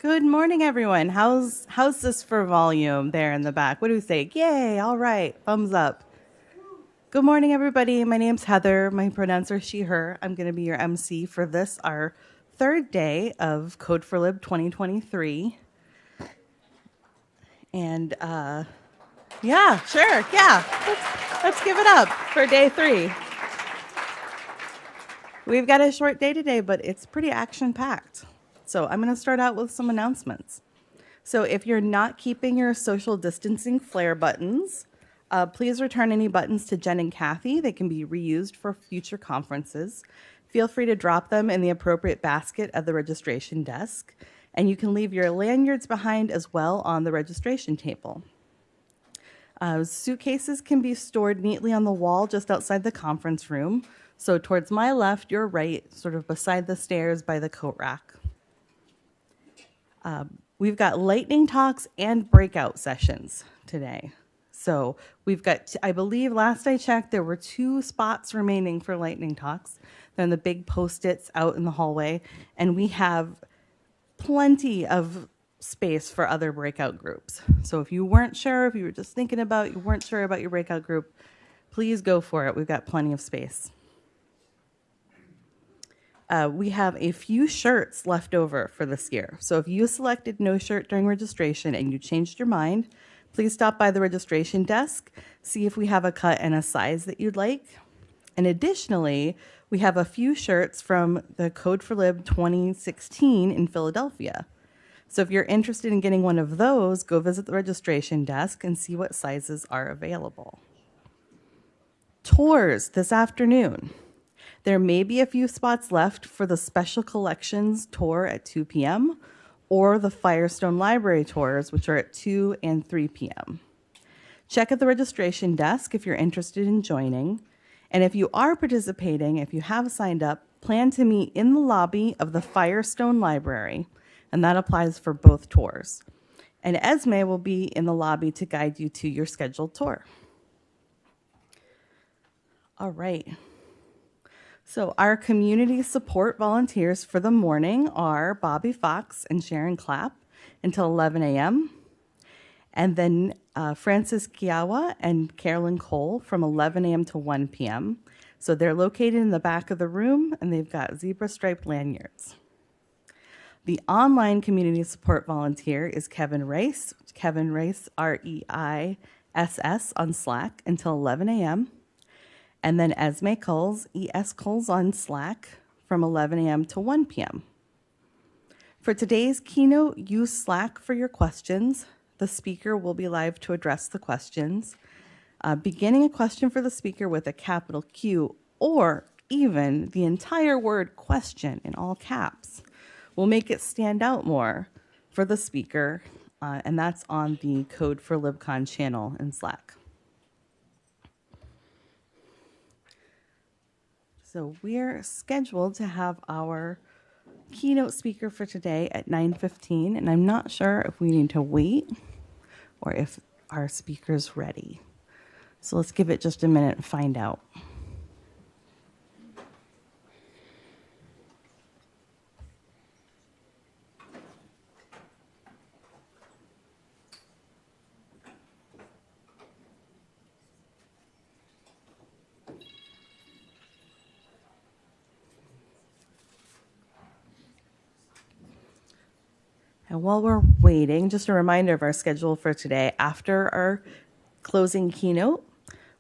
Good morning, everyone. How's this for volume there in the back? What do we say? Yay, all right, thumbs up. Good morning, everybody. My name's Heather. My pronouns are she, her. I'm going to be your MC for this, our third day of Code4Lib 2023. And yeah, sure, yeah. Let's give it up for day 3. We've got a short day today, but it's pretty action-packed. So I'm going to start out with some announcements. So if you're not keeping your social distancing flare buttons, please return any buttons to Jen and Kathy. They can be reused for future conferences. Feel free to drop them in the appropriate basket at the registration desk. And you can leave your lanyards behind as well on the registration table. Suitcases can be stored neatly on the wall just outside the conference room. So towards my left, your right, sort of beside the stairs by the coat rack. We've got lightning talks and breakout sessions today. So we've got, I believe last I checked, there were 2 spots remaining for lightning talks. They're in the big Post-its out in the hallway. And we have plenty of space for other breakout groups. So if you weren't sure, if you were just thinking about, you weren't sure about your breakout group, please go for it. We've got plenty of space. We have a few shirts left over for this year. So if you selected no shirt during registration and you changed your mind, please stop by the registration desk, see if we have a cut and a size that you'd like. And additionally, we have a few shirts from the Code4Lib 2016 in Philadelphia. So if you're interested in getting one of those, go visit the registration desk and see what sizes are available. Tours this afternoon. There may be a few spots left for the Special Collections tour at 2 p.m. or the Firestone Library tours, which are at 2 and 3 p.m. Check at the registration desk if you're interested in joining. And if you are participating, if you have signed up, plan to meet in the lobby of the Firestone Library, and that applies for both tours. And Esme will be in the lobby to guide you to your scheduled tour. All right. So our community support volunteers for the morning are Bobby Fox and Sharon Clapp until 11 a.m. And then Francis Kiawa and Carolyn Cole from 11 a.m. to 1 p.m. So they're located in the back of the room and they've got zebra striped lanyards. The online community support volunteer is Kevin Rice, R-E-I-S-S on Slack until 11 a.m. And then Esme Coles, E.S. Coles on Slack from 11 a.m. to 1 p.m. For today's keynote, use Slack for your questions. The speaker will be live to address the questions. Beginning a question for the speaker with a capital Q or even the entire word question in all caps will make it stand out more for the speaker, and that's on the Code4LibCon channel in Slack. So we're scheduled to have our keynote speaker for today at 9:15, and I'm not sure if we need to wait or if our speaker's ready. So let's give it just a minute and find out. And while we're waiting, just a reminder of our schedule for today. After our closing keynote,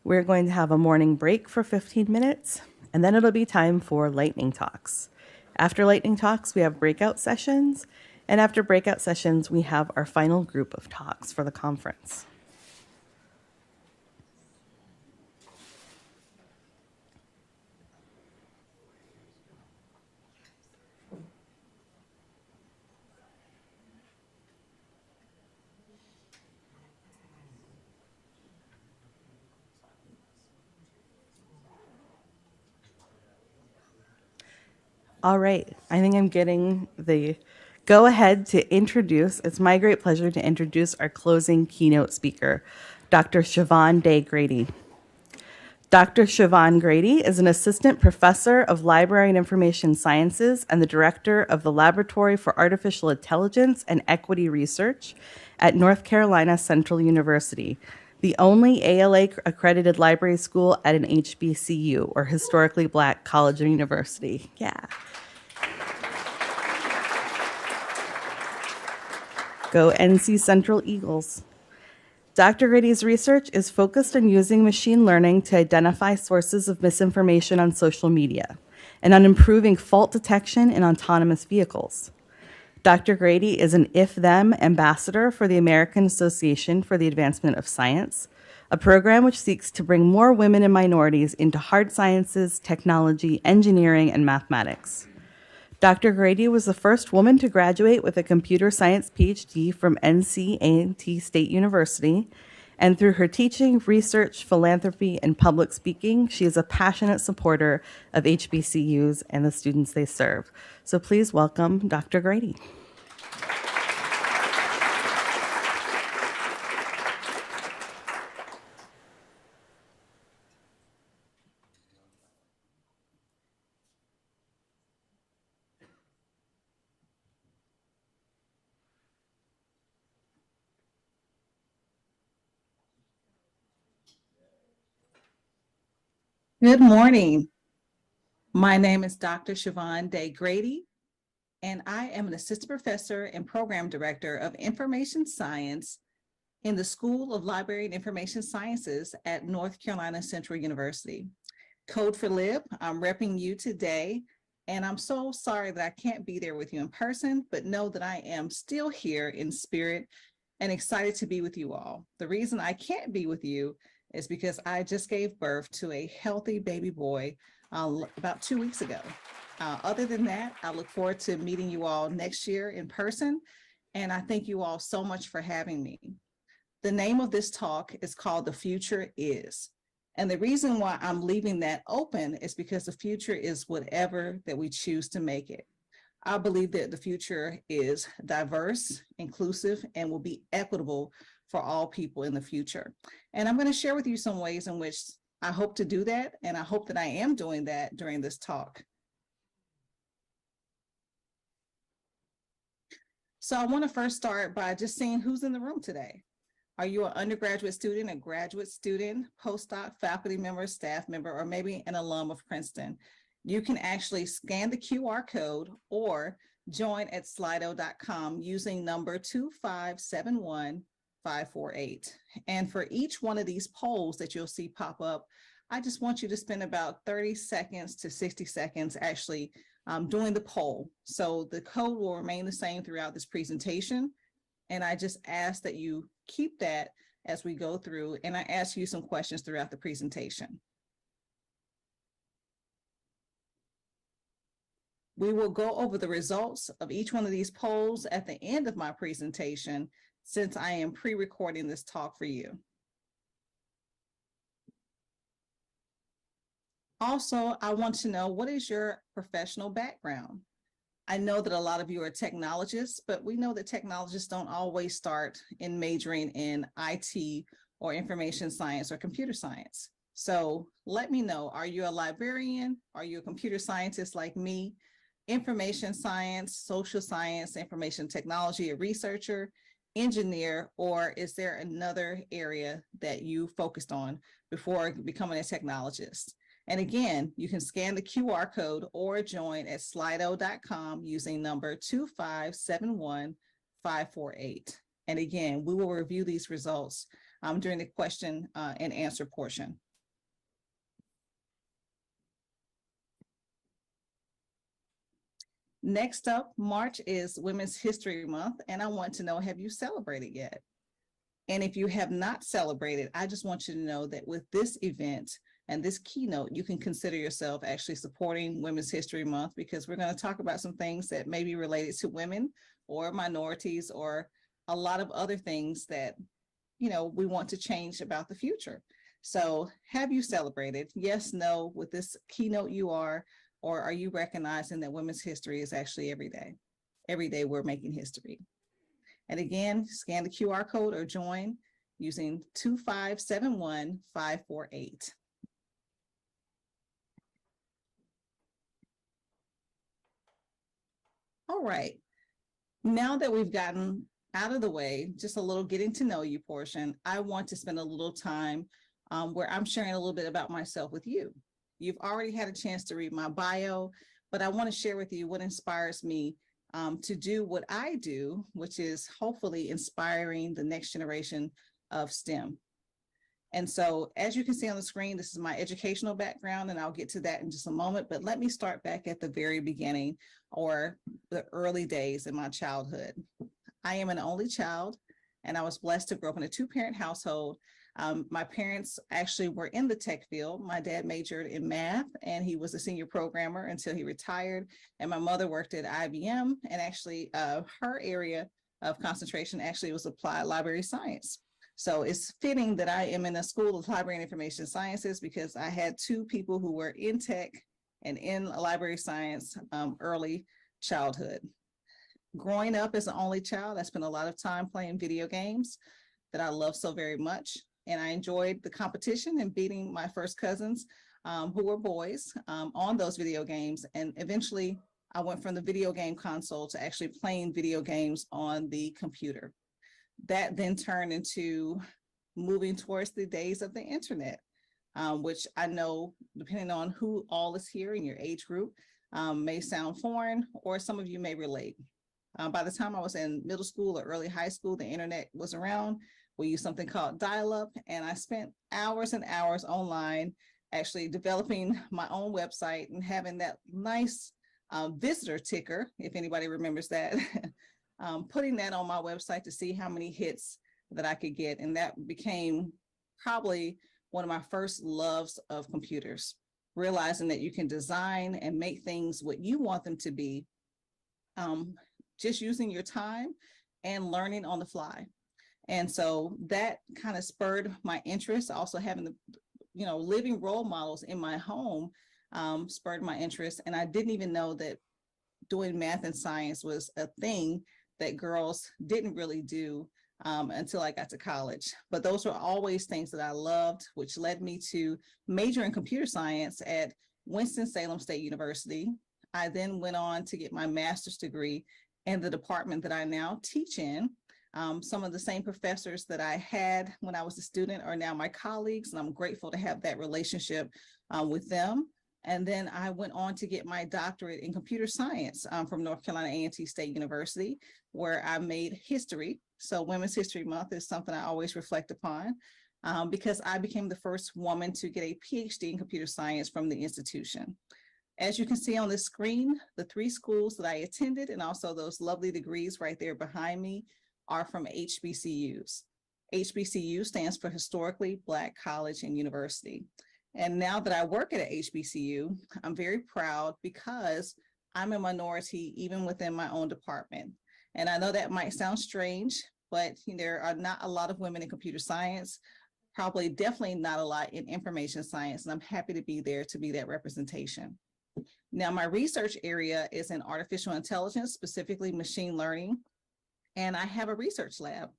we're going to have a morning break for 15 minutes, and then it'll be time for lightning talks. After lightning talks, we have breakout sessions, and after breakout sessions, we have our final group of talks for the conference. All right, I think I'm getting the go ahead to introduce, it's my great pleasure to introduce our closing keynote speaker, Dr. Siobhan Day Grady. Dr. Siobhan Grady is an assistant professor of library and information sciences and the director of the Laboratory for Artificial Intelligence and Equity Research at North Carolina Central University, the only ALA accredited library school at an HBCU, or historically black college or university. Yeah. Go NC Central Eagles. Dr. Grady's research is focused on using machine learning to identify sources of misinformation on social media and on improving fault detection in autonomous vehicles. Dr. Grady is an If-Them ambassador for the American Association for the Advancement of Science, a program which seeks to bring more women and minorities into hard sciences, technology, engineering, and mathematics. Dr. Grady was the first woman to graduate with a computer science PhD from NC State University, and through her teaching, research, philanthropy, and public speaking, she is a passionate supporter of HBCUs and the students they serve. So please welcome Dr. Grady. Good morning. My name is Dr. Siobhan Day Grady, and I am an assistant professor and program director of information science in the School of Library and Information Sciences at North Carolina Central University. Code4Lib, I'm repping you today, and I'm so sorry that I can't be there with you in person, but know that I am still here in spirit and excited to be with you all. The reason I can't be with you is because I just gave birth to a healthy baby boy about 2 weeks ago. Other than that, I look forward to meeting you all next year in person, and I thank you all so much for having me. The name of this talk is called The Future Is. And the reason why I'm leaving that open is because the future is whatever that we choose to make it. I believe that the future is diverse, inclusive, and will be equitable for all people in the future. And I'm going to share with you some ways in which I hope to do that, and I hope that I am doing that during this talk. So I want to first start by just seeing who's in the room today. Are you an undergraduate student, a graduate student, postdoc, faculty member, staff member, or maybe an alum of Princeton? You can actually scan the QR code or join at slido.com using number 2571548. And for each one of these polls that you'll see pop up, I just want you to spend about 30 seconds to 60 seconds actually doing the poll. So the code will remain the same throughout this presentation. And I just ask that you keep that as we go through, and I ask you some questions throughout the presentation. We will go over the results of each one of these polls at the end of my presentation, since I am pre-recording this talk for you. Also, I want to know, what is your professional background? I know that a lot of you are technologists, but we know that technologists don't always start in majoring in IT or information science or computer science. So let me know, are you a librarian? Are you a computer scientist like me? Information science, social science, information technology, a researcher, engineer, or is there another area that you focused on before becoming a technologist? And again, you can scan the QR code or join at slido.com using number 2571548. And again, we will review these results during the question and answer portion. Next up, March is Women's History Month, and I want to know, have you celebrated yet? And if you have not celebrated, I just want you to know that with this event and this keynote, you can consider yourself actually supporting Women's History Month, because we're going to talk about some things that may be related to women or minorities or a lot of other things that, you know, we want to change about the future. So have you celebrated? Yes, no, with this keynote you are, or are you recognizing that women's history is actually every day? Every day we're making history. And again, scan the QR code or join using 2571548. All right. Now that we've gotten out of the way, just a little getting to know you portion, I want to spend a little time where I'm sharing a little bit about myself with you. You've already had a chance to read my bio, but I want to share with you what inspires me to do what I do, which is hopefully inspiring the next generation of STEM. And so, as you can see on the screen, this is my educational background, and I'll get to that in just a moment. But let me start back at the very beginning, or the early days in my childhood. I am an only child, and I was blessed to grow up in a two-parent household. My parents actually were in the tech field. My dad majored in math, and he was a senior programmer until he retired. And my mother worked at IBM, and actually her area of concentration actually was applied library science. So it's fitting that I am in a school of library and information sciences because I had two people who were in tech and in library science early childhood. Growing up as an only child, I spent a lot of time playing video games that I love so very much. And I enjoyed the competition and beating my first cousins who were boys on those video games. And eventually I went from the video game console to actually playing video games on the computer. That then turned into moving towards the days of the internet, which I know, depending on who all is here in your age group, may sound foreign, or some of you may relate. By the time I was in middle school or early high school, the internet was around. We used something called dial-up, and I spent hours and hours online actually developing my own website and having that nice visitor ticker, if anybody remembers that. Putting that on my website to see how many hits that I could get. And that became probably one of my first loves of computers, realizing that you can design and make things what you want them to be, just using your time and learning on the fly. And so that kind of spurred my interest. Also having the, living role models in my home spurred my interest. And I didn't even know that doing math and science was a thing that girls didn't really do until I got to college. But those were always things that I loved, which led me to major in computer science at Winston-Salem State University. I then went on to get my master's degree in the department that I now teach in. Some of the same professors that I had when I was a student are now my colleagues, and I'm grateful to have that relationship with them. And then I went on to get my doctorate in computer science from North Carolina A&T State University, where I made history. So Women's History Month is something I always reflect upon because I became the first woman to get a PhD in computer science from the institution. As you can see on the screen, the three schools that I attended and also those lovely degrees right there behind me are from HBCUs. HBCU stands for Historically Black College and University. And now that I work at an HBCU, I'm very proud because I'm a minority even within my own department. And I know that might sound strange, but there are not a lot of women in computer science, probably definitely not a lot in information science, and I'm happy to be there to be that representation. Now, my research area is in artificial intelligence, specifically machine learning, and I have a research lab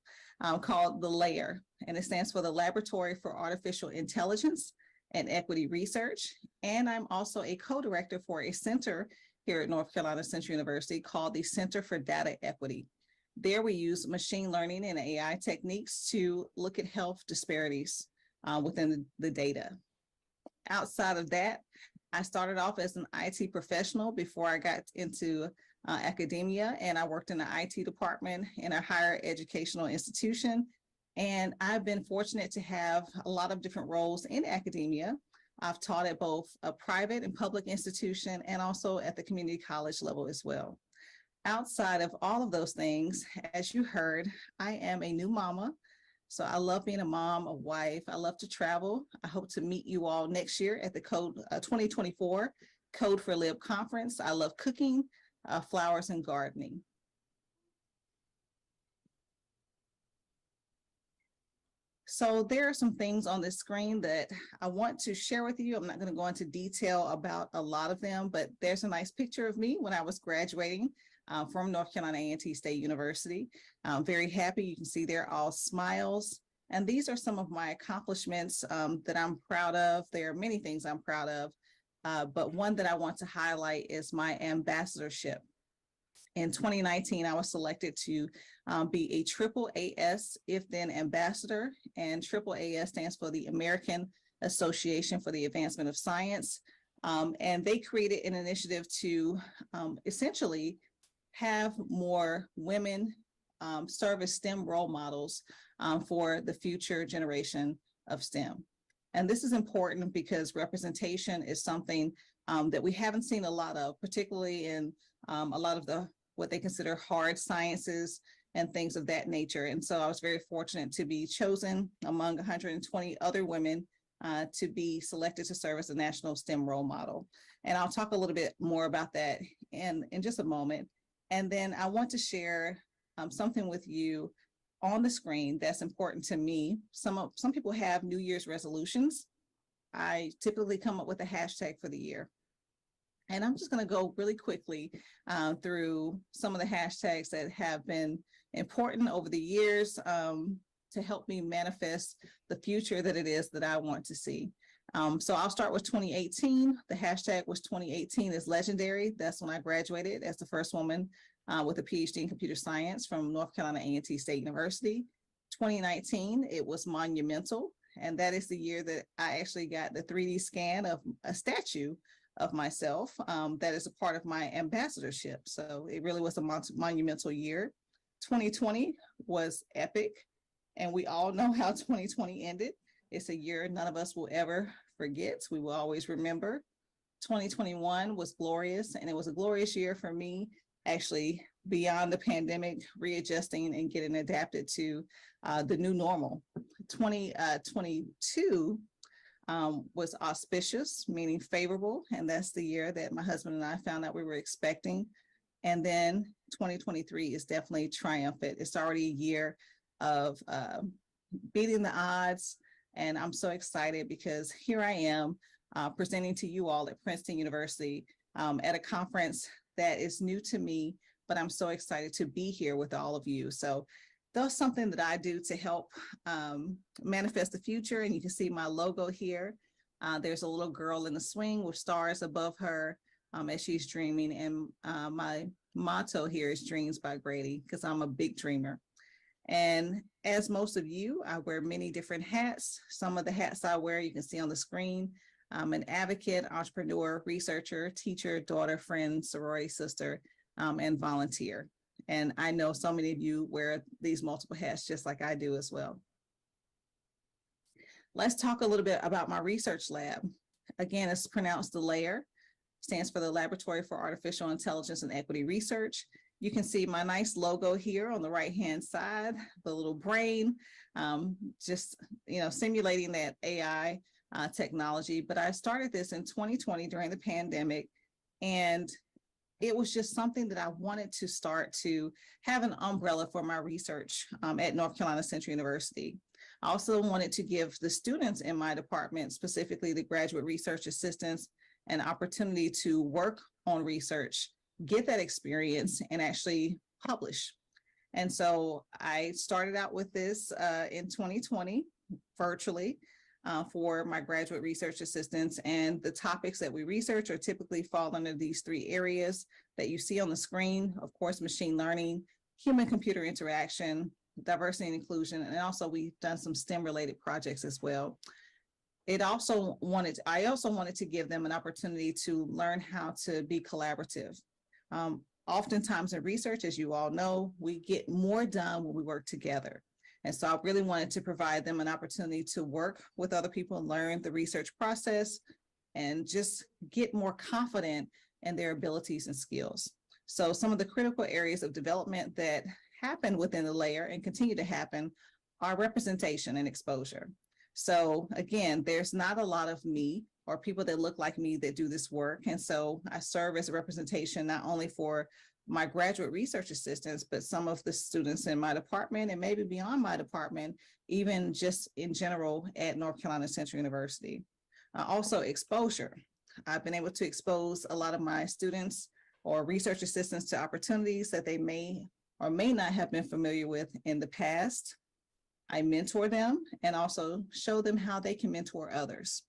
called the LAIR, and it stands for the Laboratory for Artificial Intelligence and Equity Research. And I'm also a co-director for a center here at North Carolina Central University called the Center for Data Equity. There we use machine learning and AI techniques to look at health disparities within the data. Outside of that, I started off as an IT professional before I got into academia, and I worked in the IT department in a higher educational institution. And I've been fortunate to have a lot of different roles in academia. I've taught at both a private and public institution and also at the community college level as well. Outside of all of those things, as you heard, I am a new mama. So I love being a mom, a wife. I love to travel. I hope to meet you all next year at the 2024 Code4Lib conference. I love cooking, flowers, and gardening. So there are some things on this screen that I want to share with you. I'm not going to go into detail about a lot of them, but there's a nice picture of me when I was graduating from North Carolina A&T State University. I'm very happy. You can see they're all smiles. And these are some of my accomplishments that I'm proud of. There are many things I'm proud of, but one that I want to highlight is my ambassadorship. In 2019, I was selected to be a triple AS If Then Ambassador, and triple AS stands for the American Association for the Advancement of Science. And they created an initiative to essentially have more women serve as STEM role models for the future generation of STEM. And this is important because representation is something that we haven't seen a lot of, particularly in a lot of the what they consider hard sciences and things of that nature. And so I was very fortunate to be chosen among 120 other women to be selected to serve as a national STEM role model. And I'll talk a little bit more about that in just a moment. And then I want to share something with you on the screen that's important to me. Some people have New Year's resolutions. I typically come up with a hashtag for the year. And I'm just going to go really quickly through some of the hashtags that have been important over the years to help me manifest the future that it is that I want to see. So I'll start with 2018. The hashtag was 2018 is legendary. That's when I graduated as the first woman with a PhD in computer science from North Carolina A&T State University. 2019, it was monumental. And that is the year that I actually got the 3D scan of a statue of myself that is a part of my ambassadorship. So it really was a monumental year. 2020 was epic, and we all know how 2020 ended. It's a year none of us will ever forget. We will always remember. 2021 was glorious, and it was a glorious year for me, actually, beyond the pandemic, readjusting and getting adapted to the new normal. 2022 was auspicious, meaning favorable, and that's the year that my husband and I found out we were expecting. And then 2023 is definitely triumphant. It's already a year of beating the odds, and I'm so excited because here I am presenting to you all at Princeton University at a conference that is new to me, but I'm so excited to be here with all of you. So that's something that I do to help manifest the future. And you can see my logo here. There's a little girl in the swing with stars above her as she's dreaming. And my motto here is Dreams by Grady, because I'm a big dreamer. And as most of you, I wear many different hats. Some of the hats I wear, you can see on the screen. I'm an advocate, entrepreneur, researcher, teacher, daughter, friend, sorority sister, and volunteer. And I know so many of you wear these multiple hats just like I do as well. Let's talk a little bit about my research lab. Again, it's pronounced the LAIR, stands for the Laboratory for Artificial Intelligence and Equity Research. You can see my nice logo here on the right-hand side, the little brain, just simulating that AI technology. But I started this in 2020 during the pandemic, and it was just something that I wanted to start to have an umbrella for my research at North Carolina Central University. I also wanted to give the students in my department, specifically the graduate research assistants, an opportunity to work on research, get that experience, and actually publish. And so I started out with this in 2020 virtually for my graduate research assistants. And the topics that we research are typically fall under these three areas that you see on the screen. Of course, machine learning, human-computer interaction, diversity and inclusion, and also we've done some STEM-related projects as well. I also wanted to give them an opportunity to learn how to be collaborative. Oftentimes in research, as you all know, we get more done when we work together. And so I really wanted to provide them an opportunity to work with other people and learn the research process and just get more confident in their abilities and skills. So some of the critical areas of development that happen within the LAIR and continue to happen are representation and exposure. So again, there's not a lot of me or people that look like me that do this work. And so I serve as a representation not only for my graduate research assistants, but some of the students in my department and maybe beyond my department, even just in general at North Carolina Central University. Also exposure. I've been able to expose a lot of my students or research assistants to opportunities that they may or may not have been familiar with in the past. I mentor them and also show them how they can mentor others,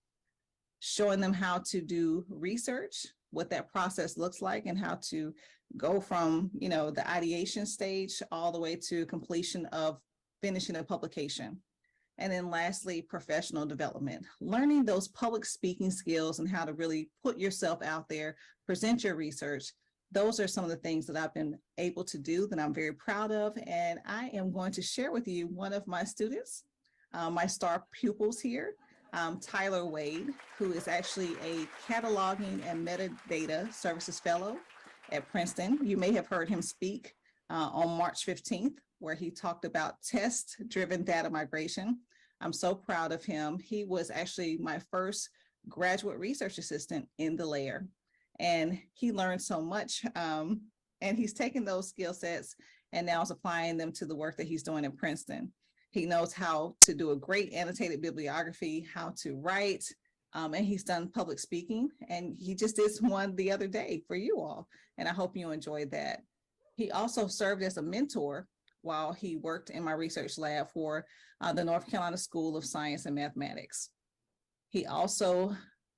showing them how to do research what that process looks like and how to go from, the ideation stage all the way to completion of finishing a publication. And then lastly, professional development, learning those public speaking skills and how to really put yourself out there, present your research. Those are some of the things that I've been able to do that I'm very proud of. And I am going to share with you one of my students, my star pupils here, Tyler Wade, who is actually a cataloging and metadata services fellow at Princeton. You may have heard him speak on March 15th, where he talked about test-driven data migration. I'm so proud of him. He was actually my first graduate research assistant in the layer, and he learned so much, and he's taken those skill sets and now is applying them to the work that he's doing in Princeton. He knows how to do a great annotated bibliography, how to write, and he's done public speaking, and he just did one the other day for you all, and I hope you enjoyed that. He also served as a mentor while he worked in my research lab for the North Carolina School of Science and Mathematics. He also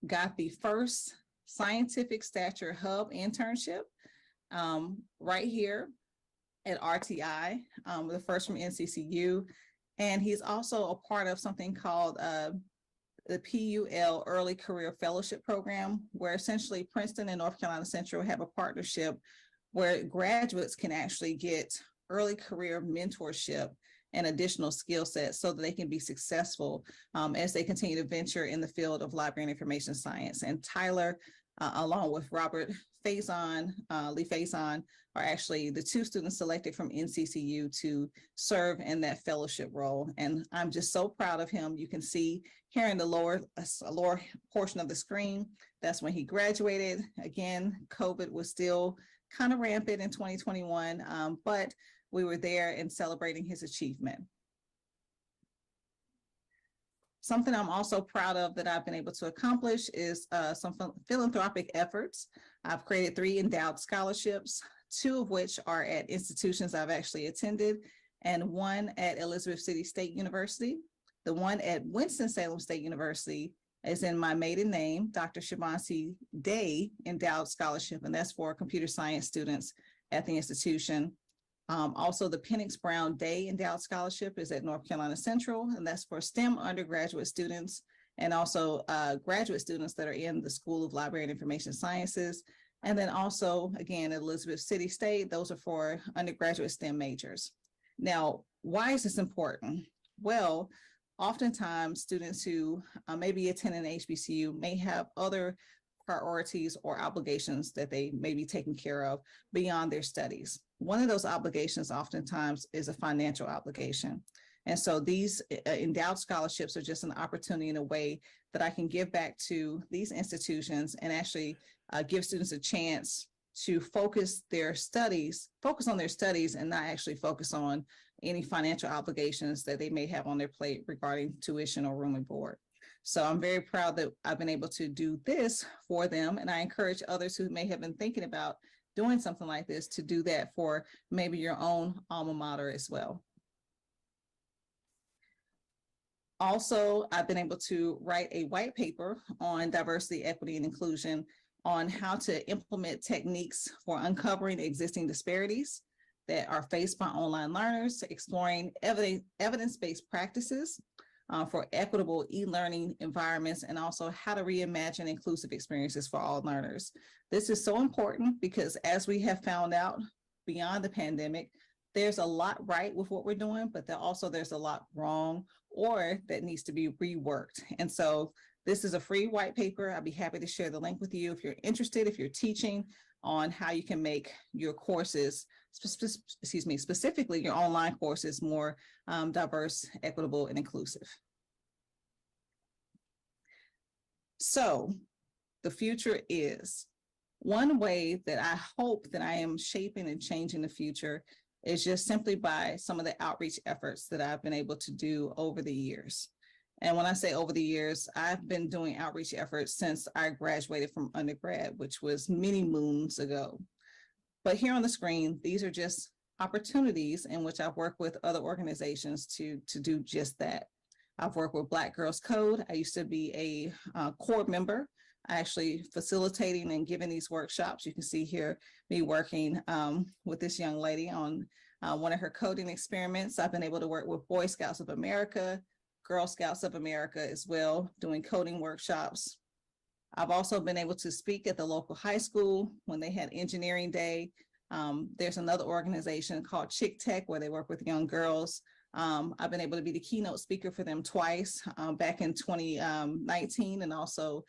got the first Scientific Stature Hub internship right here at RTI, the first from NCCU. And he's also a part of something called the PUL Early Career Fellowship Program, where essentially Princeton and North Carolina Central have a partnership where graduates can actually get early career mentorship and additional skill sets so that they can be successful as they continue to venture in the field of library and information science. And Tyler, along with Robert Faison, Lee Faison, are actually the two students selected from NCCU to serve in that fellowship role. And I'm just so proud of him. You can see here in the lower portion of the screen, that's when he graduated. Again, COVID was still kind of rampant in 2021, but we were there and celebrating his achievement. Something I'm also proud of that I've been able to accomplish is some philanthropic efforts. I've created 3 endowed scholarships, 2 of which are at institutions I've actually attended, and 1 at Elizabeth City State University. The one at Winston-Salem State University is in my maiden name, Dr. Siobhan Day Endowed Scholarship, and that's for computer science students at the institution. Also, the Penix Brown Day Endowed Scholarship is at North Carolina Central, and that's for STEM undergraduate students and also graduate students that are in the School of Library and Information Sciences. And then also, again, at Elizabeth City State, those are for undergraduate STEM majors. Now, why is this important? Well, oftentimes students who may be attending HBCU may have other priorities or obligations that they may be taking care of beyond their studies. One of those obligations oftentimes is a financial obligation. And so these endowed scholarships are just an opportunity in a way that I can give back to these institutions and actually give students a chance to focus on their studies and not actually focus on any financial obligations that they may have on their plate regarding tuition or room and board. So I'm very proud that I've been able to do this for them. And I encourage others who may have been thinking about doing something like this to do that for maybe your own alma mater as well. Also, I've been able to write a white paper on diversity, equity, and inclusion on how to implement techniques for uncovering existing disparities that are faced by online learners, exploring evidence-based practices for equitable e-learning environments, and also how to reimagine inclusive experiences for all learners. This is so important because as we have found out beyond the pandemic, there's a lot right with what we're doing, but there's a lot wrong or that needs to be reworked. And so this is a free white paper. I'd be happy to share the link with you if you're interested, if you're teaching on how you can make your courses, specifically your online courses, more diverse, equitable, and inclusive. So the future is one way that I hope that I am shaping and changing the future is just simply by some of the outreach efforts that I've been able to do over the years. And when I say over the years, I've been doing outreach efforts since I graduated from undergrad, which was many moons ago. But here on the screen, these are just opportunities in which I've worked with other organizations to do just that. I've worked with Black Girls Code. I used to be a core member actually facilitating and giving these workshops. You can see here me working with this young lady on one of her coding experiments. I've been able to work with Boy Scouts of America, Girl Scouts of America as well, doing coding workshops. I've also been able to speak at the local high school when they had engineering day. There's another organization called Chick Tech where they work with young girls. I've been able to be the keynote speaker for them twice, back in 2019 and also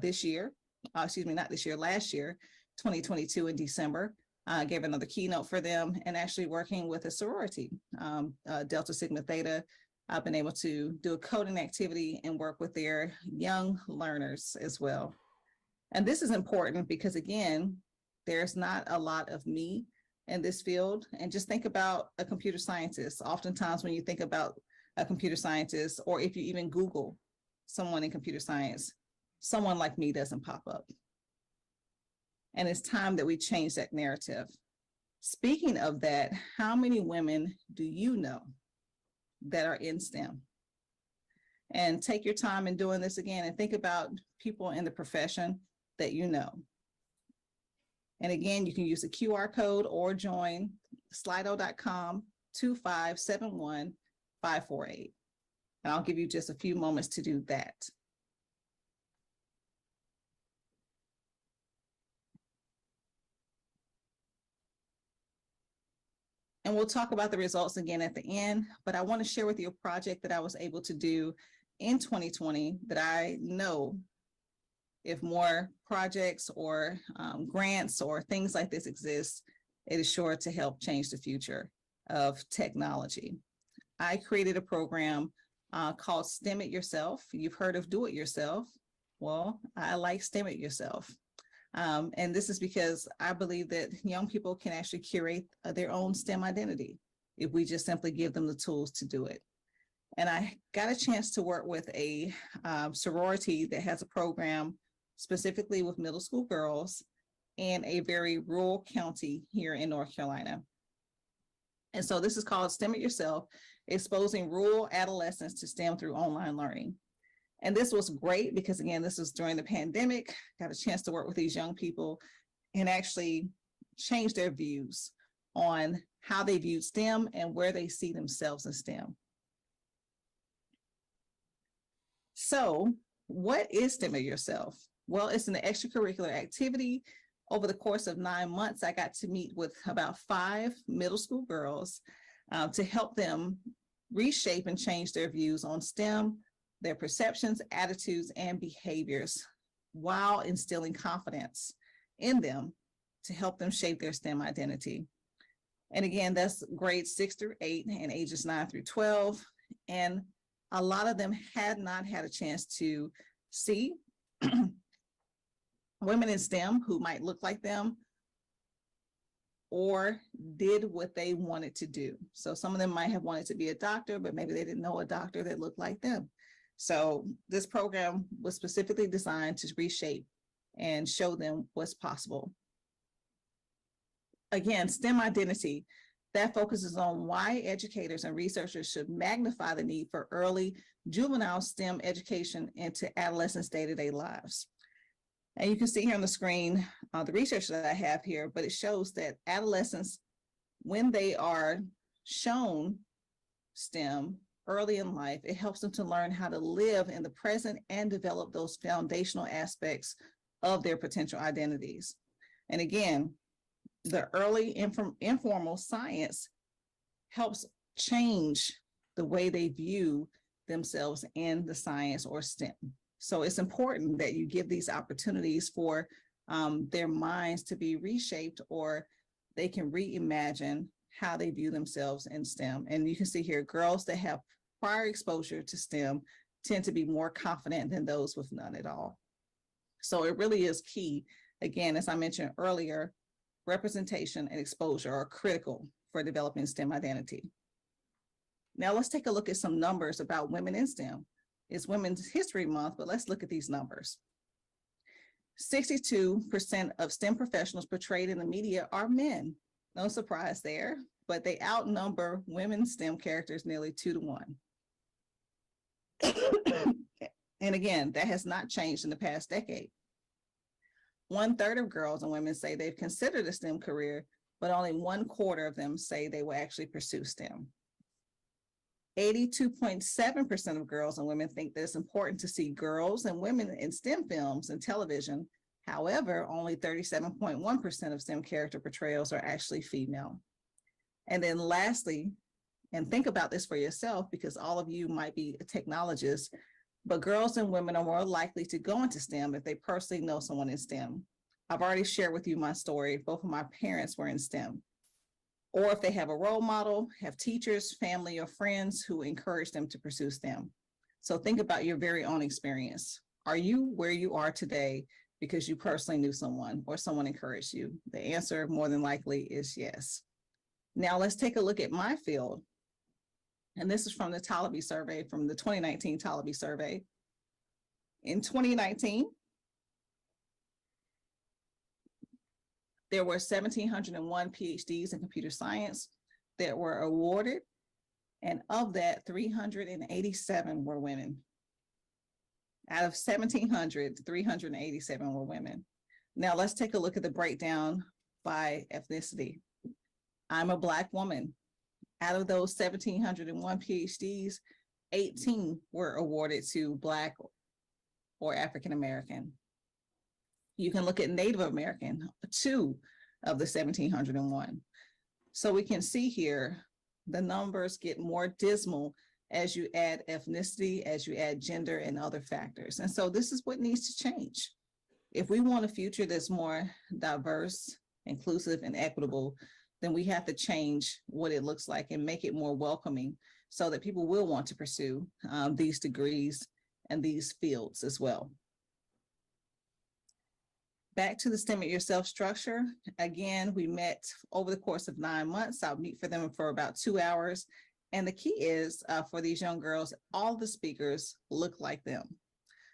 this year, excuse me, not this year, last year, 2022 in December. Gave another keynote for them, and actually working with a sorority, Delta Sigma Theta. I've been able to do a coding activity and work with their young learners as well. And this is important because, again, there's not a lot of me in this field. And just think about a computer scientist. Oftentimes when you think about a computer scientist, or if you even Google someone in computer science, someone like me doesn't pop up. And it's time that we change that narrative. Speaking of that, how many women do you know that are in STEM? And take your time in doing this again and think about people in the profession that you know. And again, you can use the QR code or join slido.com 2571548. And I'll give you just a few moments to do that. And we'll talk about the results again at the end, but I want to share with you a project that I was able to do in 2020 that I know if more projects or grants or things like this exist, it is sure to help change the future of technology. I created a program called STEM It Yourself. You've heard of Do It Yourself. Well, I like STEM It Yourself. And this is because I believe that young people can actually curate their own STEM identity if we just simply give them the tools to do it. And I got a chance to work with a sorority that has a program specifically with middle school girls in a very rural county here in North Carolina. And so this is called STEM It Yourself, exposing rural adolescents to STEM through online learning. And this was great because, again, this was during the pandemic, got a chance to work with these young people and actually change their views on how they viewed STEM and where they see themselves in STEM. So what is STEM It Yourself? Well, it's an extracurricular activity. Over the course of 9 months, I got to meet with about 5 middle school girls to help them reshape and change their views on STEM, their perceptions, attitudes, and behaviors, while instilling confidence in them to help them shape their STEM identity. And again, that's grades 6 through 8 and ages 9 through 12. And a lot of them had not had a chance to see women in STEM who might look like them or did what they wanted to do. So some of them might have wanted to be a doctor, but maybe they didn't know a doctor that looked like them. So this program was specifically designed to reshape and show them what's possible. Again, STEM identity, that focuses on why educators and researchers should magnify the need for early juvenile STEM education into adolescents' day-to-day lives. And you can see here on the screen the research that I have here, but it shows that adolescents, when they are shown STEM early in life, it helps them to learn how to live in the present and develop those foundational aspects of their potential identities. And again, the early informal science helps change the way they view themselves in the science or STEM. So it's important that you give these opportunities for their minds to be reshaped, or they can reimagine how they view themselves in STEM. And you can see here, girls that have prior exposure to STEM tend to be more confident than those with none at all. So it really is key. Again, as I mentioned earlier, representation and exposure are critical for developing STEM identity. Now let's take a look at some numbers about women in STEM. It's Women's History Month, but let's look at these numbers. 62% of STEM professionals portrayed in the media are men. No surprise there, but they outnumber women STEM characters nearly 2 to 1. And again, that has not changed in the past decade. 1/3 of girls and women say they've considered a STEM career, but only 1/4 of them say they will actually pursue STEM. 82.7% of girls and women think that it's important to see girls and women in STEM films and television. However, only 37.1% of STEM character portrayals are actually female. And then lastly, and think about this for yourself, because all of you might be technologists, but girls and women are more likely to go into STEM if they personally know someone in STEM. I've already shared with you my story. Both of my parents were in STEM. Or if they have a role model, have teachers, family, or friends who encourage them to pursue STEM. So think about your very own experience. Are you where you are today because you personally knew someone or someone encouraged you? The answer more than likely is yes. Now let's take a look at my field. And this is from the Talibi survey, from the 2019 Talibi survey. In 2019, there were 1,701 PhDs in computer science that were awarded, and of that, 387 were women. Out of 1,700, 387 were women. Now let's take a look at the breakdown by ethnicity. I'm a Black woman. Out of those 1,701 PhDs, 18 were awarded to Black or African American. You can look at Native American, 2 of the 1,701. So we can see here, the numbers get more dismal as you add ethnicity, as you add gender and other factors. And so this is what needs to change. If we want a future that's more diverse, inclusive, and equitable, then we have to change what it looks like and make it more welcoming so that people will want to pursue these degrees and these fields as well. Back to the STEM It Yourself structure. Again, we met over the course of 9 months. I'll meet for them for about 2 hours. And the key is for these young girls, all the speakers look like them.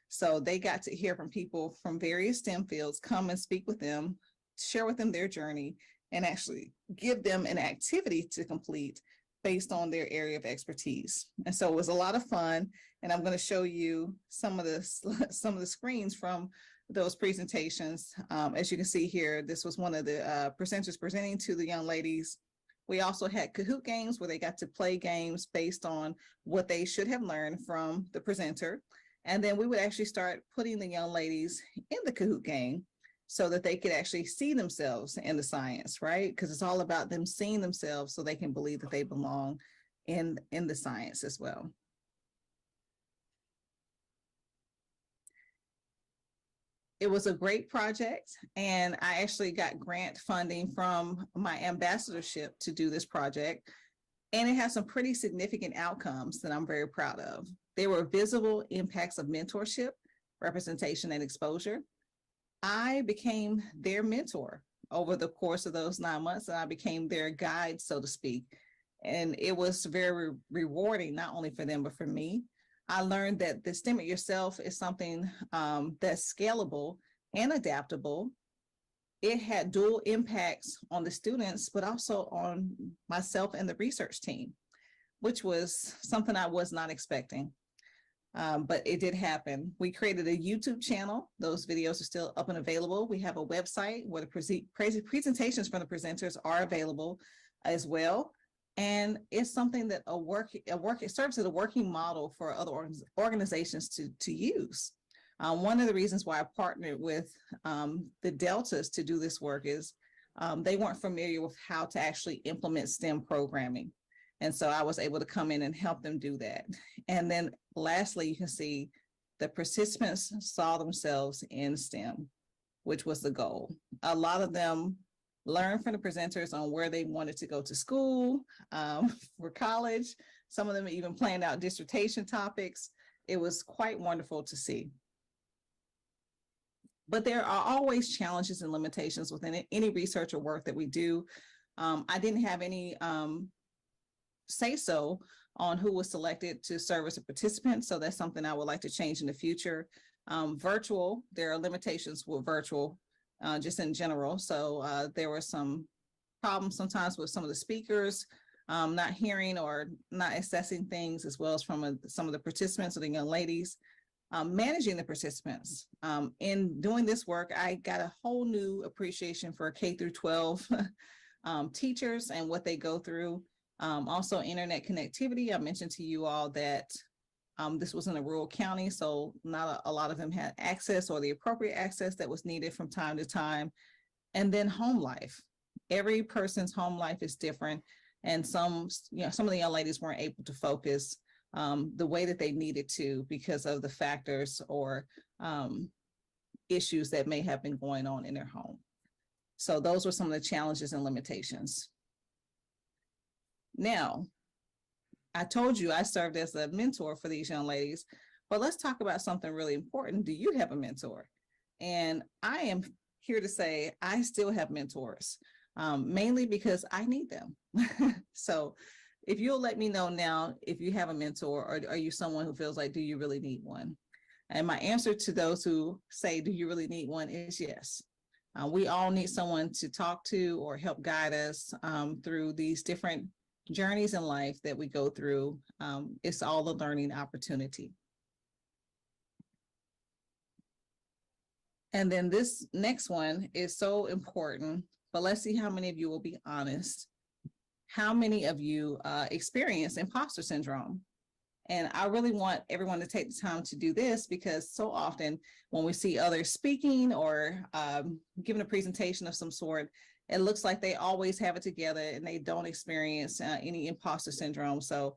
So they got to hear from people from various STEM fields, come and speak with them, share with them their journey, and actually give them an activity to complete based on their area of expertise. And so it was a lot of fun. And I'm going to show you some of the screens from those presentations. As you can see here, this was one of the presenters presenting to the young ladies. We also had Kahoot games where they got to play games based on what they should have learned from the presenter. And then we would actually start putting the young ladies in the Kahoot game so that they could actually see themselves in the science, right? Because it's all about them seeing themselves so they can believe that they belong in the science as well. It was a great project, and I actually got grant funding from my ambassadorship to do this project, and it has some pretty significant outcomes that I'm very proud of. There were visible impacts of mentorship, representation, and exposure. I became their mentor over the course of those 9 months, and I became their guide, so to speak. And it was very rewarding, not only for them, but for me. I learned that the STEM It Yourself is something that's scalable and adaptable. It had dual impacts on the students, but also on myself and the research team, which was something I was not expecting. But it did happen. We created a YouTube channel. Those videos are still up and available. We have a website where the presentations from the presenters are available as well. And it's something that it serves as a working model for other organizations to use. One of the reasons why I partnered with the Deltas to do this work is they weren't familiar with how to actually implement STEM programming. And so I was able to come in and help them do that. And then lastly, you can see the participants saw themselves in STEM, which was the goal. A lot of them learned from the presenters on where they wanted to go to school, for college. Some of them even planned out dissertation topics. It was quite wonderful to see. But there are always challenges and limitations within any research or work that we do. I didn't have any say-so on who was selected to serve as a participant, so that's something I would like to change in the future. Virtual, there are limitations with virtual, just in general. So there were some problems sometimes with some of the speakers not hearing or not assessing things, as well as from some of the participants or the young ladies. managing the participants. In doing this work, I got a whole new appreciation for K through 12 teachers and what they go through. Also internet connectivity. I mentioned to you all that this was in a rural county, so not a lot of them had access or the appropriate access that was needed from time to time. And then home life. Every person's home life is different. And some of the young ladies weren't able to focus the way that they needed to because of the factors or issues that may have been going on in their home. So those were some of the challenges and limitations. Now, I told you I served as a mentor for these young ladies, but let's talk about something really important. Do you have a mentor? And I am here to say I still have mentors, mainly because I need them. So if you'll let me know now if you have a mentor, or are you someone who feels like, do you really need one? And my answer to those who say, do you really need one, is yes. We all need someone to talk to or help guide us through these different journeys in life that we go through. It's all a learning opportunity. And then this next one is so important, but let's see how many of you will be honest. How many of you experience imposter syndrome? And I really want everyone to take the time to do this, because so often when we see others speaking or giving a presentation of some sort, it looks like they always have it together and they don't experience any imposter syndrome. So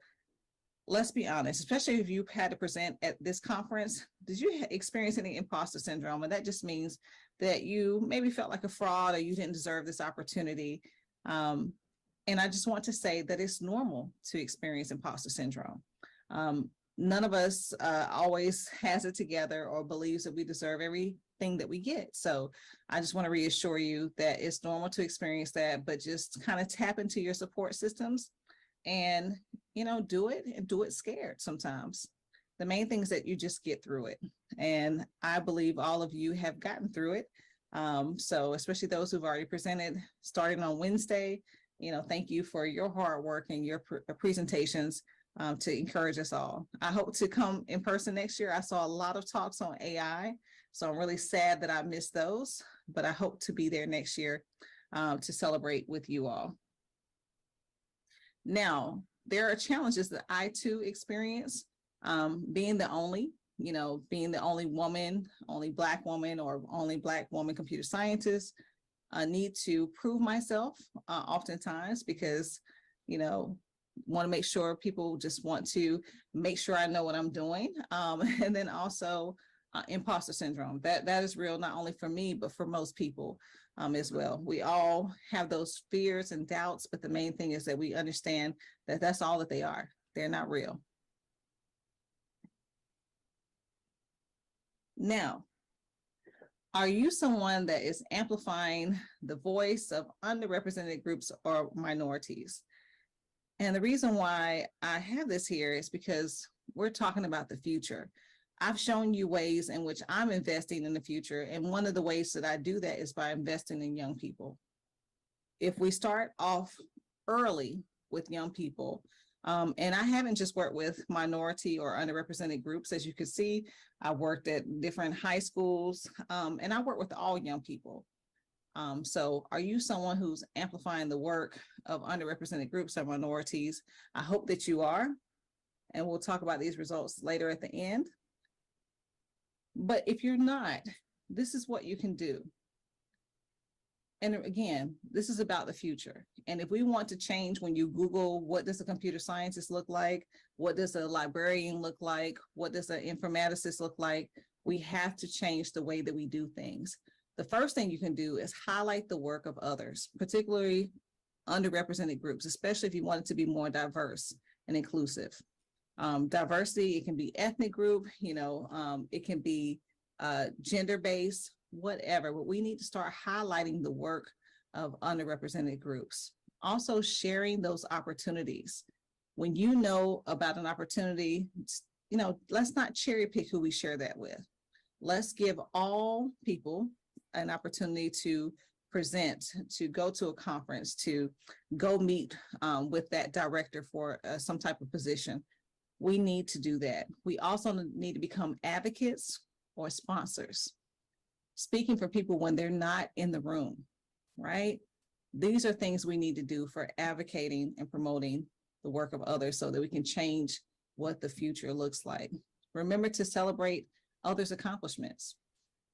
let's be honest, especially if you had to present at this conference, did you experience any imposter syndrome? And that just means that you maybe felt like a fraud or you didn't deserve this opportunity. And I just want to say that it's normal to experience imposter syndrome. None of us always has it together or believes that we deserve everything that we get. So I just want to reassure you that it's normal to experience that, but just kind of tap into your support systems and, do it, and do it scared sometimes. The main thing is that you just get through it. And I believe all of you have gotten through it. So especially those who've already presented starting on Wednesday, thank you for your hard work and your presentations to encourage us all. I hope to come in person next year. I saw a lot of talks on AI, so I'm really sad that I missed those, but I hope to be there next year to celebrate with you all. Now, there are challenges that I too experience, being the only woman, only Black woman, or only Black woman computer scientist. I need to prove myself oftentimes because, want to make sure people just want to make sure I know what I'm doing. And then also imposter syndrome. That is real, not only for me, but for most people as well. We all have those fears and doubts, but the main thing is that we understand that that's all that they are. They're not real. Now, are you someone that is amplifying the voice of underrepresented groups or minorities? And the reason why I have this here is because we're talking about the future. I've shown you ways in which I'm investing in the future. And one of the ways that I do that is by investing in young people. If we start off early with young people, and I haven't just worked with minority or underrepresented groups. As you can see, I worked at different high schools, and I work with all young people. So are you someone who's amplifying the work of underrepresented groups or minorities? I hope that you are, and we'll talk about these results later at the end. But if you're not, this is what you can do. And again, this is about the future. And if we want to change, when you Google, what does a computer scientist look like? What does a librarian look like? What does an informaticist look like? We have to change the way that we do things. The first thing you can do is highlight the work of others, particularly underrepresented groups, especially if you want it to be more diverse and inclusive. Diversity, it can be ethnic group, it can be gender-based, whatever, but we need to start highlighting the work of underrepresented groups. Also sharing those opportunities. When you know about an opportunity, let's not cherry pick who we share that with. Let's give all people an opportunity to present, to go to a conference, to go meet with that director for some type of position. We need to do that. We also need to become advocates or sponsors, speaking for people when they're not in the room, right? These are things we need to do for advocating and promoting the work of others so that we can change what the future looks like. Remember to celebrate others' accomplishments.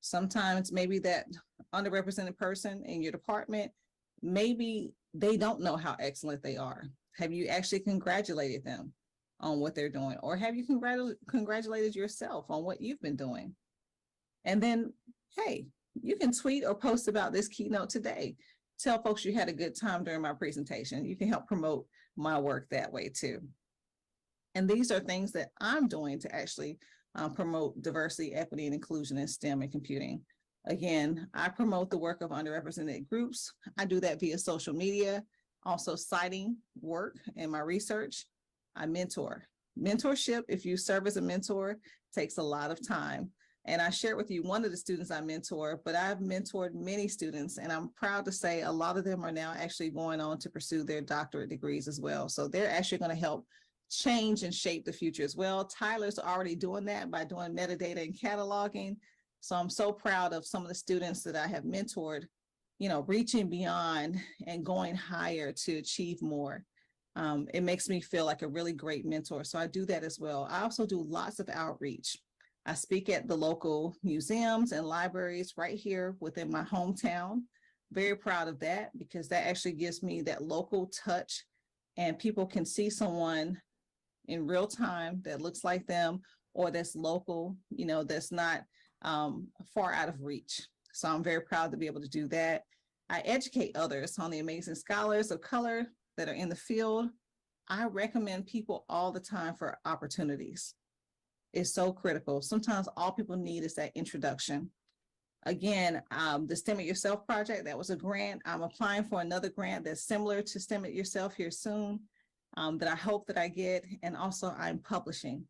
Sometimes maybe that underrepresented person in your department, maybe they don't know how excellent they are. Have you actually congratulated them on what they're doing? Or have you congratulated yourself on what you've been doing? And then, hey, you can tweet or post about this keynote today. Tell folks you had a good time during my presentation. You can help promote my work that way too. And these are things that I'm doing to actually promote diversity, equity, and inclusion in STEM and computing. Again, I promote the work of underrepresented groups. I do that via social media, also citing work in my research. I mentor. Mentorship, if you serve as a mentor, takes a lot of time. And I shared with you one of the students I mentor, but I've mentored many students, and I'm proud to say a lot of them are now actually going on to pursue their doctorate degrees as well. So they're actually going to help change and shape the future as well. Tyler's already doing that by doing metadata and cataloging. So I'm so proud of some of the students that I have mentored, you know, reaching beyond and going higher to achieve more. It makes me feel like a really great mentor. So I do that as well. I also do lots of outreach. I speak at the local museums and libraries right here within my hometown. Very proud of that because that actually gives me that local touch, and people can see someone in real time that looks like them or that's local, you know, that's not far out of reach. So I'm very proud to be able to do that. I educate others on the amazing scholars of color that are in the field. I recommend people all the time for opportunities. It's so critical. Sometimes all people need is that introduction. Again, the STEM It Yourself project, that was a grant. I'm applying for another grant that's similar to STEM It Yourself here soon, that I hope that I get. And also I'm publishing.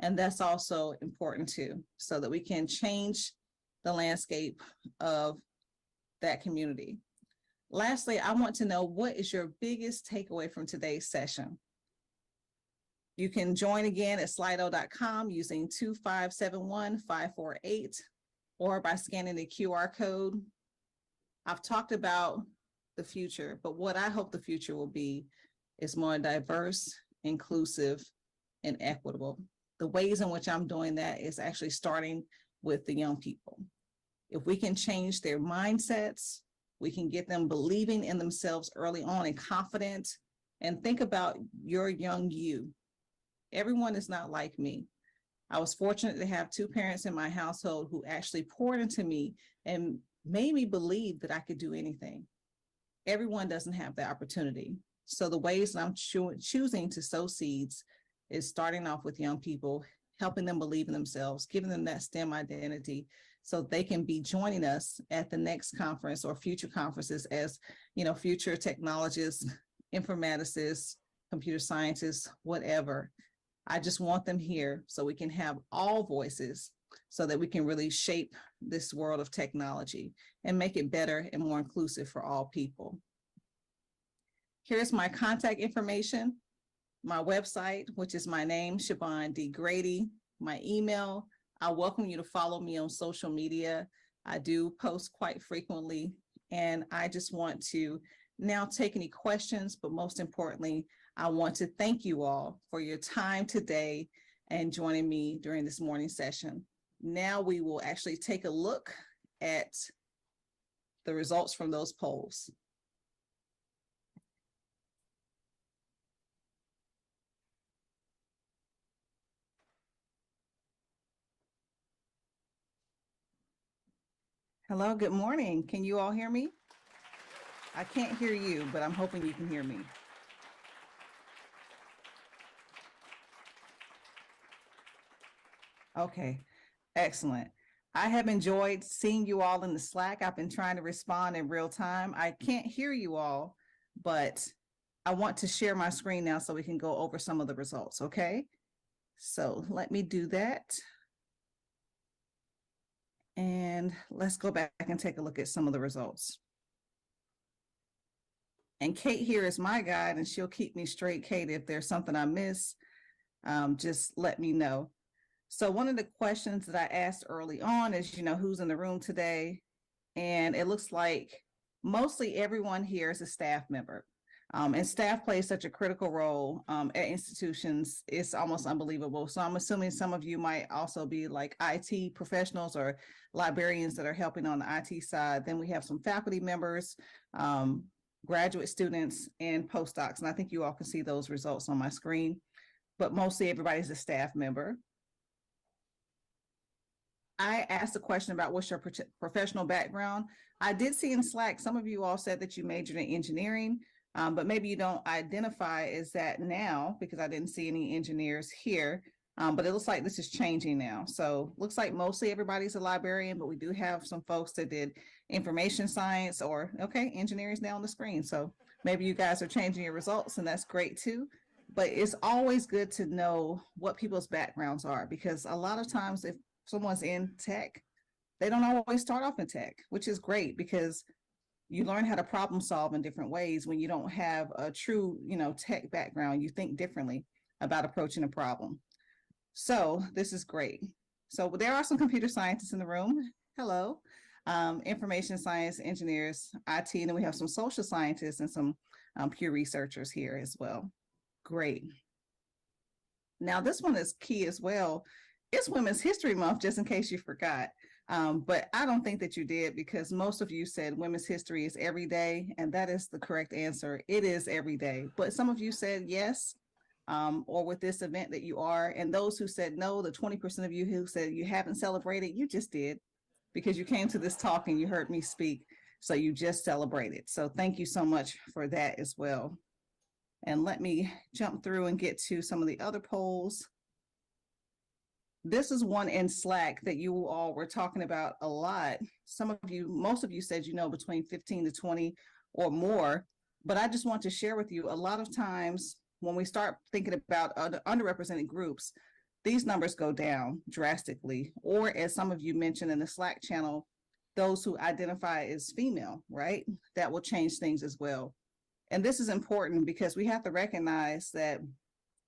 And that's also important too, so that we can change the landscape of that community. Lastly, I want to know, what is your biggest takeaway from today's session? You can join again at slido.com using 2571548 or by scanning the QR code. I've talked about the future, but what I hope the future will be is more diverse, inclusive, and equitable. The ways in which I'm doing that is actually starting with the young people. If we can change their mindsets, we can get them believing in themselves early on and confident. And think about your young you. Everyone is not like me. I was fortunate to have two parents in my household who actually poured into me and made me believe that I could do anything. Everyone doesn't have the opportunity. So the ways that I'm choosing to sow seeds is starting off with young people, helping them believe in themselves, giving them that STEM identity so they can be joining us at the next conference or future conferences as, you know, future technologists, informaticists, computer scientists, whatever. I just want them here so we can have all voices so that we can really shape this world of technology and make it better and more inclusive for all people. Here's my contact information, my website, which is my name, Siobhan D. Grady, my email. I welcome you to follow me on social media. I do post quite frequently, and I just want to now take any questions, but most importantly, I want to thank you all for your time today and joining me during this morning session. Now we will actually take a look at the results from those polls. Hello, good morning. Can you all hear me? I can't hear you, but I'm hoping you can hear me. Okay, excellent. I have enjoyed seeing you all in the Slack. I've been trying to respond in real time. I can't hear you all, but I want to share my screen now so we can go over some of the results, okay? So let me do that. And let's go back and take a look at some of the results. And Kate here is my guide, and she'll keep me straight, Kate, if there's something I miss. just let me know. So one of the questions that I asked early on is, who's in the room today? And it looks like mostly everyone here is a staff member. And staff plays such a critical role at institutions. It's almost unbelievable. So I'm assuming some of you might also be like IT professionals or librarians that are helping on the IT side. Then we have some faculty members, graduate students, and postdocs. And I think you all can see those results on my screen, but mostly everybody's a staff member. I asked a question about what's your professional background. I did see in Slack, some of you all said that you majored in engineering, but maybe you don't identify as that now because I didn't see any engineers here, but it looks like this is changing now. So looks like mostly everybody's a librarian, but we do have some folks that did information science or, okay, engineering is now on the screen. So maybe you guys are changing your results and that's great too. But it's always good to know what people's backgrounds are because a lot of times if someone's in tech, they don't always start off in tech, which is great because you learn how to problem solve in different ways when you don't have a true, tech background. You think differently about approaching a problem. So this is great. So there are some computer scientists in the room. Hello. Information science, engineers, IT, and then we have some social scientists and some pure researchers here as well. Great. Now this one is key as well. It's Women's History Month, just in case you forgot. But I don't think that you did because most of you said Women's History is every day, and that is the correct answer. It is every day. But some of you said yes, or with this event that you are. And those who said no, the 20% of you who said you haven't celebrated, you just did because you came to this talk and you heard me speak. So you just celebrated. So thank you so much for that as well. And let me jump through and get to some of the other polls. This is one in Slack that you all were talking about a lot. Most of you said, between 15 to 20 or more, but I just want to share with you a lot of times when we start thinking about underrepresented groups, these numbers go down drastically, or as some of you mentioned in the Slack channel, those who identify as female, right? That will change things as well. And this is important because we have to recognize that,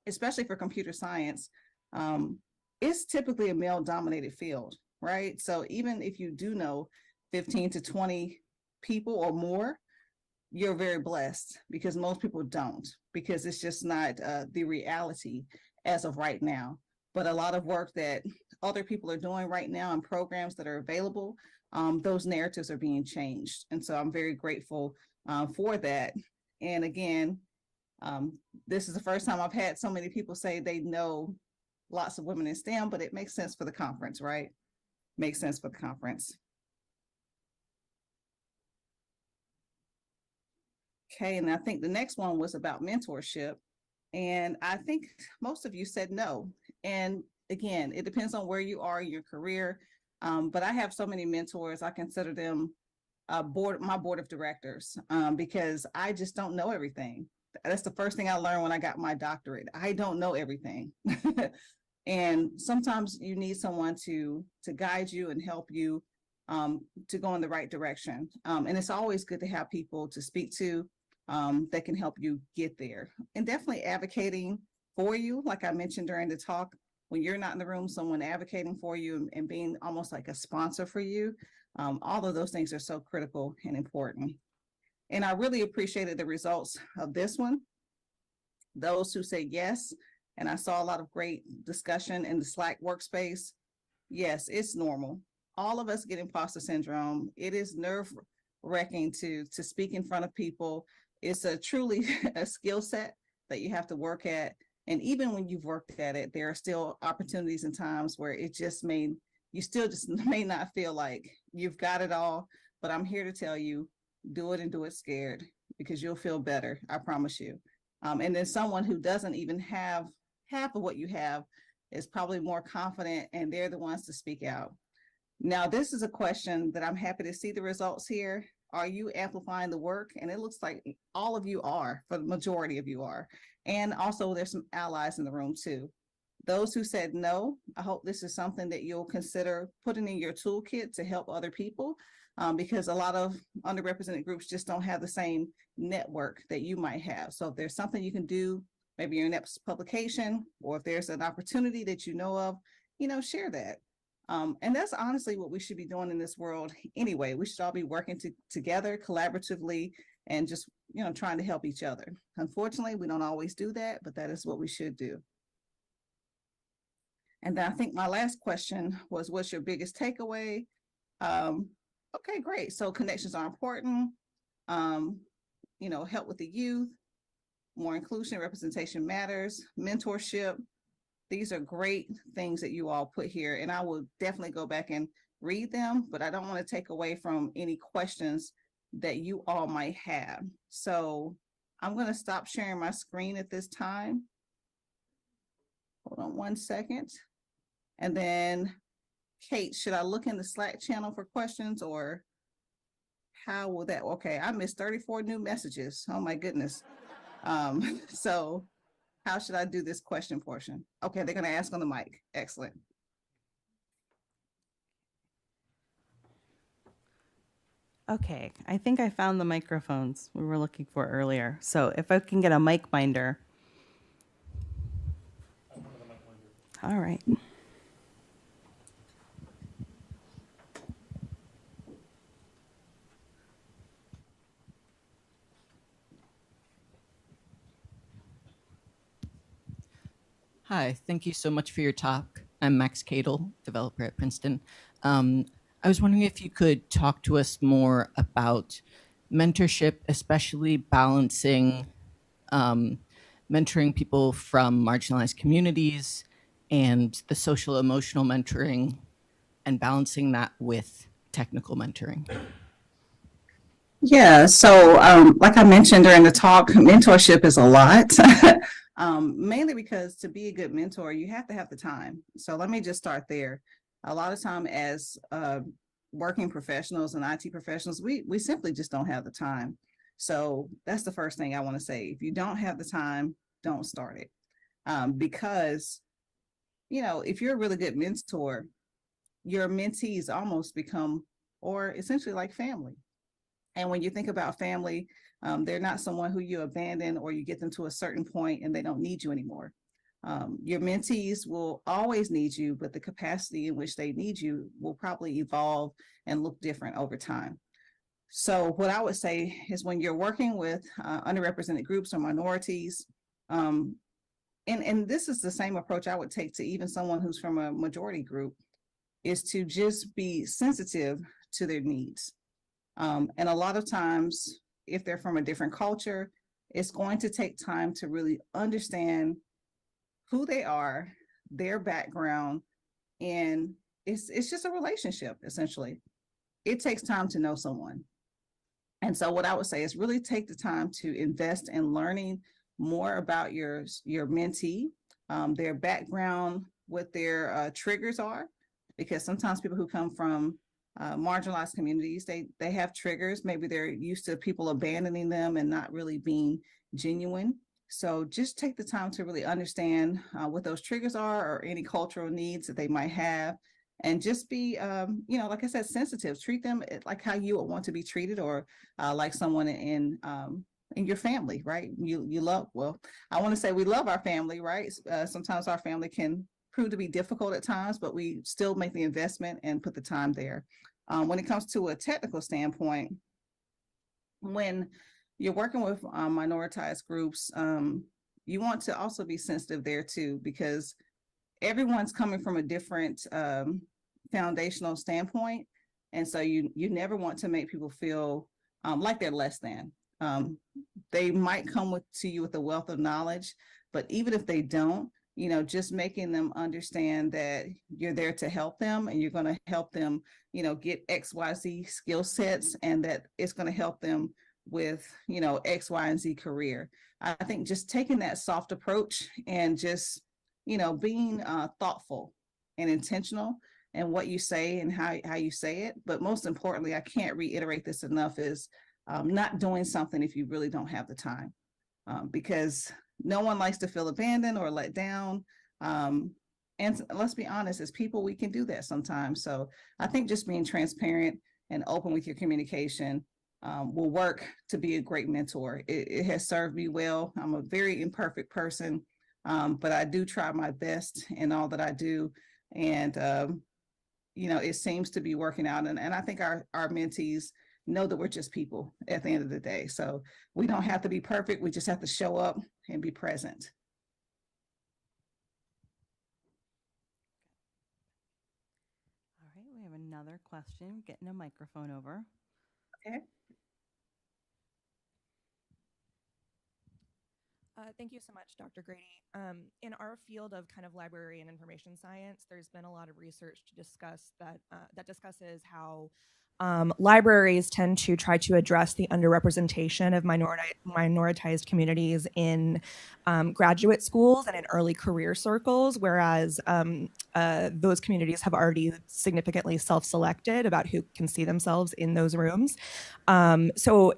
especially for computer science, it's typically a male-dominated field, right? So even if you do know 15 to 20 people or more, you're very blessed because most people don't, because it's just not the reality as of right now. But a lot of work that other people are doing right now and programs that are available, those narratives are being changed. And so I'm very grateful for that. And again, this is the first time I've had so many people say they know lots of women in STEM, but it makes sense for the conference, right? Makes sense for the conference. Okay, and I think the next one was about mentorship. And I think most of you said no. And again, it depends on where you are in your career. But I have so many mentors, I consider them my board of directors, because I just don't know everything. That's the first thing I learned when I got my doctorate. I don't know everything. And sometimes you need someone to guide you and help you to go in the right direction. And it's always good to have people to speak to that can help you get there. And definitely advocating for you, like I mentioned during the talk, when you're not in the room, someone advocating for you and being almost like a sponsor for you. All of those things are so critical and important. And I really appreciated the results of this one. Those who say yes, and I saw a lot of great discussion in the Slack workspace. Yes, it's normal. All of us get imposter syndrome. It is nerve-wracking to speak in front of people. It's truly a skill set that you have to work at. And even when you've worked at it, there are still opportunities and times where you still just may not feel like you've got it all. But I'm here to tell you, do it and do it scared, because you'll feel better. I promise you. And then someone who doesn't even have half of what you have is probably more confident, and they're the ones to speak out. Now, this is a question that I'm happy to see the results here. Are you amplifying the work? And it looks like all of you are, for the majority of you are. And also there's some allies in the room too. Those who said no, I hope this is something that you'll consider putting in your toolkit to help other people, because a lot of underrepresented groups just don't have the same network that you might have. So if there's something you can do maybe your next publication, or if there's an opportunity that you know of, share that. And that's honestly what we should be doing in this world anyway. We should all be working together collaboratively and just, trying to help each other. Unfortunately, we don't always do that, but that is what we should do. And then I think my last question was, what's your biggest takeaway? Okay, great. So connections are important. Help with the youth, more inclusion, representation matters, mentorship. These are great things that you all put here, and I will definitely go back and read them, but I don't want to take away from any questions that you all might have. So I'm going to stop sharing my screen at this time. Hold on one second. And then, Kate, should I look in the Slack channel for questions, or how will that? Okay, I missed 34 new messages. Oh my goodness. So how should I do this question portion? Okay, they're going to ask on the mic. Excellent. Okay, I think I found the microphones we were looking for earlier. So if I can get a mic finder. All right. Hi, thank you so much for your talk. I'm Max Cadle, developer at Princeton. I was wondering if you could talk to us more about mentorship, especially balancing mentoring people from marginalized communities and the social emotional mentoring, and balancing that with technical mentoring. Yeah, so like I mentioned during the talk, mentorship is a lot. Mainly because to be a good mentor, you have to have the time. So let me just start there. A lot of time as working professionals and IT professionals, we simply just don't have the time. So that's the first thing I want to say. If you don't have the time, don't start it. Because, if you're a really good mentor, your mentees almost become, or essentially like family. And when you think about family, they're not someone who you abandon or you get them to a certain point and they don't need you anymore. Your mentees will always need you, but the capacity in which they need you will probably evolve and look different over time. So what I would say is when you're working with underrepresented groups or minorities, and this is the same approach I would take to even someone who's from a majority group, is to just be sensitive to their needs. And a lot of times, if they're from a different culture, it's going to take time to really understand who they are, their background, and it's just a relationship, essentially. It takes time to know someone. And so what I would say is really take the time to invest in learning more about your mentee, their background, what their triggers are, because sometimes people who come from marginalized communities, they have triggers. Maybe they're used to people abandoning them and not really being genuine. So just take the time to really understand what those triggers are or any cultural needs that they might have, and just be, like I said, sensitive. Treat them like how you would want to be treated, or like someone in your family, right? You love, well, I want to say we love our family, right? Sometimes our family can prove to be difficult at times, but we still make the investment and put the time there. When it comes to a technical standpoint, when you're working with minoritized groups, you want to also be sensitive there too, because everyone's coming from a different foundational standpoint. And so you never want to make people feel like they're less than. They might come to you with a wealth of knowledge, but even if they don't, just making them understand that you're there to help them, and you're going to help them, get XYZ skill sets, and that it's going to help them with, X, Y, and Z career. I think just taking that soft approach and just, being thoughtful and intentional in what you say and how you say it. But most importantly, I can't reiterate this enough, is not doing something if you really don't have the time, because no one likes to feel abandoned or let down. And let's be honest, as people, we can do that sometimes. So I think just being transparent and open with your communication will work to be a great mentor. It has served me well. I'm a very imperfect person, but I do try my best in all that I do. And, it seems to be working out. And I think our mentees know that we're just people at the end of the day. So we don't have to be perfect. We just have to show up and be present. All right, we have another question. Getting a microphone over. Okay. Thank you so much, Dr. Grady. In our field of kind of library and information science, there's been a lot of research to discuss that discusses how libraries tend to try to address the underrepresentation of minoritized communities in graduate schools and in early career circles, whereas those communities have already significantly self-selected about who can see themselves in those rooms. So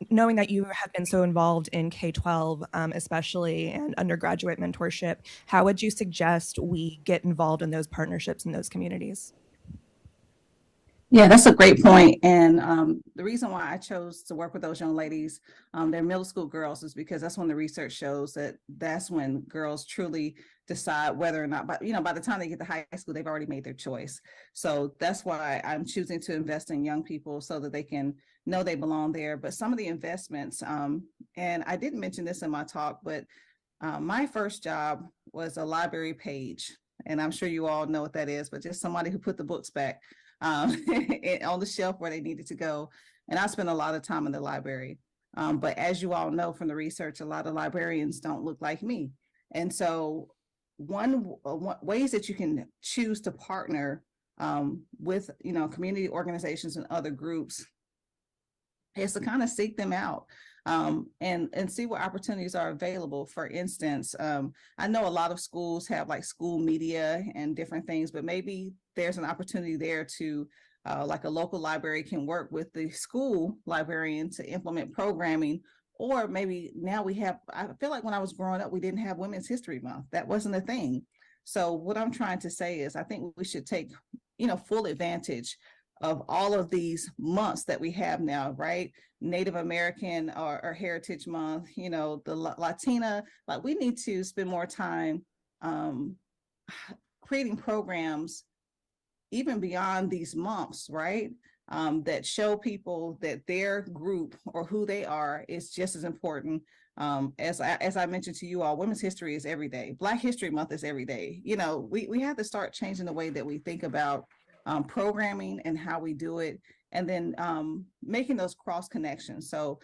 knowing that you have been so involved in K-12, especially, and undergraduate mentorship, how would you suggest we get involved in those partnerships in those communities? Yeah, that's a great point. And the reason why I chose to work with those young ladies, they're middle school girls, is because that's when the research shows that that's when girls truly decide whether or not, by the time they get to high school, they've already made their choice. So that's why I'm choosing to invest in young people so that they can know they belong there. But some of the investments, and I didn't mention this in my talk, but my first job was a library page. And I'm sure you all know what that is, but just somebody who put the books back on the shelf where they needed to go. And I spent a lot of time in the library. But as you all know from the research, a lot of librarians don't look like me. And so one ways that you can choose to partner with, community organizations and other groups is to kind of seek them out. And see what opportunities are available. For instance, I know a lot of schools have like school media and different things, but maybe there's an opportunity there to, like a local library can work with the school librarian to implement programming. Or maybe now I feel like when I was growing up, we didn't have Women's History Month. That wasn't a thing. So what I'm trying to say is I think we should take, full advantage of all of these months that we have now, right? Native American or Heritage Month, the Latina, like we need to spend more time creating programs even beyond these months, right? That show people that their group or who they are is just as important. As I mentioned to you all, Women's History is every day. Black History Month is every day. We have to start changing the way that we think about programming and how we do it, and then making those cross connections. So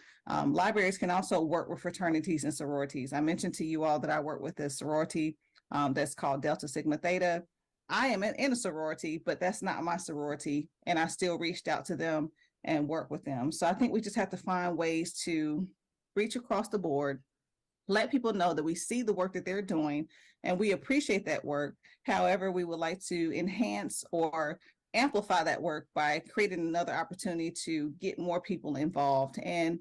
libraries can also work with fraternities and sororities. I mentioned to you all that I work with a sorority that's called Delta Sigma Theta. I am in a sorority, but that's not my sorority, and I still reached out to them and work with them. So I think we just have to find ways to reach across the board, let people know that we see the work that they're doing and we appreciate that work. However, we would like to enhance or amplify that work by creating another opportunity to get more people involved, and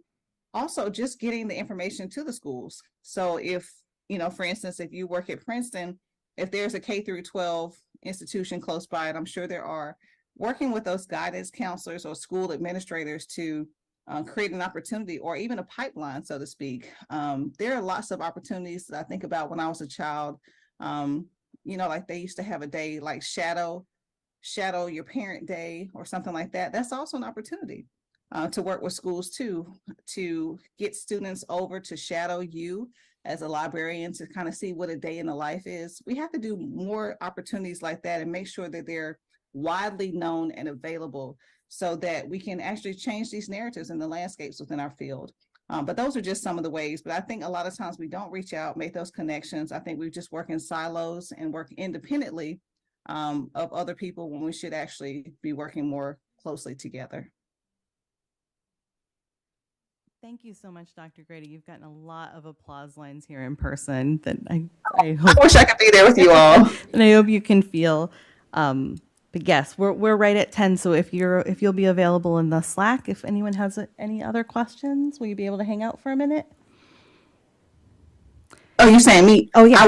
also just getting the information to the schools. So if, for instance, if you work at Princeton, if there's a K through 12 institution close by, and I'm sure there are, working with those guidance counselors or school administrators to create an opportunity or even a pipeline, so to speak. There are lots of opportunities that I think about when I was a child. Like they used to have a day like shadow your parent day or something like that. That's also an opportunity to work with schools too, to get students over to shadow you as a librarian to kind of see what a day in the life is. We have to do more opportunities like that and make sure that they're widely known and available so that we can actually change these narratives and the landscapes within our field. But those are just some of the ways. But I think a lot of times we don't reach out, make those connections. I think we just work in silos and work independently of other people when we should actually be working more closely together. Thank you so much, Dr. Grady. You've gotten a lot of applause lines here in person that I hope I wish I could be there with you all. and I hope you can feel. But yes, we're right at 10. So if you'll be available in the Slack, if anyone has any other questions, will you be able to hang out for a minute? Oh, you're saying me? Oh, yeah.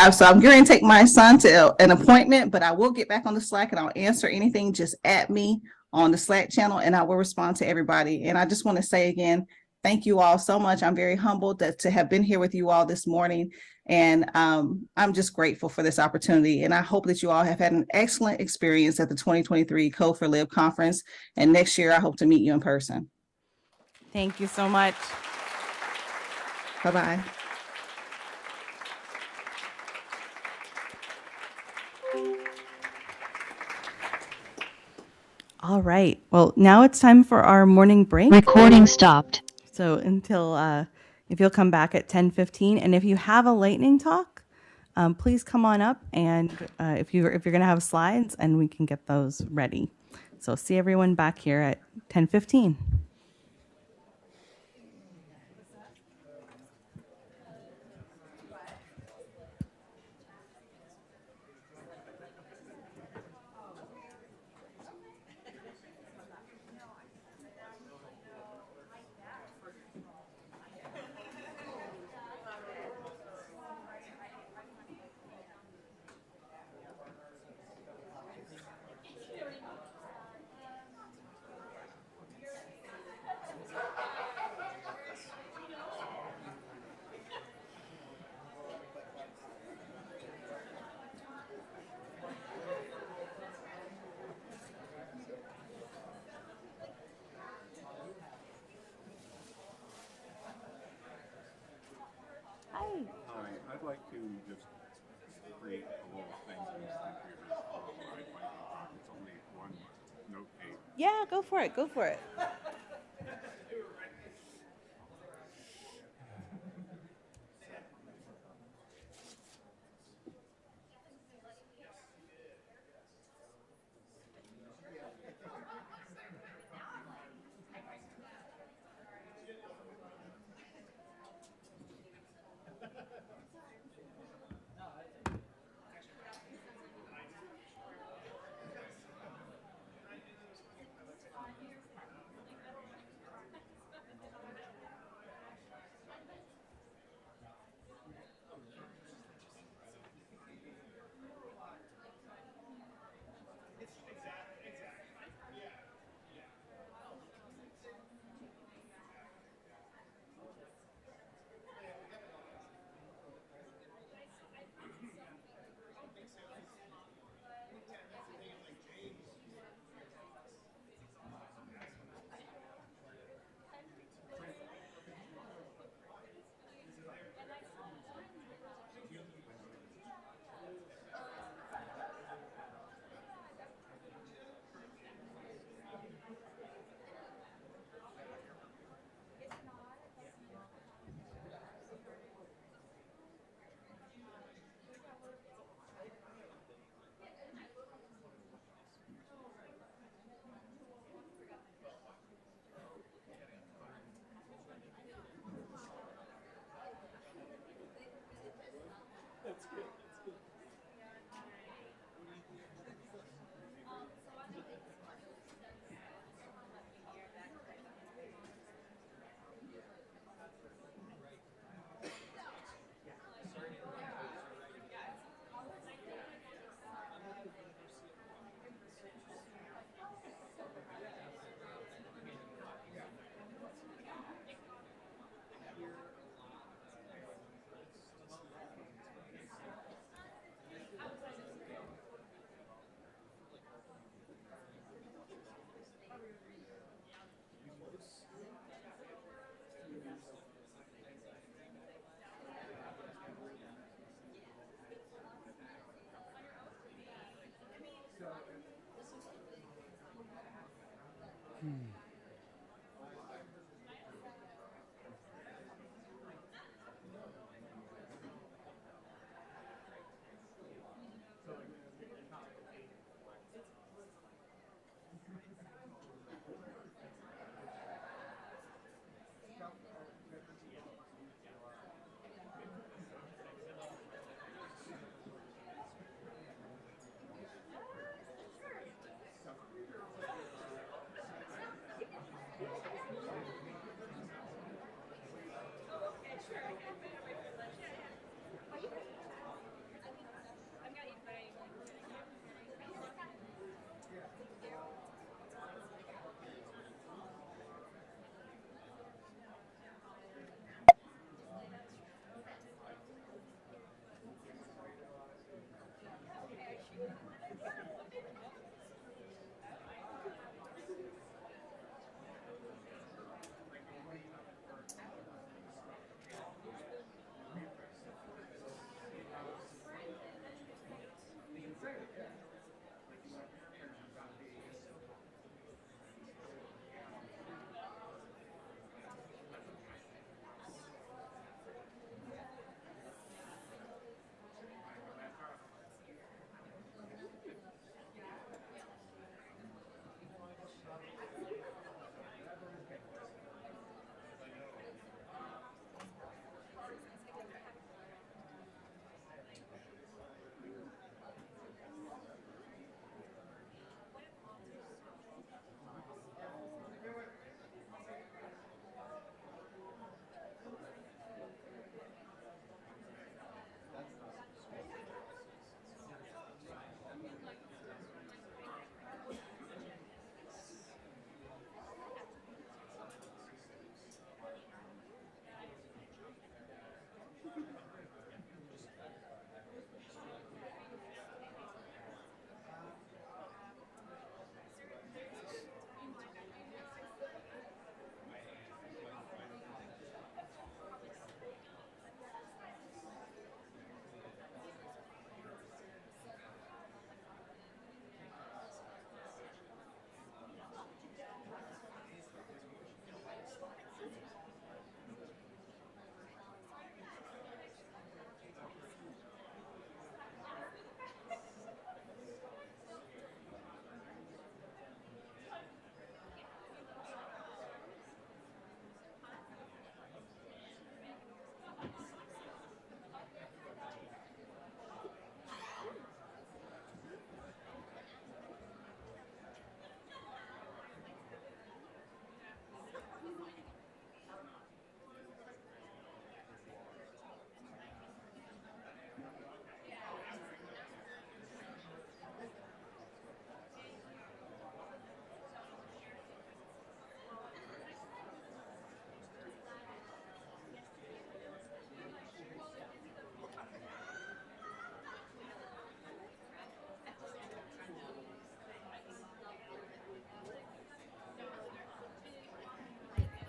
So I'm going to take my son to an appointment, but I will get back on the Slack and I'll answer anything. Just at me on the Slack channel, and I will respond to everybody. And I just want to say again, thank you all so much. I'm very humbled to have been here with you all this morning. And I'm just grateful for this opportunity. And I hope that you all have had an excellent experience at the 2023 Code4Lib conference. And next year, I hope to meet you in person. Thank you so much. Bye-bye. All right. Well, now it's time for our morning break. Recording stopped. So until, if you'll come back at 10:15, and if you have a lightning talk, please come on up, and if you're going to have slides, and we can get those ready. So see everyone back here at 10:15. Hi. Hi, I'd like to just create a little thing in this computer. It's only one note page. Yeah, go for it. Go for it.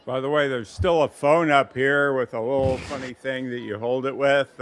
By the way, there's still a phone up here with a little funny thing that you hold it with.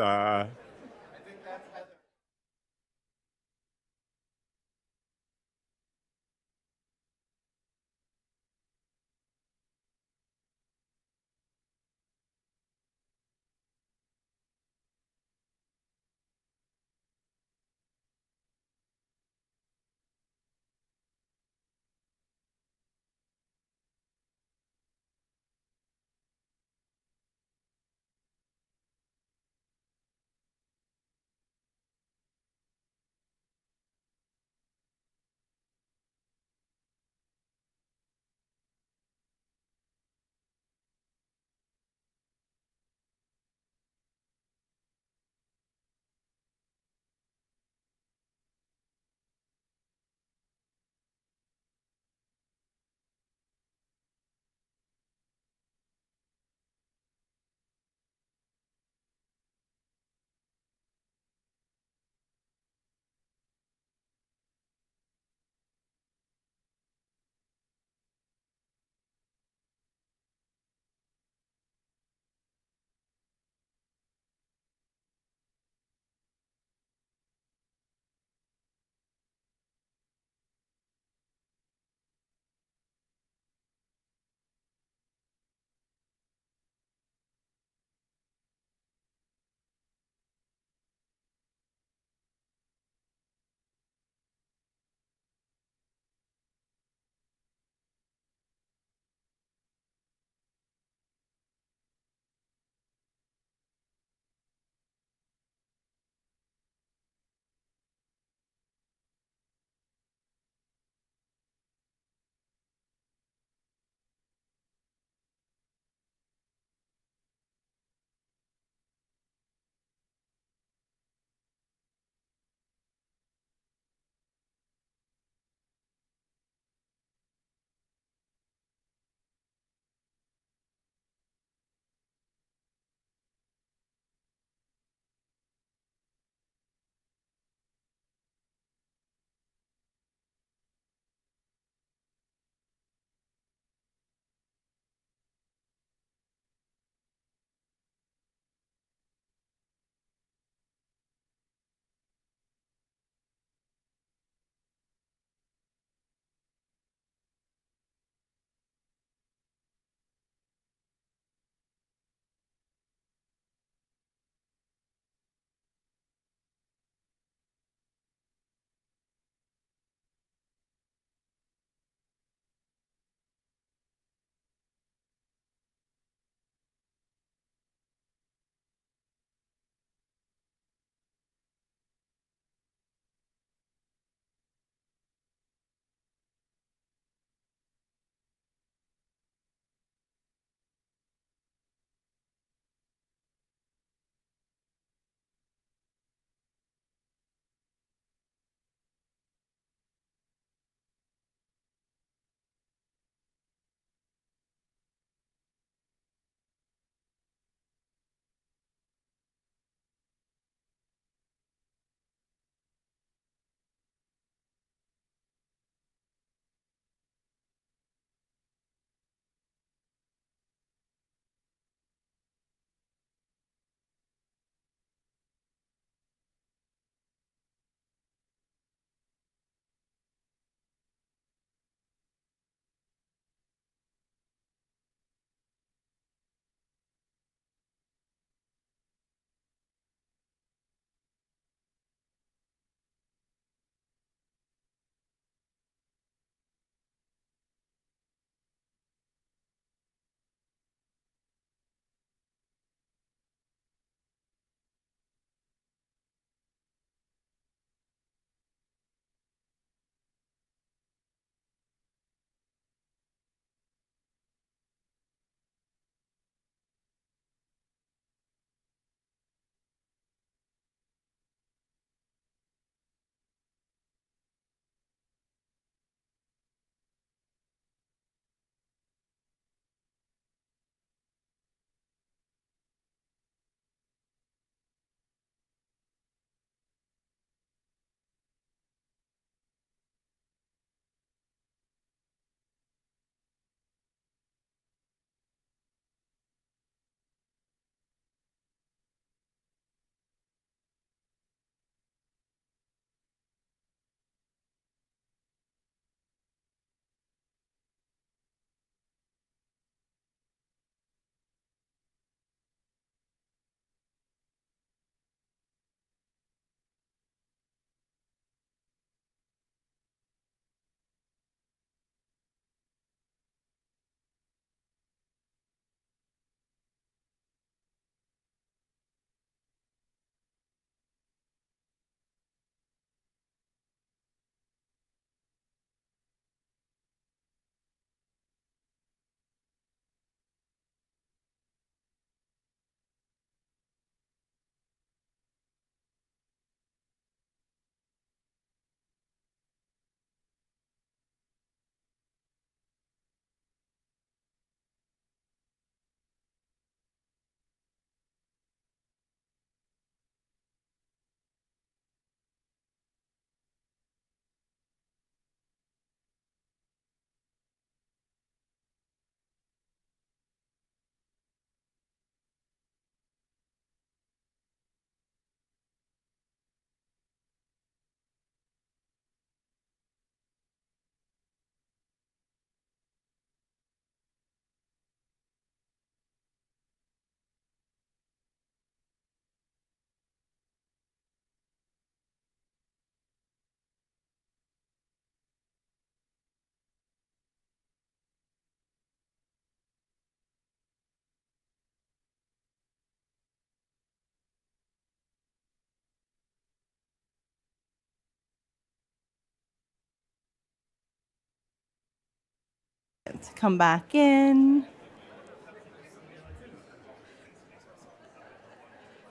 to come back in.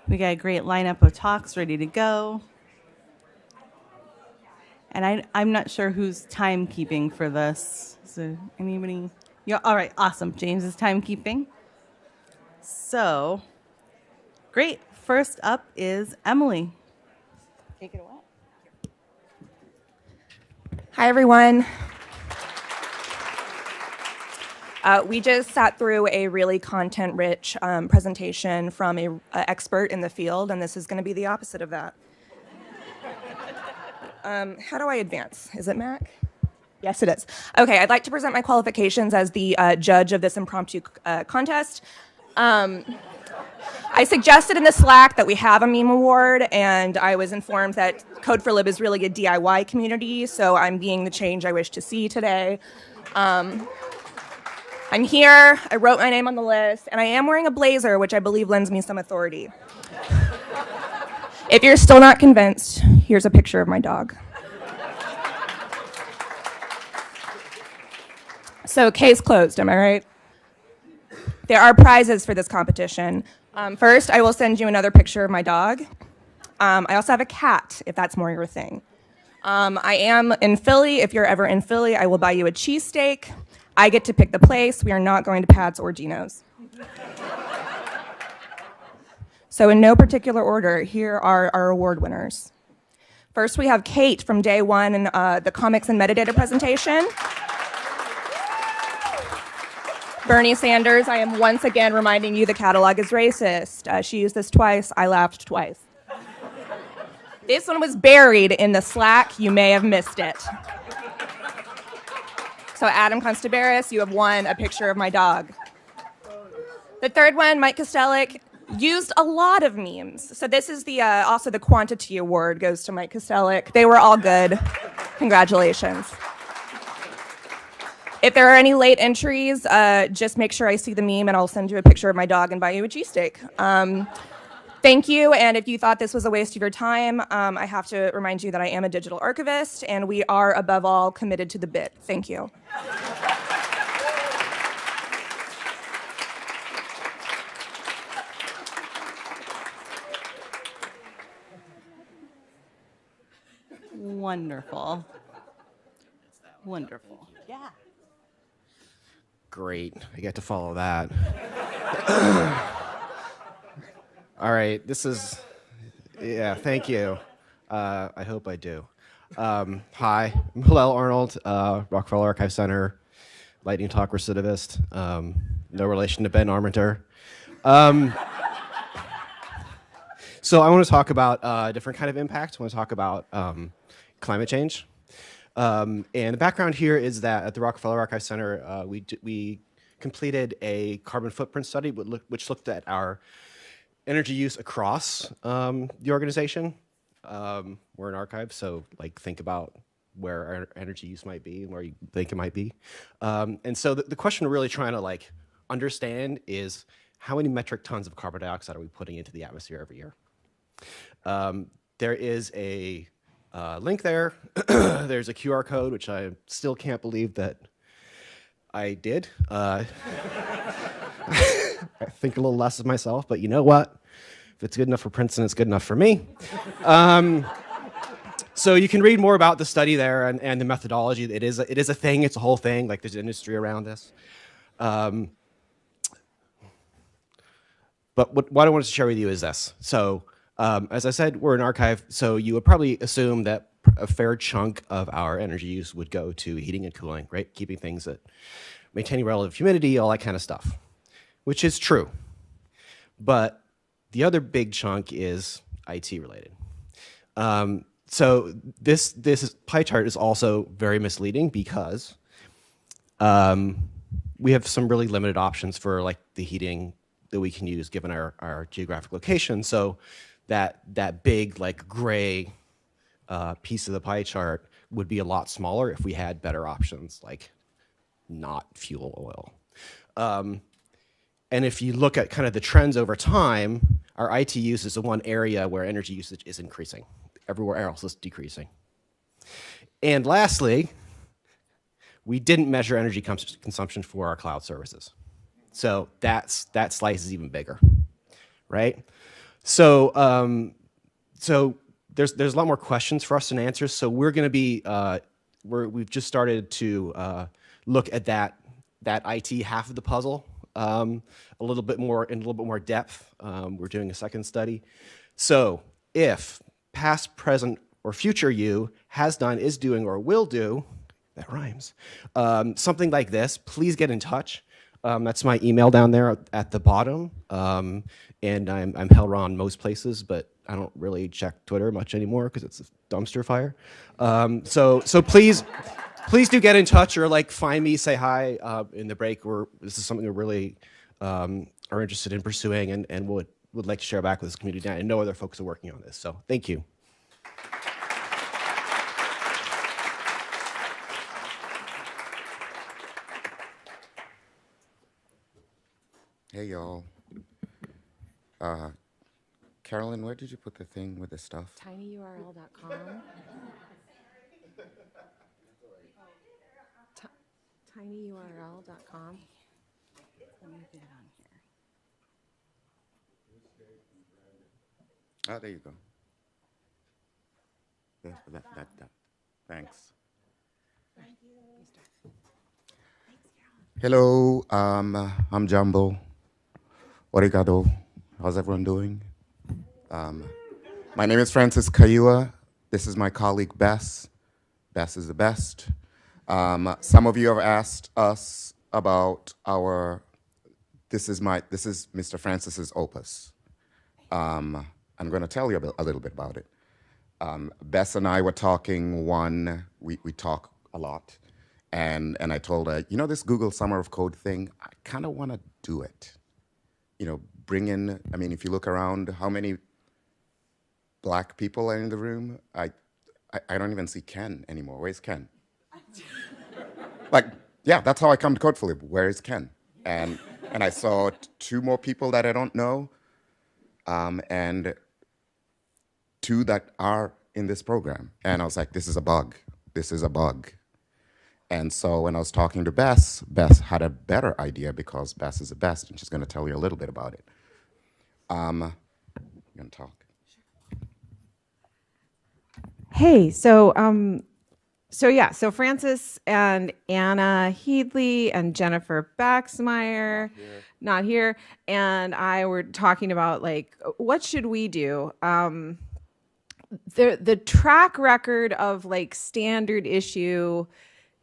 We got a great lineup of talks ready to go. And I'm not sure who's timekeeping for this. So anybody? Yeah, all right, awesome. James is timekeeping. So, great. First up is Emily. Take it away. Hi, everyone. We just sat through a really content-rich presentation from an expert in the field, and this is going to be the opposite of that. How do I advance? Is it Mac? Yes, it is. Okay, I'd like to present my qualifications as the judge of this impromptu contest. I suggested in the Slack that we have a meme award, and I was informed that Code4Lib is really a DIY community, so I'm being the change I wish to see today. I'm here, I wrote my name on the list, and I am wearing a blazer, which I believe lends me some authority. If you're still not convinced, here's a picture of my dog. So, case closed, am I right? There are prizes for this competition. First, I will send you another picture of my dog. I also have a cat, if that's more your thing. I am in Philly. If you're ever in Philly, I will buy you a cheesesteak. I get to pick the place. We are not going to Pat's or Gino's. So in no particular order, here are our award winners. First, we have Kate from day one in the comics and metadata presentation. Bernie Sanders, I am once again reminding you the catalog is racist. She used this twice. I laughed twice. This one was buried in the Slack. You may have missed it. So Adam Constabaris, you have won a picture of my dog. The third one, Mike Kostelik, used a lot of memes. So this is the also the quantity award goes to Mike Kostelik. They were all good. Congratulations. If there are any late entries, just make sure I see the meme and I'll send you a picture of my dog and buy you a cheesesteak. Thank you, and if you thought this was a waste of your time, I have to remind you that I am a digital archivist, and we are, above all, committed to the bit. Thank you. Wonderful. Wonderful. Yeah. Great. I get to follow that. All right. This is, yeah, thank you. I hope I do. Hi, I'm Hillel Arnold, Rockefeller Archive Center, Lightning Talk recidivist. No relation to Ben Armenter. So I want to talk about a different kind of impact. I want to talk about climate change. And the background here is that at the Rockefeller Archive Center, we completed a carbon footprint study which looked at our energy use across the organization. We're an archive, so think about where our energy use might be and where you think it might be. And so the question we're really trying to understand is how many metric tons of carbon dioxide are we putting into the atmosphere every year? There is a link there. There's a QR code, which I still can't believe that I did. I think a little less of myself, but you know what? If it's good enough for Princeton, it's good enough for me. So you can read more about the study there and the methodology. It is a thing. It's a whole thing. There's industry around this. But what I wanted to share with you is this. So as I said, we're an archive, so you would probably assume that a fair chunk of our energy use would go to heating and cooling, right? Keeping things at maintaining relative humidity, all that kind of stuff, which is true. But the other big chunk is IT related. So this pie chart is also very misleading because we have some really limited options for the heating that we can use given our geographic location. So that big gray piece of the pie chart would be a lot smaller if we had better options like not fuel oil. And if you look at kind of the trends over time, our IT use is the one area where energy usage is increasing. Everywhere else is decreasing. And lastly, We didn't measure energy consumption for our cloud services. So that slice is even bigger, right? So there's a lot more questions for us and answers. So we're going to be we've just started to look at that IT half of the puzzle a little bit more depth. We're doing a second study. So if past, present, or future you has done, is doing, or will do, that rhymes, something like this, please get in touch. That's my email down there at the bottom. And I'm held on most places, but I don't really check Twitter much anymore because it's a dumpster fire. So please do get in touch, or like find me, say hi in the break. This is something we're really are interested in pursuing, and would like to share back with this community. And I know other folks are working on this. So thank you. Hey, y'all. Carolyn, where did you put the thing with the stuff? tinyurl.com. tinyurl.com. Let me get it on here. Oh, there you go. Yeah, that. Thanks. Hello, I'm Jumbo. Obrigado. How's everyone doing? My name is Francis Kayua. This is my colleague Bess. Bess is the best. Some of you have asked us about this is Mr. Francis's opus. I'm going to tell you a little bit about it. Bess and I were talking we talk a lot, and I told her, this Google Summer of Code thing, I kind of want to do it. Bring in, if you look around, how many Black people are in the room? I don't even see Ken anymore. Where's Ken? That's how I come to Code4Lib. Where is Ken? And I saw 2 more people that I don't know, and 2 that are in this program. And I was like, this is a bug. This is a bug. And so when I was talking to Bess had a better idea, because Bess is the best, and she's going to tell you a little bit about it. I'm going to talk. Hey, so Francis and Anna Headley and Jennifer Baxmeyer, not here, and I were talking about what should we do? The track record of standard issue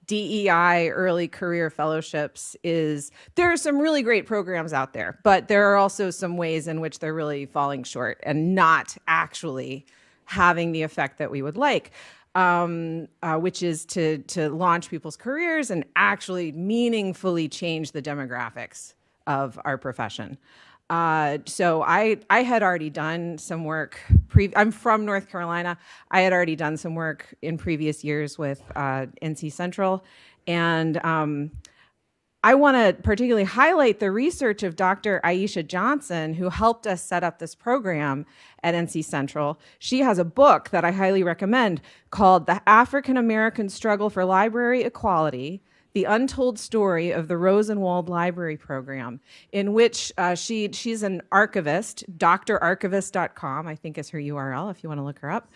DEI early career fellowships there are some really great programs out there, but there are also some ways in which they're really falling short and not actually having the effect that we would like, which is to launch people's careers and actually meaningfully change the demographics of our profession. So I had already done some work. I'm from North Carolina. I had already done some work in previous years with NC Central, and I want to particularly highlight the research of Dr. Aisha Johnson, who helped us set up this program at NC Central. She has a book that I highly recommend called "The African American Struggle for Library Equality: The Untold Story of the Rosenwald Library Program," in which she's an archivist. drarchivist.com, I think, is her URL if you want to look her up,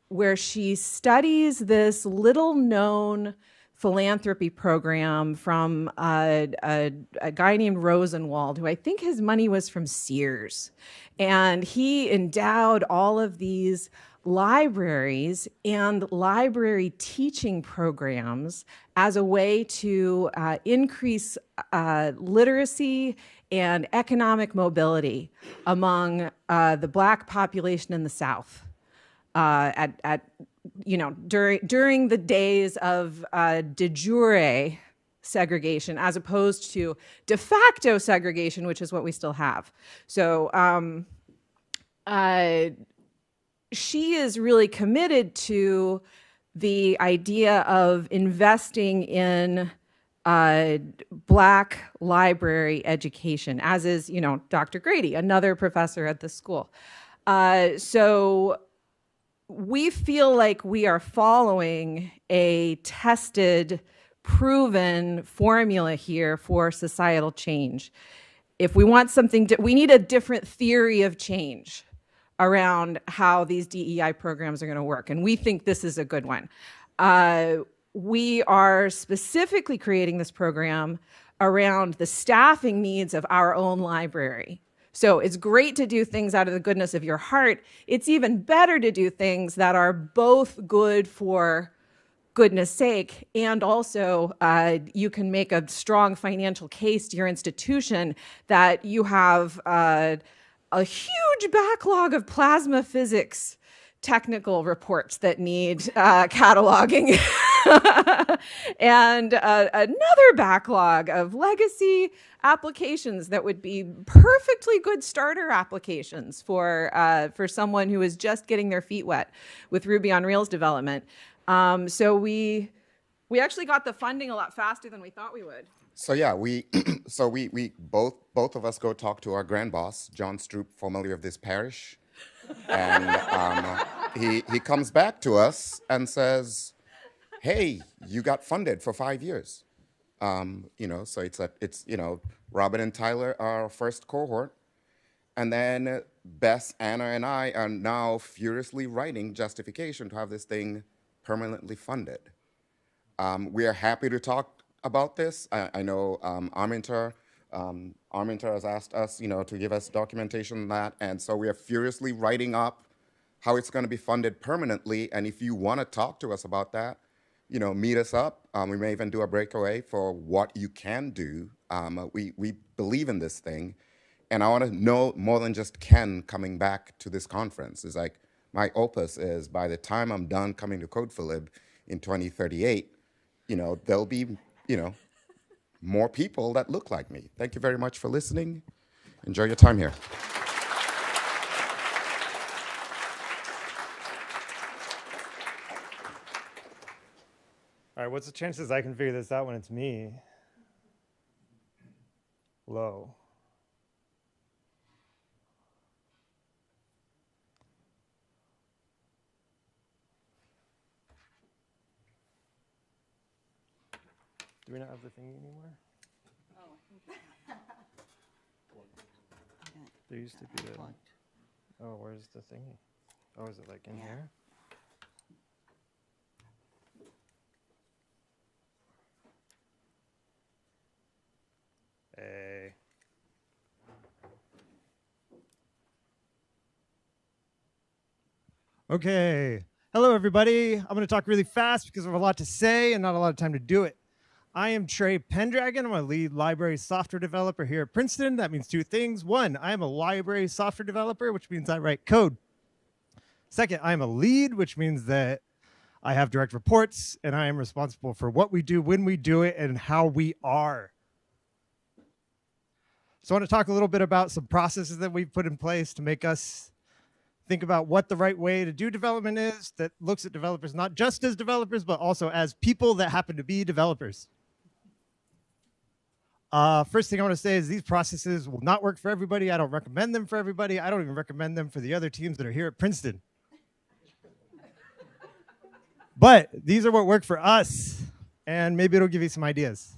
where she studies this little-known philanthropy program from a guy named Rosenwald, who I think his money was from Sears. And he endowed all of these libraries and library teaching programs as a way to increase literacy and economic mobility among the Black population in the South during the days of de jure segregation, as opposed to de facto segregation, which is what we still have. So she is really committed to the idea of investing in Black library education, as is, Dr. Grady, another professor at the school. So we feel like we are following a tested, proven formula here for societal change. If we want something, we need a different theory of change around how these DEI programs are going to work, and we think this is a good one. We are specifically creating this program around the staffing needs of our own library. So it's great to do things out of the goodness of your heart. It's even better to do things that are both good for goodness sake, and also you can make a strong financial case to your institution that you have a huge backlog of plasma physics technical reports that need cataloging and another backlog of legacy applications that would be perfectly good starter applications for someone who is just getting their feet wet with Ruby on Rails development. So we actually got the funding a lot faster than we thought we would. So yeah, we both of us go talk to our grand boss, John Stroop, formerly of this parish, and he comes back to us and says, "Hey, you got funded for 5 years." So it's Robin and Tyler are our first cohort, and then Bess, Anna, and I are now furiously writing justification to have this thing permanently funded. We are happy to talk about this. I know Arminter has asked us, to give us documentation on that, and so we are furiously writing up how it's going to be funded permanently. And if you want to talk to us about that, meet us up. We may even do a breakaway for what you can do. We believe in this thing, and I want to know more than just Ken coming back to this conference. It's like my opus is by the time I'm done coming to Code4Lib in 2038, there'll be more people that look like me. Thank you very much for listening. Enjoy your time here. All right, what's the chances I can figure this out when it's me? Low. Do we not have the thingy anymore? Oh, I think there used to be a... Oh, where's the thingy? Oh, is it like in here? Hey. Okay. Hello, everybody. I'm going to talk really fast because I have a lot to say and not a lot of time to do it. I am Trey Pendragon. I'm a lead library software developer here at Princeton. That means two things. One, I am a library software developer, which means I write code. Second, I am a lead, which means that I have direct reports, and I am responsible for what we do, when we do it, and how we are. So I want to talk a little bit about some processes that we've put in place to make us think about what the right way to do development is, that looks at developers not just as developers, but also as people that happen to be developers. First thing I want to say is these processes will not work for everybody. I don't recommend them for everybody. I don't even recommend them for the other teams that are here at Princeton. But these are what work for us, and maybe it'll give you some ideas.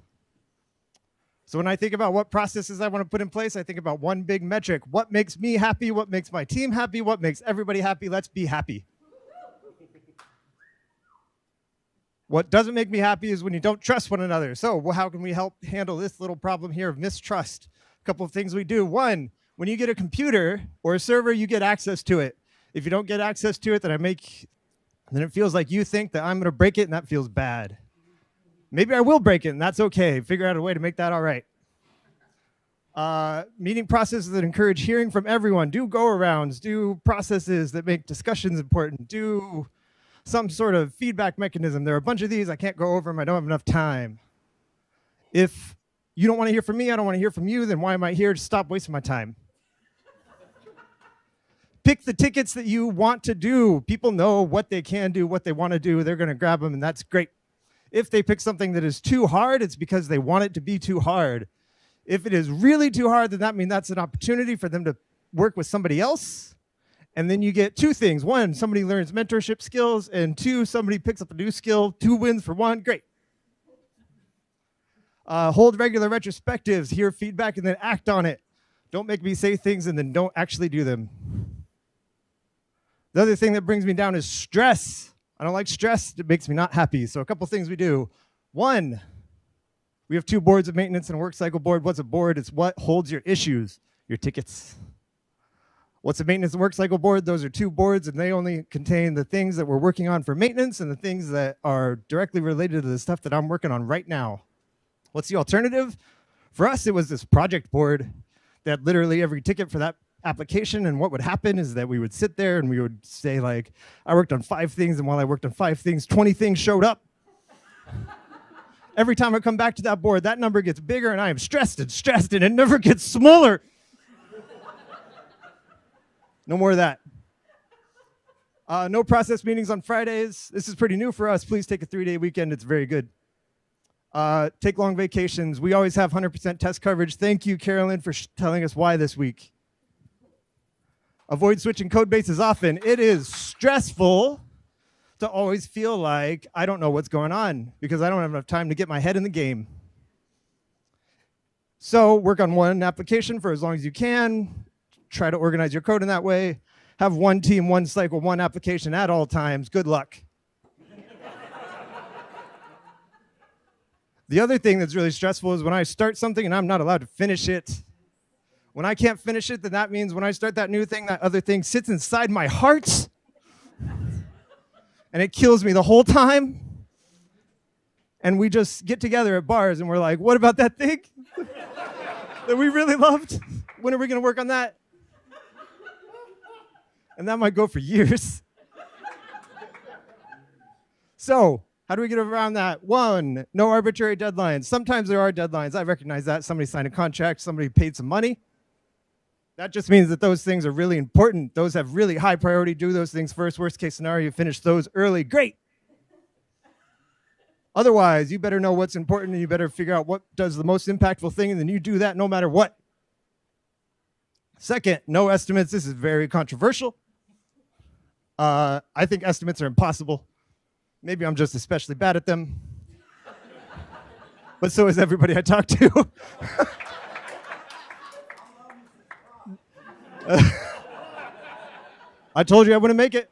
So when I think about what processes I want to put in place, I think about one big metric. What makes me happy? What makes my team happy? What makes everybody happy? Let's be happy. What doesn't make me happy is when you don't trust one another. So how can we help handle this little problem here of mistrust? A couple of things we do. One, when you get a computer or a server, you get access to it. If you don't get access to it, then it feels like you think that I'm going to break it, and that feels bad. Maybe I will break it, and that's okay. Figure out a way to make that all right. Meeting processes that encourage hearing from everyone. Do go-arounds. Do processes that make discussions important. Do some sort of feedback mechanism. There are a bunch of these. I can't go over them. I don't have enough time. If you don't want to hear from me, I don't want to hear from you, then why am I here? Just stop wasting my time. Pick the tickets that you want to do. People know what they can do, what they want to do. They're going to grab them, and that's great. If they pick something that is too hard, it's because they want it to be too hard. If it is really too hard, then that means that's an opportunity for them to work with somebody else. And then you get two things. One, somebody learns mentorship skills, and two, somebody picks up a new skill. 2 wins for 1, great. Hold regular retrospectives, hear feedback, and then act on it. Don't make me say things and then don't actually do them. The other thing that brings me down is stress. I don't like stress. It makes me not happy. So a couple things we do. One, we have 2 boards of maintenance and a work cycle board. What's a board? It's what holds your issues, your tickets. What's a maintenance and work cycle board? Those are 2 boards, and they only contain the things that we're working on for maintenance and the things that are directly related to the stuff that I'm working on right now. What's the alternative? For us, it was this project board that literally every ticket for that application, and what would happen is that we would sit there and we would say, like, I worked on 5 things, and while I worked on 5 things, 20 things showed up. Every time I come back to that board, that number gets bigger, and I am stressed, and it never gets smaller. No more of that. No process meetings on Fridays. This is pretty new for us. Please take a 3-day weekend. It's very good. Take long vacations. We always have 100% test coverage. Thank you, Carolyn, for telling us why this week. Avoid switching code bases often. It is stressful to always feel like I don't know what's going on because I don't have enough time to get my head in the game. So work on one application for as long as you can. Try to organize your code in that way. Have one team, one cycle, one application at all times. Good luck. The other thing that's really stressful is when I start something and I'm not allowed to finish it. When I can't finish it, then that means when I start that new thing, that other thing sits inside my heart and it kills me the whole time. And we just get together at bars and we're like, what about that thing that we really loved? When are we going to work on that? And that might go for years. So, how do we get around that? 1, no arbitrary deadlines. Sometimes there are deadlines. I recognize that. Somebody signed a contract, somebody paid some money. That just means that those things are really important. Those have really high priority. Do those things first. Worst case scenario, you finish those early. Great. Otherwise, you better know what's important and you better figure out what does the most impactful thing, and then you do that no matter what. Second, no estimates. This is very controversial. I think estimates are impossible. Maybe I'm just especially bad at them. But so is everybody I talk to. I told you I wouldn't make it.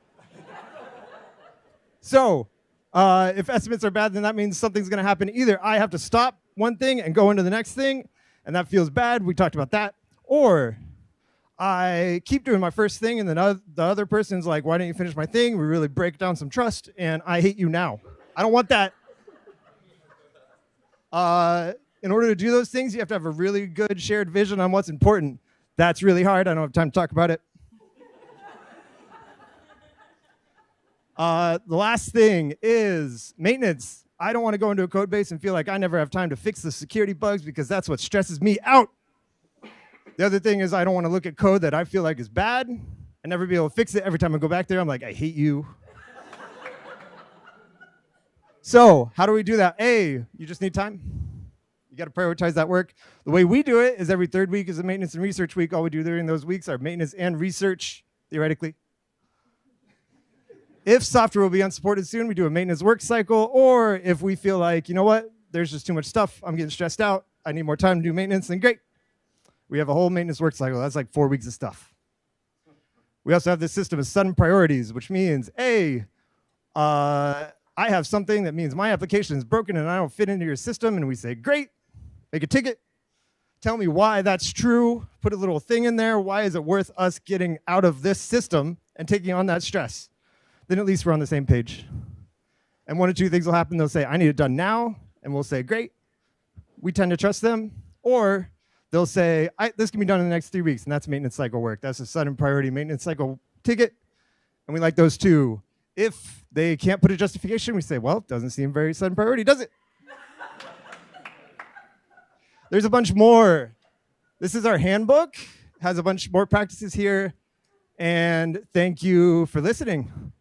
So, if estimates are bad, then that means something's going to happen. Either I have to stop one thing and go into the next thing, and that feels bad. We talked about that. Or I keep doing my first thing, and then the other person's like, why didn't you finish my thing? We really break down some trust, and I hate you now. I don't want that. In order to do those things, you have to have a really good shared vision on what's important. That's really hard. I don't have time to talk about it. The last thing is maintenance. I don't want to go into a code base and feel like I never have time to fix the security bugs because that's what stresses me out. The other thing is I don't want to look at code that I feel like is bad and never be able to fix it. Every time I go back there, I'm like, I hate you. So how do we do that? A, you just need time. You got to prioritize that work. The way we do it is every 3rd week is a maintenance and research week. All we do during those weeks are maintenance and research, theoretically. If software will be unsupported soon, we do a maintenance work cycle. Or if we feel like, you know what, there's just too much stuff, I'm getting stressed out, I need more time to do maintenance, then great. We have a whole maintenance work cycle. That's like 4 weeks of stuff. We also have this system of sudden priorities, which means, A, I have something that means my application is broken and I don't fit into your system, and we say, great, make a ticket. Tell me why that's true. Put a little thing in there. Why is it worth us getting out of this system and taking on that stress? Then at least we're on the same page. And 1 or 2 things will happen. They'll say, I need it done now. And we'll say, great. We tend to trust them. Or they'll say, this can be done in the next 3 weeks. And that's maintenance cycle work. That's a sudden priority maintenance cycle ticket. And we like those too. If they can't put a justification, we say, well, it doesn't seem very sudden priority, does it? There's a bunch more. This is our handbook. Has a bunch more practices here. And thank you for listening.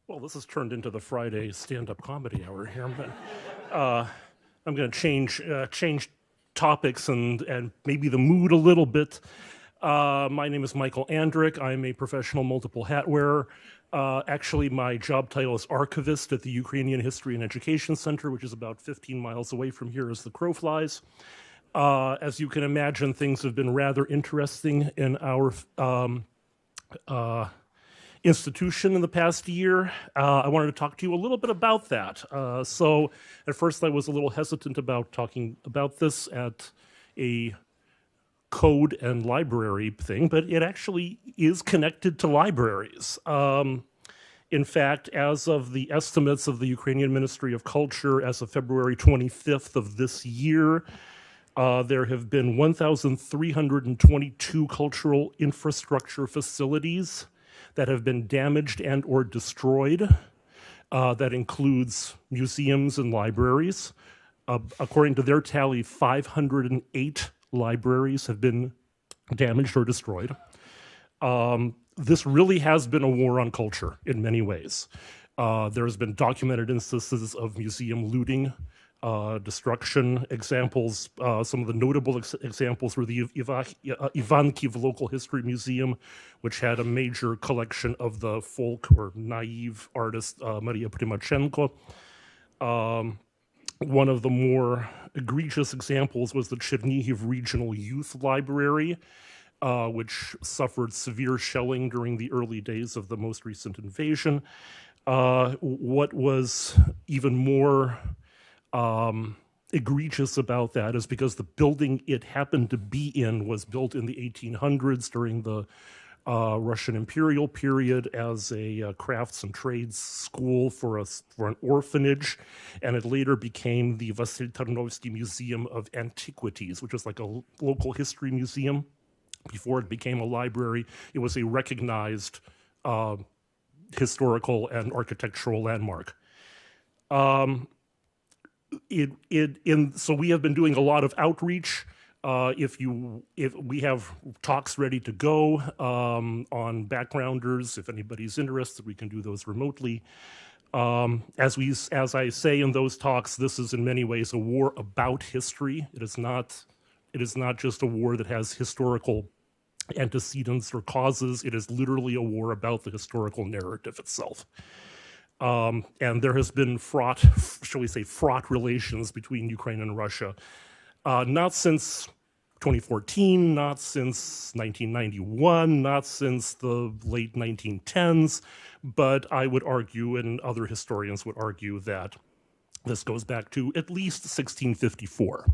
Well, this has turned into the Friday stand-up comedy hour here, but I'm going to change topics and maybe the mood a little bit. My name is Michael Andrick. I'm a professional multiple hat wearer. Actually, my job title is archivist at the Ukrainian History and Education Center, which is about 15 miles away from here as the crow flies. As you can imagine, things have been rather interesting in our institution in the past year. I wanted to talk to you a little bit about that. So at first I was a little hesitant about talking about this at a code and library thing, but it actually is connected to libraries. In fact, as of the estimates of the Ukrainian Ministry of Culture, as of February 25th of this year, there have been 1,322 cultural infrastructure facilities that have been damaged and or destroyed. That includes museums and libraries. According to their tally, 508 libraries have been damaged or destroyed. This really has been a war on culture in many ways. There's been documented instances of museum looting, destruction. Examples, some of the notable examples were the Ivankiv Local History Museum, which had a major collection of the folk or naive artist Maria Primachenko. One of the more egregious examples was the Chernihiv Regional Youth Library, which suffered severe shelling during the early days of the most recent invasion. What was even more egregious about that is because the building it happened to be in was built in the 1800s during the Russian imperial period as a crafts and trades school for an orphanage, and it later became the Vasil Tarnovsky Museum of Antiquities, which was like a local history museum. Before it became a library, it was a recognized historical and architectural landmark. So we have been doing a lot of outreach. If we have talks ready to go on backgrounders, if anybody's interested, we can do those remotely. As I say in those talks, this is in many ways a war about history. It is not just a war that has historical antecedents or causes. It is literally a war about the historical narrative itself. And there has been fraught relations between Ukraine and Russia. Not since 2014, not since 1991, not since the late 1910s, but I would argue, and other historians would argue, that this goes back to at least 1654.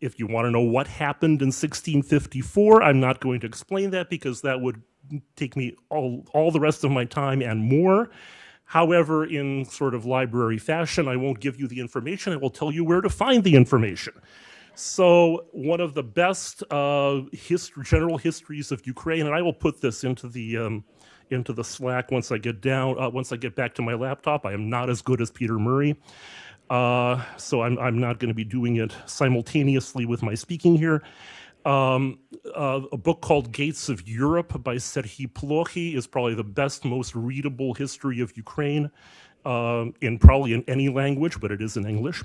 If you want to know what happened in 1654, I'm not going to explain that because that would take me all the rest of my time and more. However, in sort of library fashion, I won't give you the information. I will tell you where to find the information. So one of the best general histories of Ukraine, and I will put this into the Slack once I get back to my laptop. I am not as good as Peter Murray. So I'm not going to be doing it simultaneously with my speaking here. A book called Gates of Europe by Serhiy Plokhy is probably the best, most readable history of Ukraine probably in any language, but it is in English.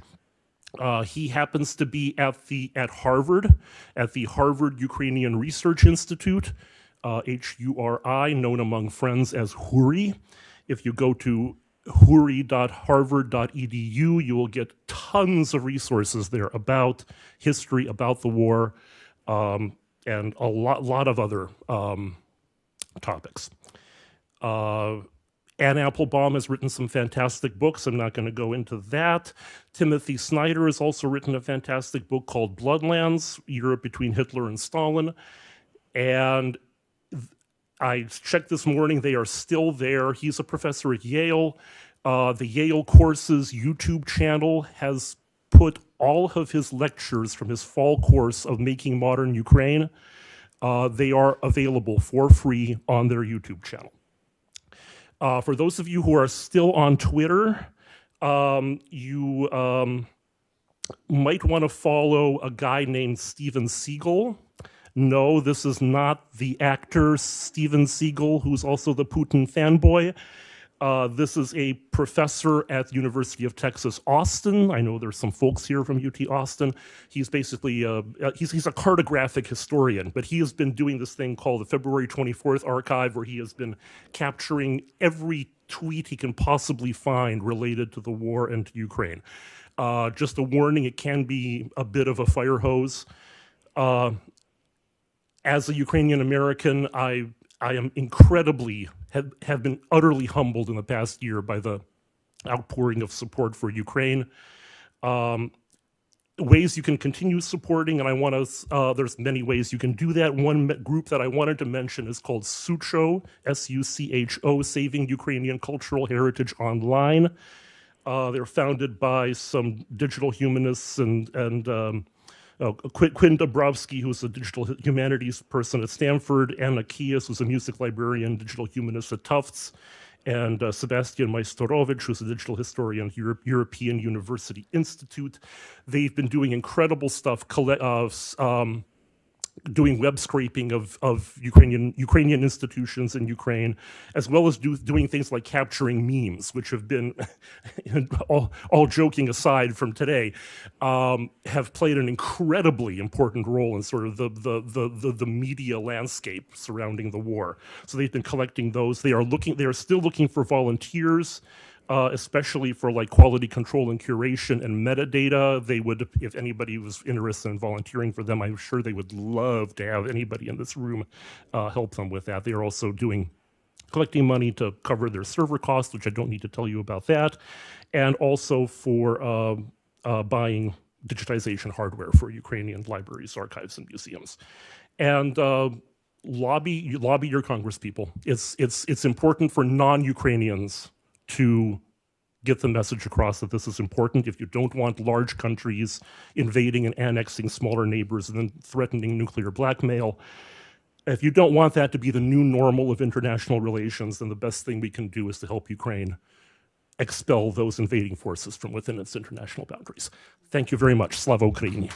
He happens to be at Harvard, at the Harvard Ukrainian Research Institute, HURI, known among friends as HURI. If you go to huri.harvard.edu, you will get tons of resources there about history, about the war, and a lot of other topics. Ann Applebaum has written some fantastic books. I'm not going to go into that. Timothy Snyder has also written a fantastic book called Bloodlands, Europe Between Hitler and Stalin. And I checked this morning, they are still there. He's a professor at Yale. The Yale Courses YouTube channel has put all of his lectures from his fall course of Making Modern Ukraine. They are available for free on their YouTube channel. For those of you who are still on Twitter, you might want to follow a guy named Steven Seagal. No, this is not the actor Steven Seagal, who's also the Putin fanboy. This is a professor at the University of Texas, Austin. I know there's some folks here from UT Austin. He's basically, he's a cartographic historian, but he has been doing this thing called the February 24th Archive, where he has been capturing every tweet he can possibly find related to the war and to Ukraine. Just a warning, it can be a bit of a fire hose. As a Ukrainian American, I am incredibly, have been utterly humbled in the past year by the outpouring of support for Ukraine. Ways you can continue supporting, and I want to, there's many ways you can do that. One group that I wanted to mention is called Sucho, S-U-C-H-O, Saving Ukrainian Cultural Heritage Online. They're founded by some digital humanists and Quinn Dabrowski, who's a digital humanities person at Stanford, Anna Kias, who's a music librarian, digital humanist at Tufts, and Sebastian Majstorovic, who's a digital historian at European University Institute. They've been doing incredible stuff, doing web scraping of Ukrainian institutions in Ukraine, as well as doing things like capturing memes, which have been, all joking aside from today, have played an incredibly important role in sort of the media landscape surrounding the war. So they've been collecting those. They are still looking for volunteers, especially for like quality control and curation and metadata. They would, if anybody was interested in volunteering for them, I'm sure they would love to have anybody in this room help them with that. They are also collecting money to cover their server costs, which I don't need to tell you about that, and also for buying digitization hardware for Ukrainian libraries, archives, and museums. And lobby your congresspeople. It's important for non-Ukrainians to get the message across that this is important. If you don't want large countries invading and annexing smaller neighbors and then threatening nuclear blackmail, if you don't want that to be the new normal of international relations, then the best thing we can do is to help Ukraine expel those invading forces from within its international boundaries. Thank you very much. Slava Ukraini.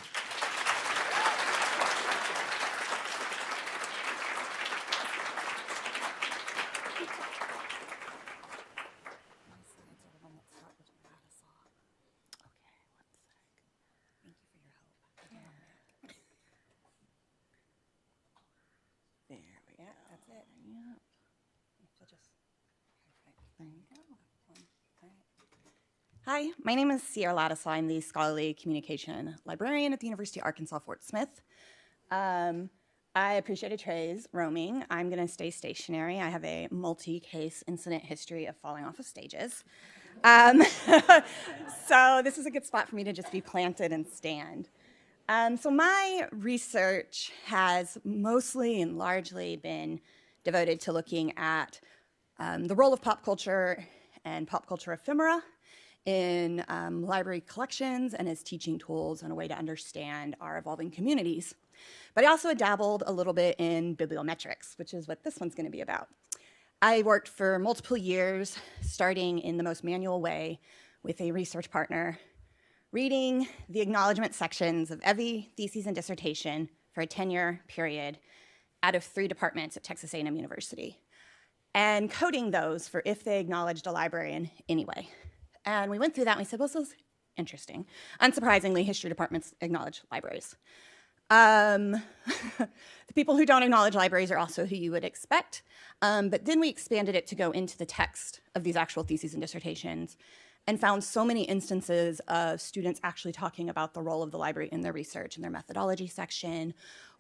Hi, my name is Sierra Lattisaw. I'm the scholarly communication librarian at the University of Arkansas Fort Smith. I appreciated Trey's roaming. I'm going to stay stationary. I have a multi-case incident history of falling off of stages. So this is a good spot for me to just be planted and stand. So my research has mostly and largely been devoted to looking at the role of pop culture and pop culture ephemera in library collections and as teaching tools and a way to understand our evolving communities. But I also dabbled a little bit in bibliometrics, which is what this one's going to be about. I worked for multiple years, starting in the most manual way with a research partner, reading the acknowledgement sections of every thesis and dissertation for a 10-year period out of 3 departments at Texas A&M University, and coding those for if they acknowledged a librarian anyway. And we went through that and we said, well, this is interesting. Unsurprisingly, history departments acknowledge libraries. The people who don't acknowledge libraries are also who you would expect. But then we expanded it to go into the text of these actual theses and dissertations and found so many instances of students actually talking about the role of the library in their research, in their methodology section,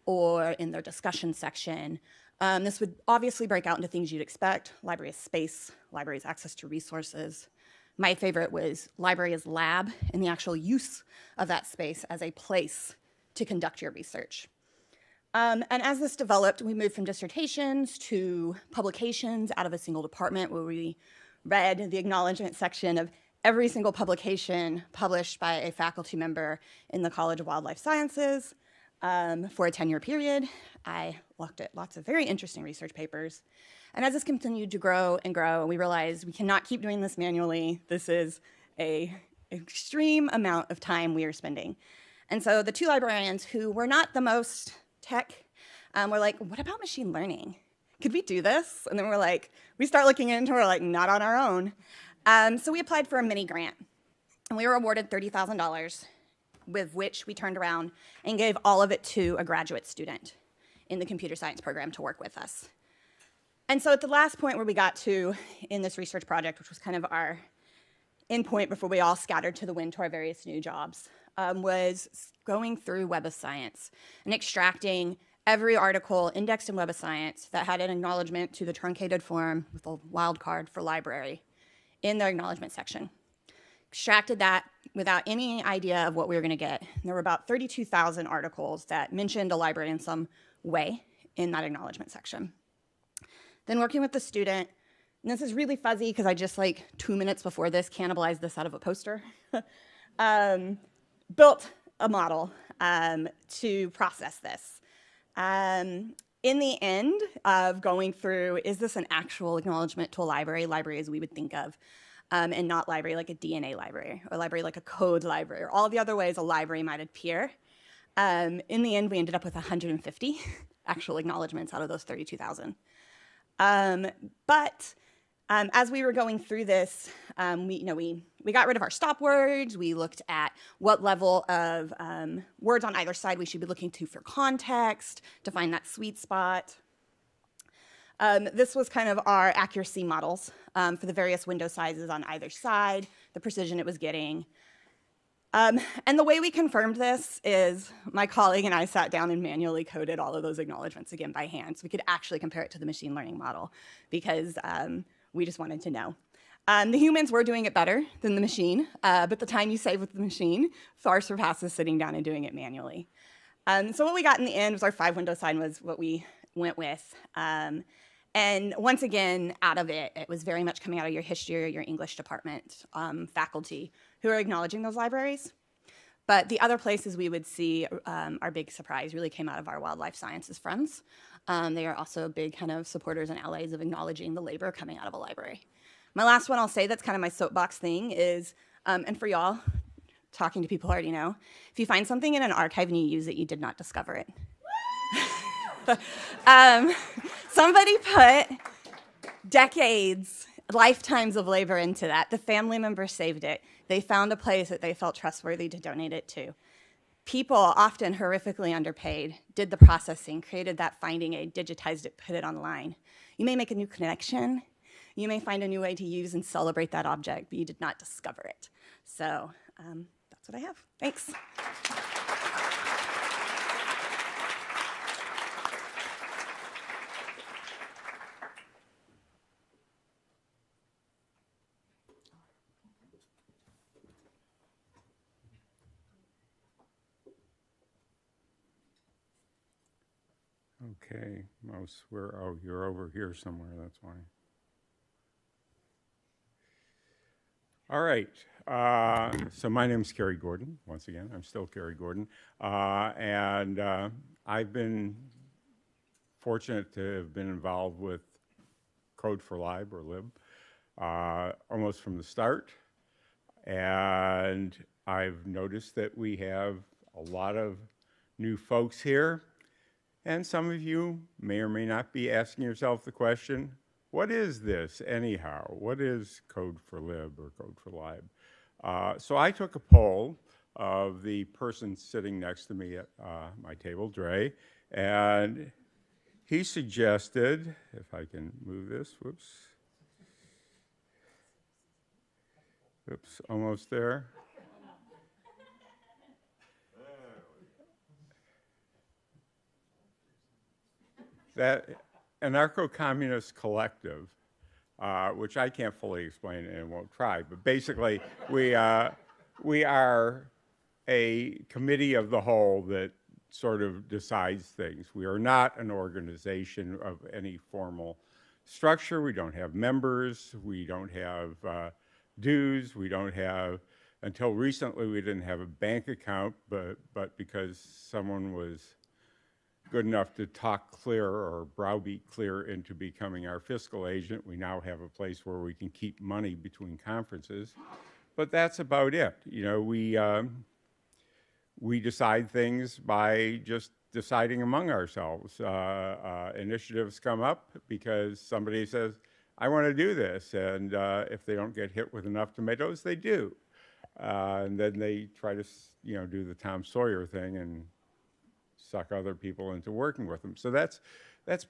or in their discussion section. This would obviously break out into things you'd expect: library as space, library as access to resources. My favorite was library as lab and the actual use of that space as a place to conduct your research. And as this developed, we moved from dissertations to publications out of a single department, where we read the acknowledgement section of every single publication published by a faculty member in the College of Wildlife Sciences for a 10-year period. I looked at lots of very interesting research papers. And as this continued to grow and grow, we realized we cannot keep doing this manually. This is an extreme amount of time we are spending. And so the 2 librarians who were not the most tech were like, what about machine learning? could we do this? And then we're like, we start looking into it, we're like, not on our own. So we applied for a mini grant, and we were awarded $30,000, with which we turned around and gave all of it to a graduate student in the computer science program to work with us. And so at the last point where we got to in this research project, which was kind of our end point before we all scattered to the wind to our various new jobs, was going through Web of Science and extracting every article indexed in Web of Science that had an acknowledgement to the truncated form with a wildcard for library in their acknowledgement section. Extracted that without any idea of what we were going to get. And there were about 32,000 articles that mentioned a library in some way in that acknowledgement section. Then working with the student, and this is really fuzzy because I just like 2 minutes before this cannibalized this out of a poster, built a model to process this. In the end of going through, is this an actual acknowledgement to a library as we would think of, and not library like a DNA library, or library like a code library, or all the other ways a library might appear. In the end, we ended up with 150 actual acknowledgements out of those 32,000. But as we were going through this, we got rid of our stop words. We looked at what level of words on either side we should be looking to for context to find that sweet spot. This was kind of our accuracy models for the various window sizes on either side, the precision it was getting. And the way we confirmed this is my colleague and I sat down and manually coded all of those acknowledgements again by hand so we could actually compare it to the machine learning model because we just wanted to know. The humans were doing it better than the machine, but the time you save with the machine far surpasses sitting down and doing it manually. So what we got in the end was our 5-window sign was what we went with. And once again, out of it, it was very much coming out of your history or your English department faculty who are acknowledging those libraries. But the other places we would see our big surprise really came out of our wildlife sciences friends. They are also big kind of supporters and allies of acknowledging the labor coming out of a library. My last one I'll say that's kind of my soapbox thing is, and for y'all, talking to people who already know, if you find something in an archive and you use it, you did not discover it. Somebody put decades, lifetimes of labor into that. The family member saved it. They found a place that they felt trustworthy to donate it to. People, often horrifically underpaid, did the processing, created that finding aid, digitized it, put it online. You may make a new connection. You may find a new way to use and celebrate that object, but you did not discover it. So that's what I have. Thanks. Okay, Mouse, oh, you're over here somewhere, that's why. All right, so my name's Kerry Gordon. Once again, I'm still Kerry Gordon. And I've been fortunate to have been involved with Code4Lib, or Lib, almost from the start. And I've noticed that we have a lot of new folks here. And some of you may or may not be asking yourself the question, what is this anyhow? What is Code4Lib or Code4Lib? So I took a poll of the person sitting next to me at my table, Dre, and he suggested, if I can move this, whoops, almost there. That anarcho-communist collective, which I can't fully explain and won't try, but basically we are a committee of the whole that sort of decides things. We are not an organization of any formal structure. We don't have members. We don't have dues. We don't have, until recently we didn't have a bank account, but because someone was good enough to talk clear or browbeat clear into becoming our fiscal agent, we now have a place where we can keep money between conferences. But that's about it. You know, we decide things by just deciding among ourselves. Initiatives come up because somebody says, I want to do this. And if they don't get hit with enough tomatoes, they do. And then they try to, do the Tom Sawyer thing and suck other people into working with them. So that's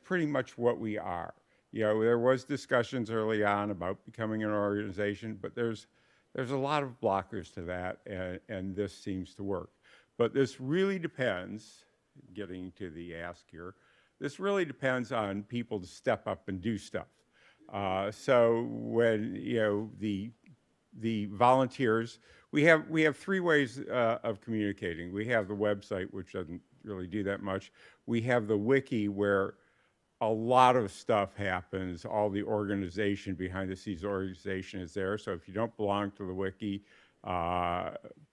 pretty much what we are. There was discussions early on about becoming an organization, but there's a lot of blockers to that, and this seems to work. But this really depends, getting to the ask here, this really depends on people to step up and do stuff. So when, the volunteers, we have three ways of communicating. We have the website, which doesn't really do that much. We have the wiki, where a lot of stuff happens. All the organization, behind the scenes organization, is there. So if you don't belong to the wiki,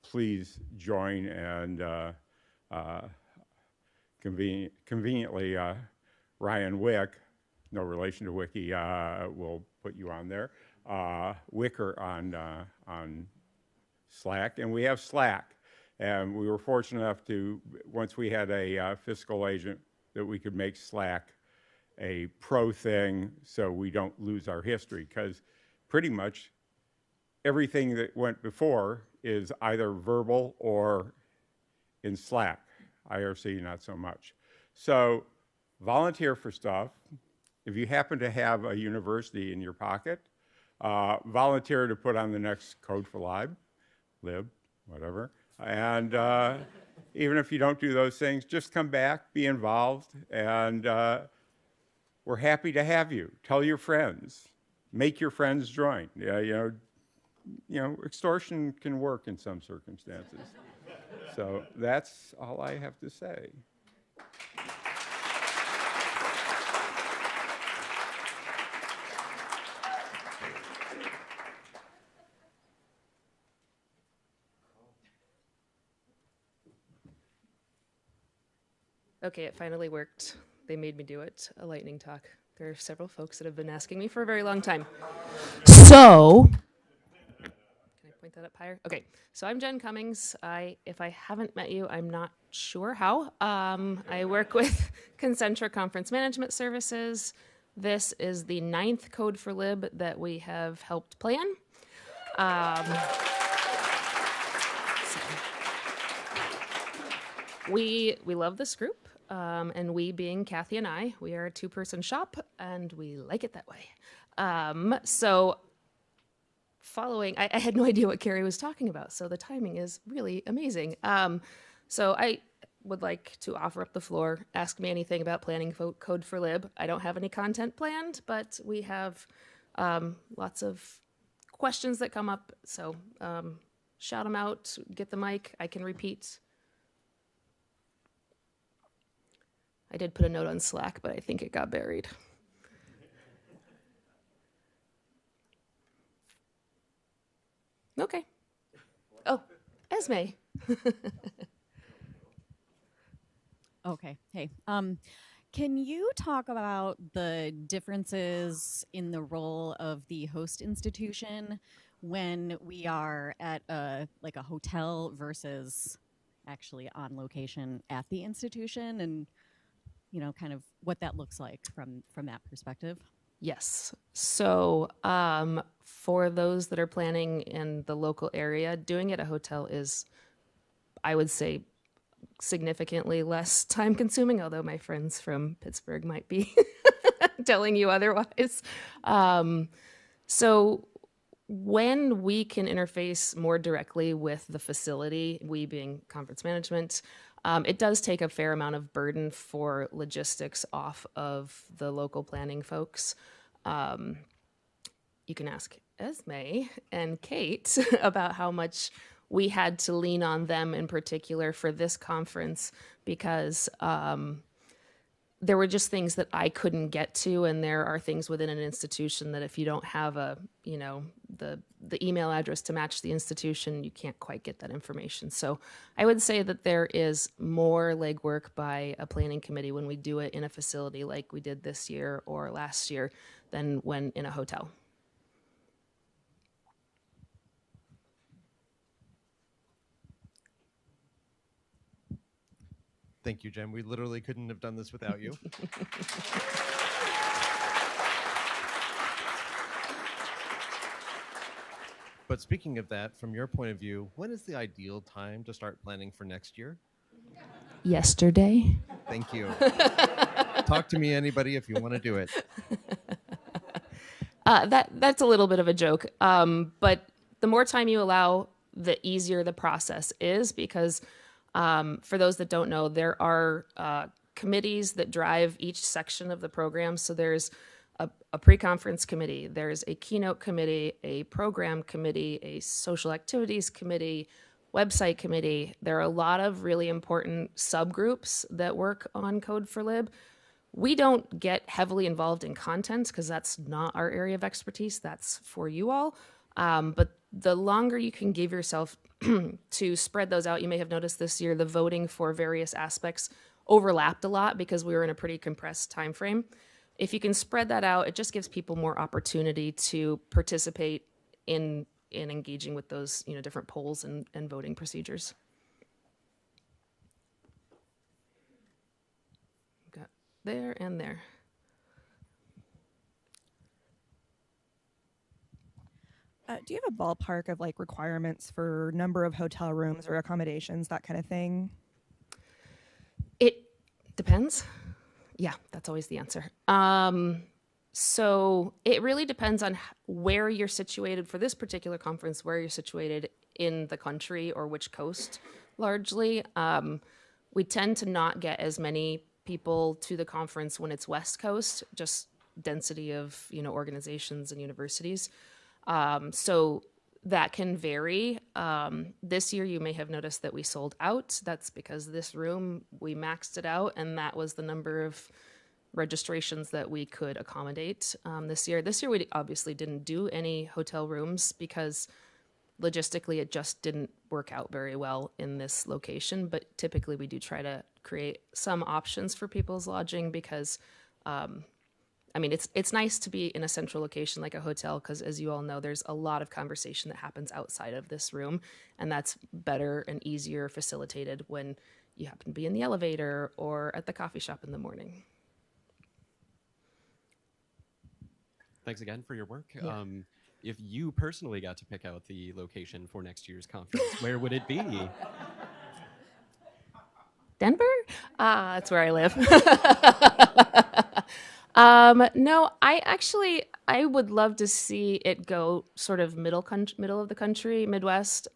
please join, and conveniently, Ryan Wick, no relation to Wiki, will put you on there. Wicker on Slack, and we have Slack. And we were fortunate enough to, once we had a fiscal agent, that we could make Slack a pro thing so we don't lose our history, because pretty much everything that went before is either verbal or in Slack. IRC, not so much. So volunteer for stuff. If you happen to have a university in your pocket, volunteer to put on the next Code4Lib, whatever. And even if you don't do those things, just come back, be involved, and we're happy to have you. Tell your friends. Make your friends join. Extortion can work in some circumstances. So that's all I have to say. Okay, it finally worked. They made me do it, a lightning talk. There are several folks that have been asking me for a very long time. So, can I point that up higher? Okay, so I'm Jen Cummings. If I haven't met you, I'm not sure how. I work with Concentra Conference Management Services. This is the 9th Code4Lib that we have helped plan. We love this group. And we, being Kathy and I, we are a two-person shop, and we like it that way. So following, I had no idea what Carrie was talking about, so the timing is really amazing. So I would like to offer up the floor. Ask me anything about planning Code4Lib. I don't have any content planned, but we have lots of questions that come up, so shout them out, get the mic, I can repeat. I did put a note on Slack, but I think it got buried. Okay. Oh, Esme. Okay. Hey. Can you talk about the differences in the role of the host institution when we are at a hotel versus actually on location at the institution, and kind of what that looks like from that perspective? Yes. So for those that are planning in the local area, doing it at a hotel is, I would say, significantly less time consuming, although my friends from Pittsburgh might be telling you otherwise. So when we can interface more directly with the facility, we being conference management, it does take a fair amount of burden for logistics off of the local planning folks. You can ask Esme and Kate about how much we had to lean on them in particular for this conference, because there were just things that I couldn't get to, and there are things within an institution that if you don't have the email address to match the institution, you can't quite get that information. So I would say that there is more legwork by a planning committee when we do it in a facility like we did this year or last year than when in a hotel. Thank you, Jen. We literally couldn't have done this without you. But speaking of that, from your point of view, when is the ideal time to start planning for next year? Yesterday. Thank you. Talk to me, anybody, if you want to do it. That's a little bit of a joke, but the more time you allow, the easier the process is, because for those that don't know, there are committees that drive each section of the program. So there's a pre-conference committee, there's a keynote committee, a program committee, a social activities committee, website committee. There are a lot of really important subgroups that work on Code4Lib. We don't get heavily involved in content because that's not our area of expertise. That's for you all. But the longer you can give yourself to spread those out, you may have noticed this year the voting for various aspects overlapped a lot because we were in a pretty compressed time frame. If you can spread that out, it just gives people more opportunity to participate in engaging with those different polls and voting procedures. Got there and there. Do you have a ballpark of like requirements for number of hotel rooms or accommodations, that kind of thing? It depends. Yeah, that's always the answer. So it really depends on where you're situated for this particular conference, where you're situated in the country or which coast, largely. We tend to not get as many people to the conference when it's West Coast, just density of organizations and universities. So that can vary. This year, you may have noticed that we sold out. That's because this room, we maxed it out, and that was the number of registrations that we could accommodate this year. This year, we obviously didn't do any hotel rooms because logistically, it just didn't work out very well in this location. But typically, we do try to create some options for people's lodging because it's nice to be in a central location like a hotel because, as you all know, there's a lot of conversation that happens outside of this room, and that's better and easier facilitated when you happen to be in the elevator or at the coffee shop in the morning. Thanks again for your work. Yeah. If you personally got to pick out the location for next year's conference, where would it be? Denver? That's where I live. No, I would love to see it go sort of middle of the country, Midwest,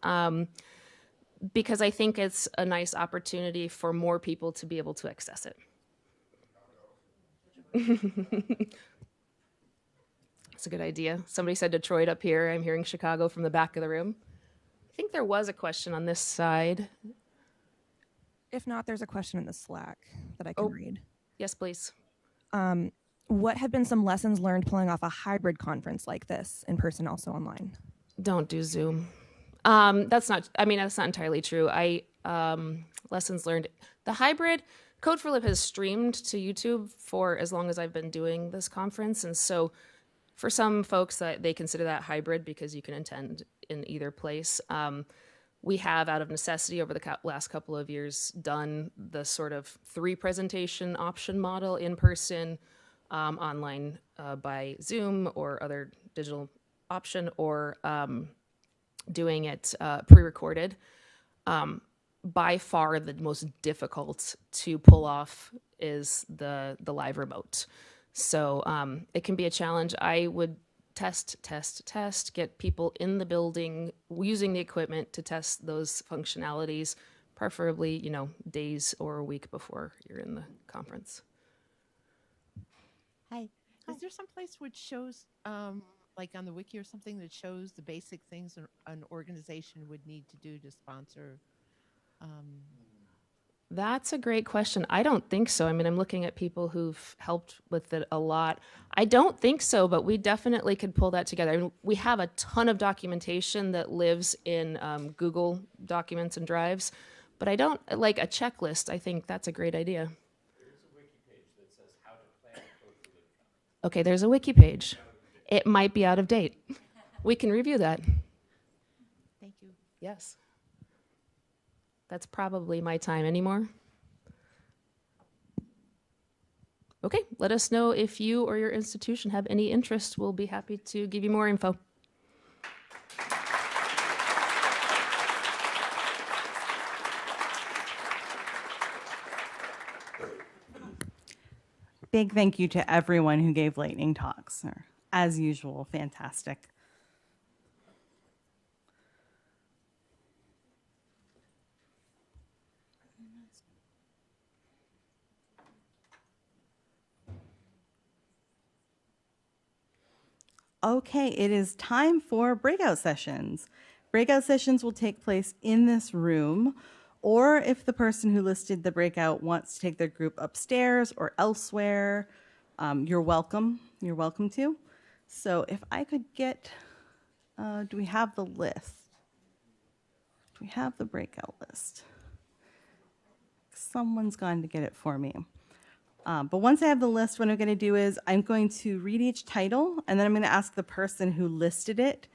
because I think it's a nice opportunity for more people to be able to access it. That's a good idea. Somebody said Detroit up here. I'm hearing Chicago from the back of the room. I think there was a question on this side. If not, there's a question in the Slack that I can read. Yes, please. What have been some lessons learned pulling off a hybrid conference like this, in person, also online? Don't do Zoom. That's not entirely true. Lessons learned. The hybrid, Code4Lib has streamed to YouTube for as long as I've been doing this conference. And so for some folks, they consider that hybrid because you can attend in either place. We have, out of necessity, over the last couple of years, done the sort of 3 presentation option model: in person, online by Zoom or other digital option, or doing it pre-recorded. By far, the most difficult to pull off is the live remote. So it can be a challenge. I would test, get people in the building using the equipment to test those functionalities, preferably, days or a week before you're in the conference. Hi. Is there some place which shows, like on the wiki or something, that shows the basic things an organization would need to do to sponsor? That's a great question. I don't think so. I'm looking at people who've helped with it a lot. I don't think so, but we definitely could pull that together. We have a ton of documentation that lives in Google Documents and Drives, but I don't, like a checklist, I think that's a great idea. There's a wiki page that says how to plan a Code4Lib. Okay, there's a wiki page. It might be out of date. We can review that. Thank you. Yes. That's probably my time. Any more? Okay, let us know if you or your institution have any interest. We'll be happy to give you more info. Big thank you to everyone who gave lightning talks. They're, as usual, fantastic. Okay, it is time for breakout sessions. Breakout sessions will take place in this room, or if the person who listed the breakout wants to take their group upstairs or elsewhere, you're welcome. You're welcome to. So if I could get, do we have the list? Do we have the breakout list? Someone's gone to get it for me. But once I have the list, what I'm going to do is I'm going to read each title, and then I'm going to ask the person who listed it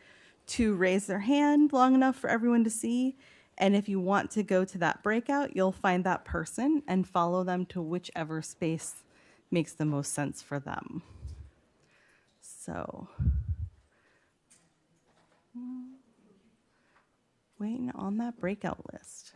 to raise their hand long enough for everyone to see. And if you want to go to that breakout, you'll find that person and follow them to whichever space makes the most sense for them. So, waiting on that breakout list.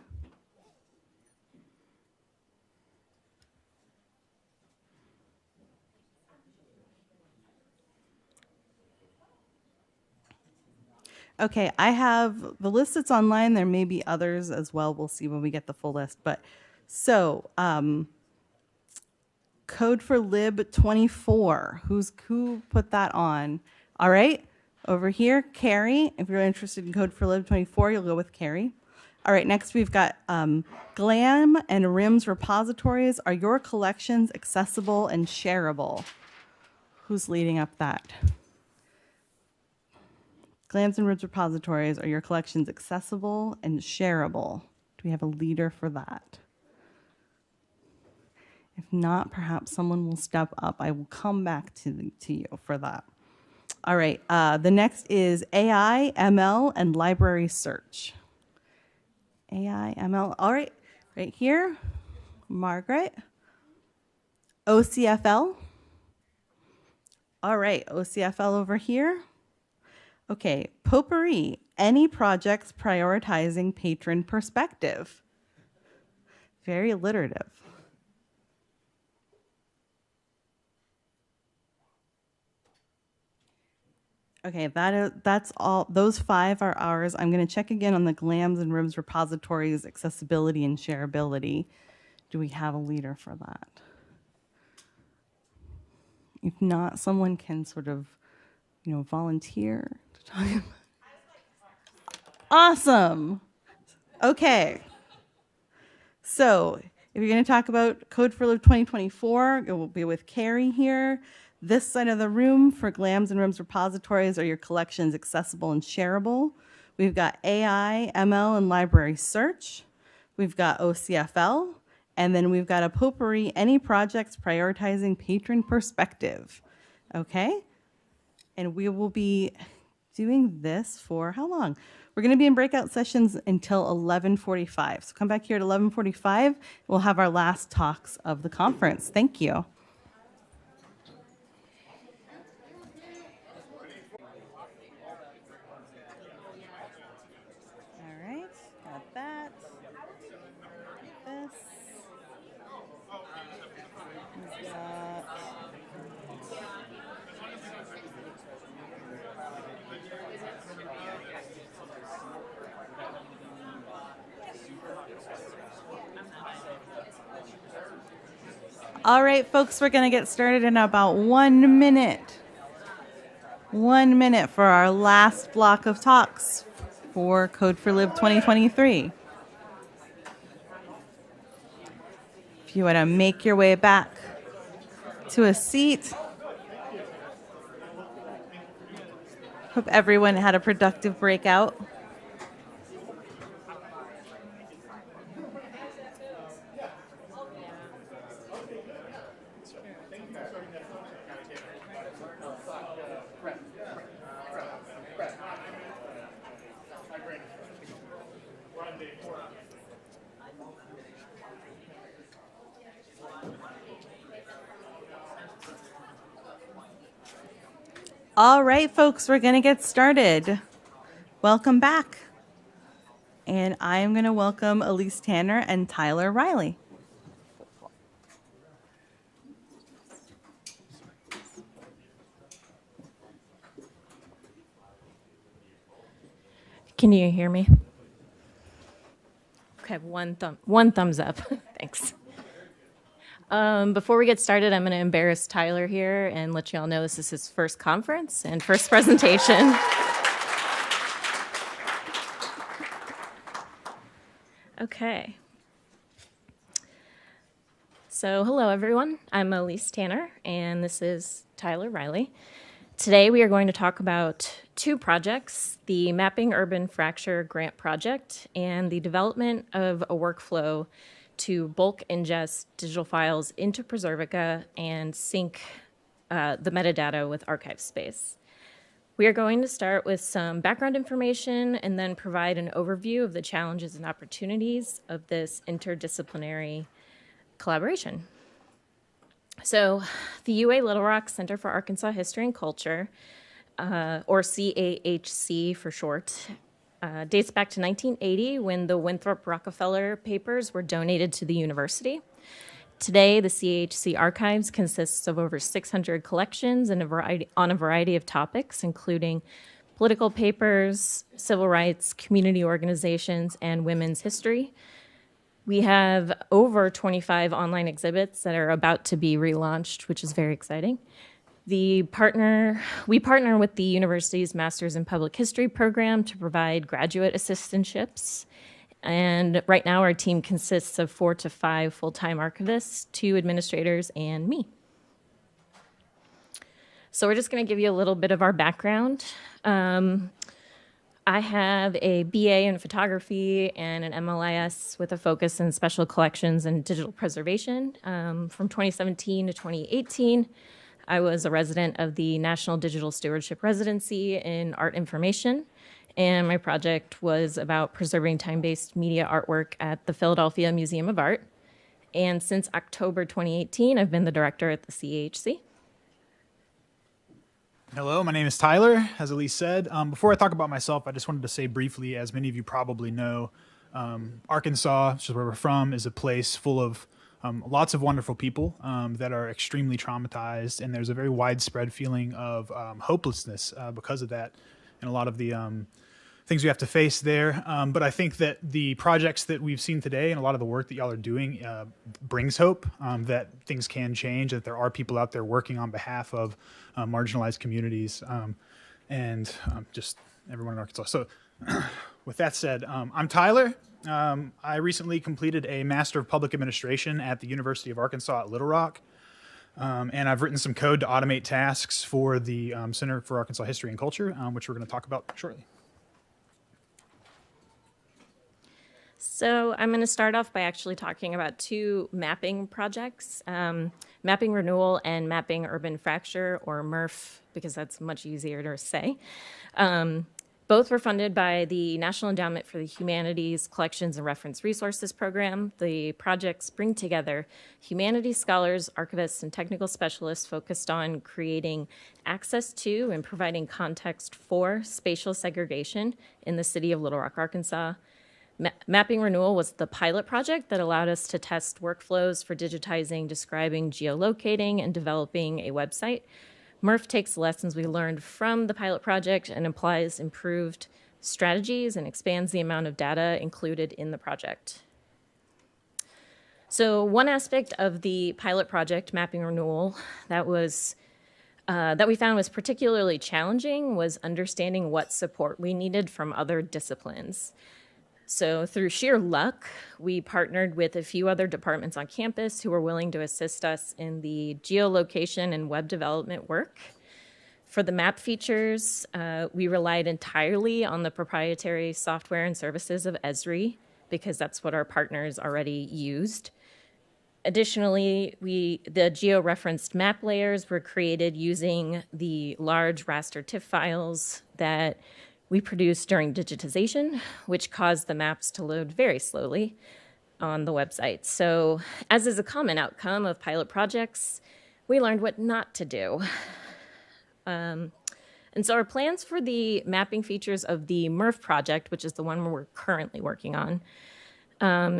Okay, I have the list that's online. There may be others as well. We'll see when we get the full list. But so, Code4Lib 24. Who put that on? All right, over here, Carrie. If you're interested in Code4Lib 24, you'll go with Carrie. All right, next we've got GLAM and RIMS repositories. Are your collections accessible and shareable? Who's leading up that? GLAMs and RIMS repositories, are your collections accessible and shareable? Do we have a leader for that? If not, perhaps someone will step up. I will come back to you for that. All right, the next is AI, ML, and library search. AI, ML, all right, right here, Margaret. OCFL. All right, OCFL over here. Okay, potpourri, any projects prioritizing patron perspective. Very alliterative. Okay, that's all. Those 5 are ours. I'm going to check again on the GLAMs and RIMS repositories, accessibility and shareability. Do we have a leader for that? If not, someone can sort of, volunteer to talk about. Awesome. Okay. So if you're going to talk about Code4Lib 2024, it will be with Carrie here. This side of the room for GLAMs and RIMS repositories, are your collections accessible and shareable? We've got AI, ML, and library search. We've got OCFL. And then we've got a potpourri, any projects prioritizing patron perspective. Okay? And we will be doing this for how long? We're going to be in breakout sessions until 11:45. So come back here at 11:45. We'll have our last talks of the conference. Thank you. All right, got that. This. We've got all right, folks, we're going to get started in about 1 minute. 1 minute for our last block of talks for Code4Lib 2023. If you want to make your way back to a seat. Hope everyone had a productive breakout. All right, folks, we're going to get started. Welcome back. And I am going to welcome Elise Tanner and Tyler Riley. Can you hear me? Okay, one thumbs up. Thanks. Before we get started, I'm going to embarrass Tyler here and let you all know this is his first conference and first presentation. Okay. So hello, everyone. I'm Elise Tanner, and this is Tyler Riley. Today, we are going to talk about two projects, the Mapping Urban Fracture Grant Project and the development of a workflow to bulk ingest digital files into Preservica and sync the metadata with ArchiveSpace. We are going to start with some background information and then provide an overview of the challenges and opportunities of this interdisciplinary collaboration. So the UA Little Rock Center for Arkansas History and Culture, or CAHC for short, dates back to 1980 when the Winthrop Rockefeller papers were donated to the university. Today, the CAHC archives consists of over 600 collections and on a variety of topics, including political papers, civil rights, community organizations, and women's history. We have over 25 online exhibits that are about to be relaunched, which is very exciting. We partner with the university's Masters in Public History program to provide graduate assistantships. And right now our team consists of 4 to 5 full-time archivists, 2 administrators, and me. So we're just going to give you a little bit of our background. I have a BA in photography and an MLIS with a focus in special collections and digital preservation. From 2017 to 2018, I was a resident of the National Digital Stewardship Residency in Art Information, and my project was about preserving time-based media artwork at the Philadelphia Museum of Art. And since October 2018, I've been the director at the CAHC. Hello, my name is Tyler, as Elise said. Before I talk about myself, I just wanted to say briefly, as many of you probably know, Arkansas, which is where we're from, is a place full of lots of wonderful people that are extremely traumatized, and there's a very widespread feeling of hopelessness because of that, and a lot of the things we have to face there. But I think that the projects that we've seen today and a lot of the work that y'all are doing brings hope that things can change, that there are people out there working on behalf of marginalized communities and just everyone in Arkansas. So with that said, I'm Tyler. I recently completed a Master of Public Administration at the University of Arkansas at Little Rock. And I've written some code to automate tasks for the Center for Arkansas History and Culture, which we're going to talk about shortly. So I'm going to start off by actually talking about 2 mapping projects, Mapping Renewal and Mapping Urban Fracture, or MURF, because that's much easier to say. Both were funded by the National Endowment for the Humanities Collections and Reference Resources Program. The projects bring together humanities scholars, archivists, and technical specialists focused on creating access to and providing context for spatial segregation in the city of Little Rock, Arkansas. Mapping Renewal was the pilot project that allowed us to test workflows for digitizing, describing, geolocating, and developing a website. MURF takes the lessons we learned from the pilot project and applies improved strategies and expands the amount of data included in the project. So one aspect of the pilot project, Mapping Renewal, that we found was particularly challenging was understanding what support we needed from other disciplines. So through sheer luck, we partnered with a few other departments on campus who were willing to assist us in the geolocation and web development work. For the map features, we relied entirely on the proprietary software and services of Esri, because that's what our partners already used. Additionally, the geo-referenced map layers were created using the large raster TIFF files that we produced during digitization, which caused the maps to load very slowly on the website. So, as is a common outcome of pilot projects, we learned what not to do. And so our plans for the mapping features of the MRF project, which is the one we're currently working on,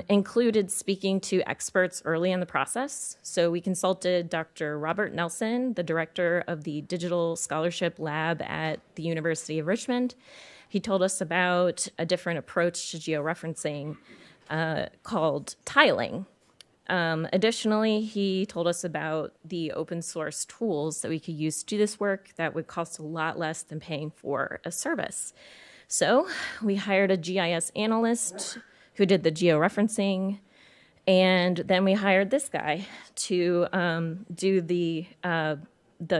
included speaking to experts early in the process. So we consulted Dr. Robert Nelson, the director of the Digital Scholarship Lab at the University of Richmond. He told us about a different approach to georeferencing called tiling. Additionally, he told us about the open source tools that we could use to do this work that would cost a lot less than paying for a service. So we hired a GIS analyst who did the georeferencing, and then we hired this guy to do the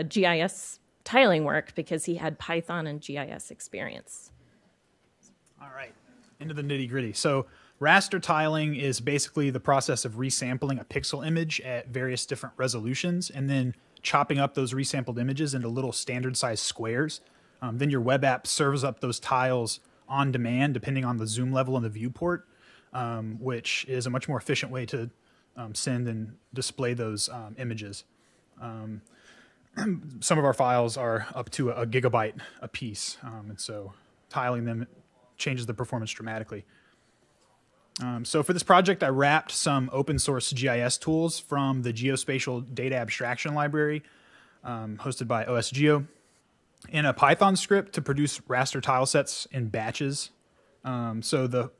GIS tiling work because he had Python and GIS experience. All right, into the nitty gritty. So raster tiling is basically the process of resampling a pixel image at various different resolutions and then chopping up those resampled images into little standard size squares. Then your web app serves up those tiles on demand depending on the zoom level and the viewport, which is a much more efficient way to send and display those images. Some of our files are up to a gigabyte a piece, and so tiling them changes the performance dramatically. So for this project, I wrapped some open source GIS tools from the Geospatial Data Abstraction Library, hosted by OSGeo, in a Python script to produce raster tile sets in batches. So the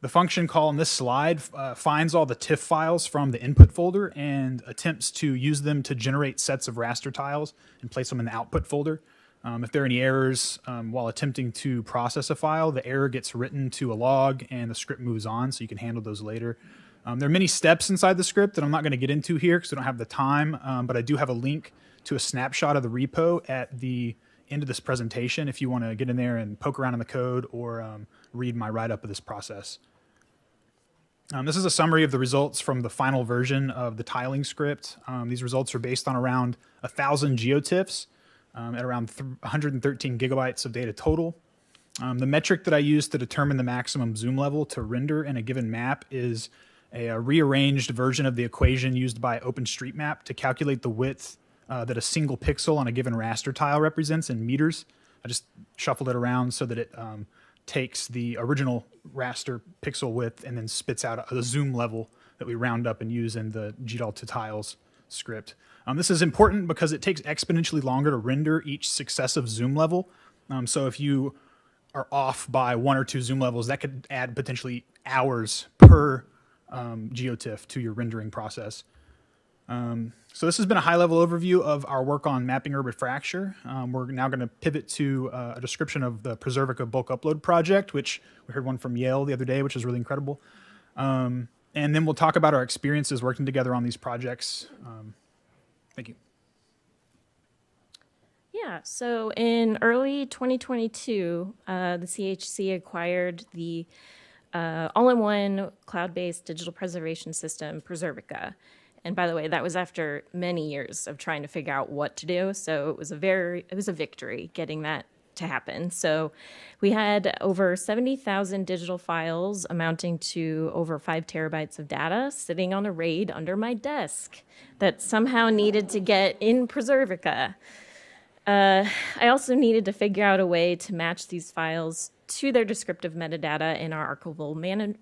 function call in this slide finds all the TIFF files from the input folder and attempts to use them to generate sets of raster tiles and place them in the output folder. If there are any errors while attempting to process a file, the error gets written to a log and the script moves on, so you can handle those later. There are many steps inside the script that I'm not going to get into here because I don't have the time, but I do have a link to a snapshot of the repo at the end of this presentation if you want to get in there and poke around in the code or read my write-up of this process. This is a summary of the results from the final version of the tiling script. These results are based on around 1,000 geotiffs at around 113 gigabytes of data total. The metric that I use to determine the maximum zoom level to render in a given map is a rearranged version of the equation used by OpenStreetMap to calculate the width that a single pixel on a given raster tile represents in meters. I just shuffled it around so that it takes the original raster pixel width and then spits out a zoom level that we round up and use in the GDAL to tiles script. This is important because it takes exponentially longer to render each successive zoom level. So if you are off by 1 or 2 zoom levels, that could add potentially hours per geotiff to your rendering process. So this has been a high-level overview of our work on mapping urban fracture. We're now going to pivot to a description of the Preservica bulk upload project, which we heard one from Yale the other day, which is really incredible. And then we'll talk about our experiences working together on these projects. Thank you. Yeah, so in early 2022, the CHC acquired the all-in-one cloud-based digital preservation system, Preservica. And by the way, that was after many years of trying to figure out what to do. So it was a victory getting that to happen. So we had over 70,000 digital files amounting to over 5 terabytes of data sitting on a RAID under my desk that somehow needed to get in Preservica. I also needed to figure out a way to match these files to their descriptive metadata in our archival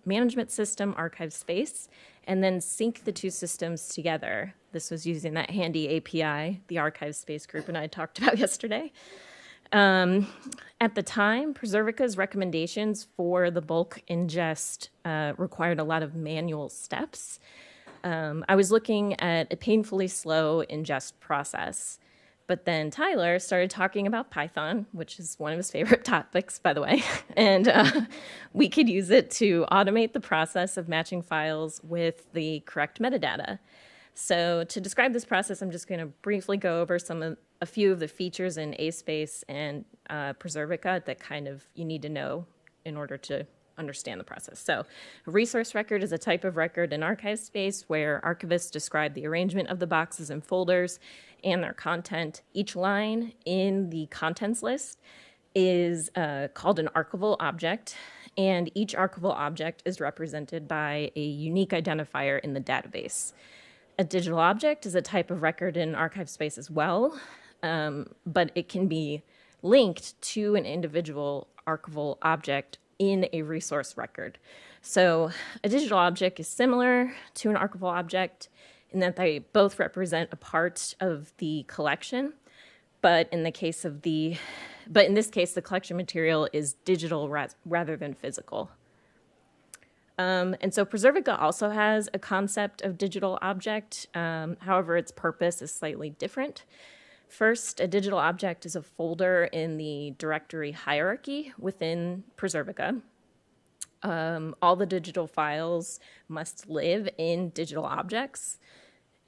management system, ArchiveSpace, and then sync the two systems together. This was using that handy API the ArchiveSpace group and I talked about yesterday. At the time, Preservica's recommendations for the bulk ingest required a lot of manual steps. I was looking at a painfully slow ingest process. But then Tyler started talking about Python, which is one of his favorite topics, by the way. And we could use it to automate the process of matching files with the correct metadata. So to describe this process, I'm just going to briefly go over a few of the features in ASpace and Preservica that kind of you need to know in order to understand the process. So a resource record is a type of record in ArchiveSpace where archivists describe the arrangement of the boxes and folders and their content. Each line in the contents list is called an archival object, and each archival object is represented by a unique identifier in the database. A digital object is a type of record in ArchiveSpace as well, but it can be linked to an individual archival object in a resource record. So a digital object is similar to an archival object in that they both represent a part of the collection, but in this case, the collection material is digital rather than physical. And so Preservica also has a concept of digital object. However, its purpose is slightly different. First, a digital object is a folder in the directory hierarchy within Preservica. All the digital files must live in digital objects.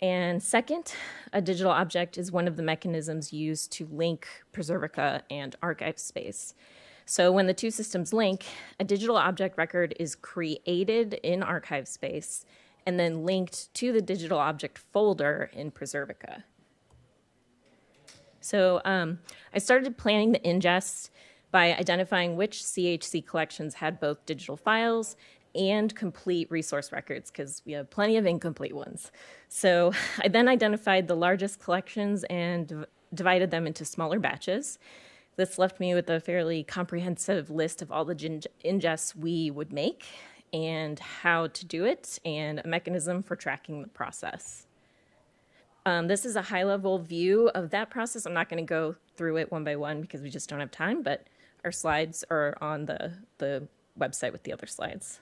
And second, a digital object is one of the mechanisms used to link Preservica and archive space. So when the two systems link, a digital object record is created in archive space and then linked to the digital object folder in Preservica. So I started planning the ingest by identifying which CHC collections had both digital files and complete resource records, because we have plenty of incomplete ones. So I then identified the largest collections and divided them into smaller batches. This left me with a fairly comprehensive list of all the ingests we would make and how to do it, and a mechanism for tracking the process. This is a high-level view of that process. I'm not going to go through it one by one because we just don't have time, but our slides are on the website with the other slides.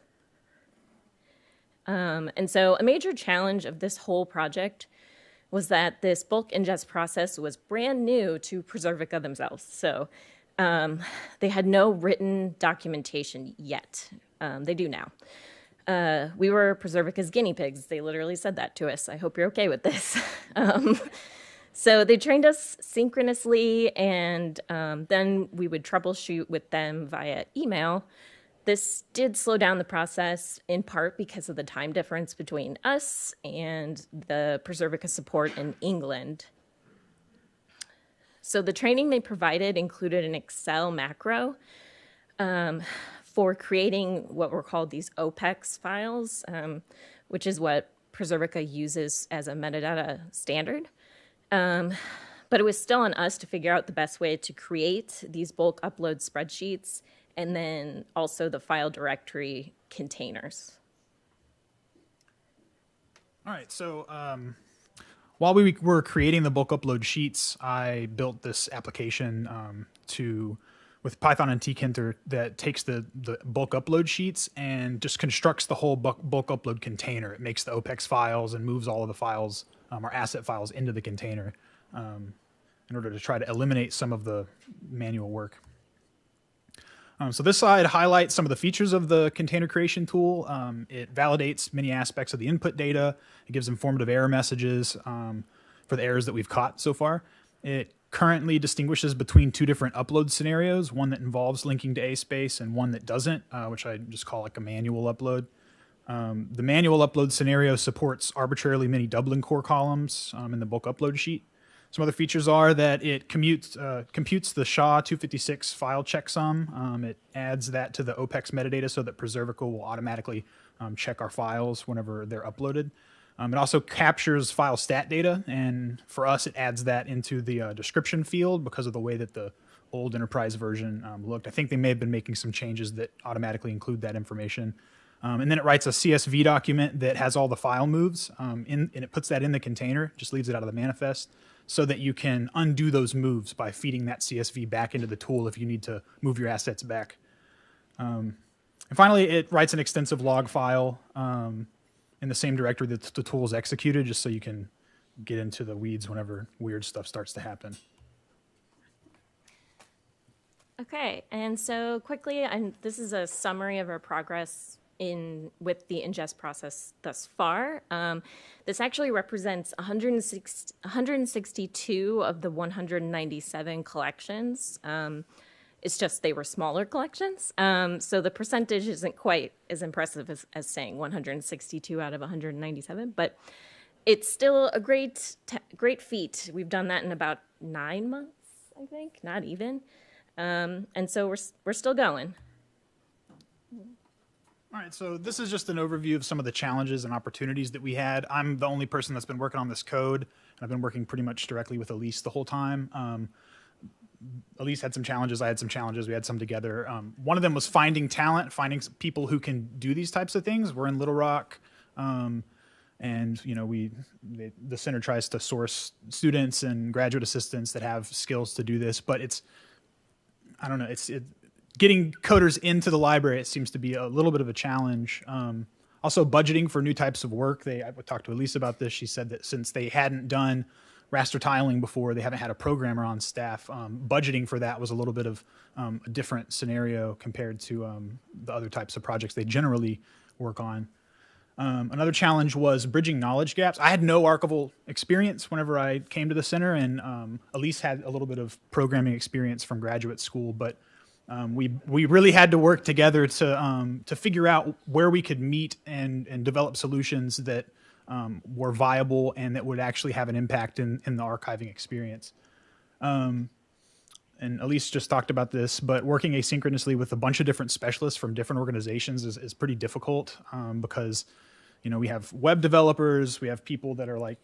And so a major challenge of this whole project was that this bulk ingest process was brand new to Preservica themselves. So they had no written documentation yet. They do now. We were Preservica's guinea pigs. They literally said that to us. I hope you're okay with this. So they trained us synchronously, and then we would troubleshoot with them via email. This did slow down the process in part because of the time difference between us and the Preservica support in England. So the training they provided included an Excel macro for creating what were called these OPEX files, which is what Preservica uses as a metadata standard. But it was still on us to figure out the best way to create these bulk upload spreadsheets and then also the file directory containers. All right, so while we were creating the bulk upload sheets, I built this application with Python and tkinter that takes the bulk upload sheets and just constructs the whole bulk upload container. It makes the OPEX files and moves all of the files, or asset files, into the container in order to try to eliminate some of the manual work. So this slide highlights some of the features of the container creation tool. It validates many aspects of the input data. It gives informative error messages for the errors that we've caught so far. It currently distinguishes between two different upload scenarios, one that involves linking to A-space and one that doesn't, which I just call like a manual upload. The manual upload scenario supports arbitrarily many Dublin core columns in the bulk upload sheet. Some other features are that it computes the SHA-256 file checksum. It adds that to the OPEX metadata so that Preservica will automatically check our files whenever they're uploaded. It also captures file stat data, and for us, it adds that into the description field because of the way that the old enterprise version looked. I think they may have been making some changes that automatically include that information. And then it writes a CSV document that has all the file moves, and it puts that in the container, just leaves it out of the manifest, so that you can undo those moves by feeding that CSV back into the tool if you need to move your assets back. And finally, it writes an extensive log file in the same directory that the tool is executed, just so you can get into the weeds whenever weird stuff starts to happen. Okay, and so quickly, this is a summary of our progress with the ingest process thus far. This actually represents 162 of the 197 collections. It's just they were smaller collections. So the percentage isn't quite as impressive as saying 162 out of 197, but it's still a great feat. We've done that in about 9 months, I think, not even. And so we're still going. All right, so this is just an overview of some of the challenges and opportunities that we had. I'm the only person that's been working on this code, and I've been working pretty much directly with Elise the whole time. Elise had some challenges. I had some challenges. We had some together. One of them was finding talent, finding people who can do these types of things. We're in Little Rock, and the center tries to source students and graduate assistants that have skills to do this. But I don't know. Getting coders into the library, it seems to be a little bit of a challenge. Also, budgeting for new types of work. I talked to Elise about this. She said that since they hadn't done raster tiling before, they haven't had a programmer on staff. Budgeting for that was a little bit of a different scenario compared to the other types of projects they generally work on. Another challenge was bridging knowledge gaps. I had no archival experience whenever I came to the center, and Elise had a little bit of programming experience from graduate school, but we really had to work together to figure out where we could meet and develop solutions that were viable and that would actually have an impact in the archiving experience. And Elise just talked about this, but working asynchronously with a bunch of different specialists from different organizations is pretty difficult because we have web developers, we have people that are like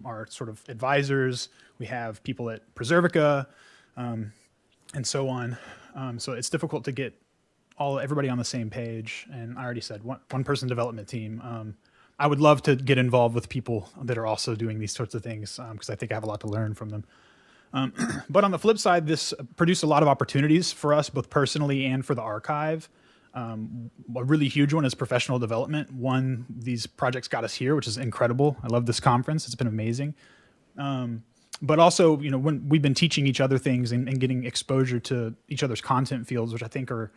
our sort of advisors, we have people at Preservica, and so on. So it's difficult to get everybody on the same page. And I already said one person development team. I would love to get involved with people that are also doing these sorts of things because I think I have a lot to learn from them. But on the flip side, this produced a lot of opportunities for us, both personally and for the archive. A really huge one is professional development. One, these projects got us here, which is incredible. I love this conference. It's been amazing. But also, when we've been teaching each other things and getting exposure to each other's content fields, which I think are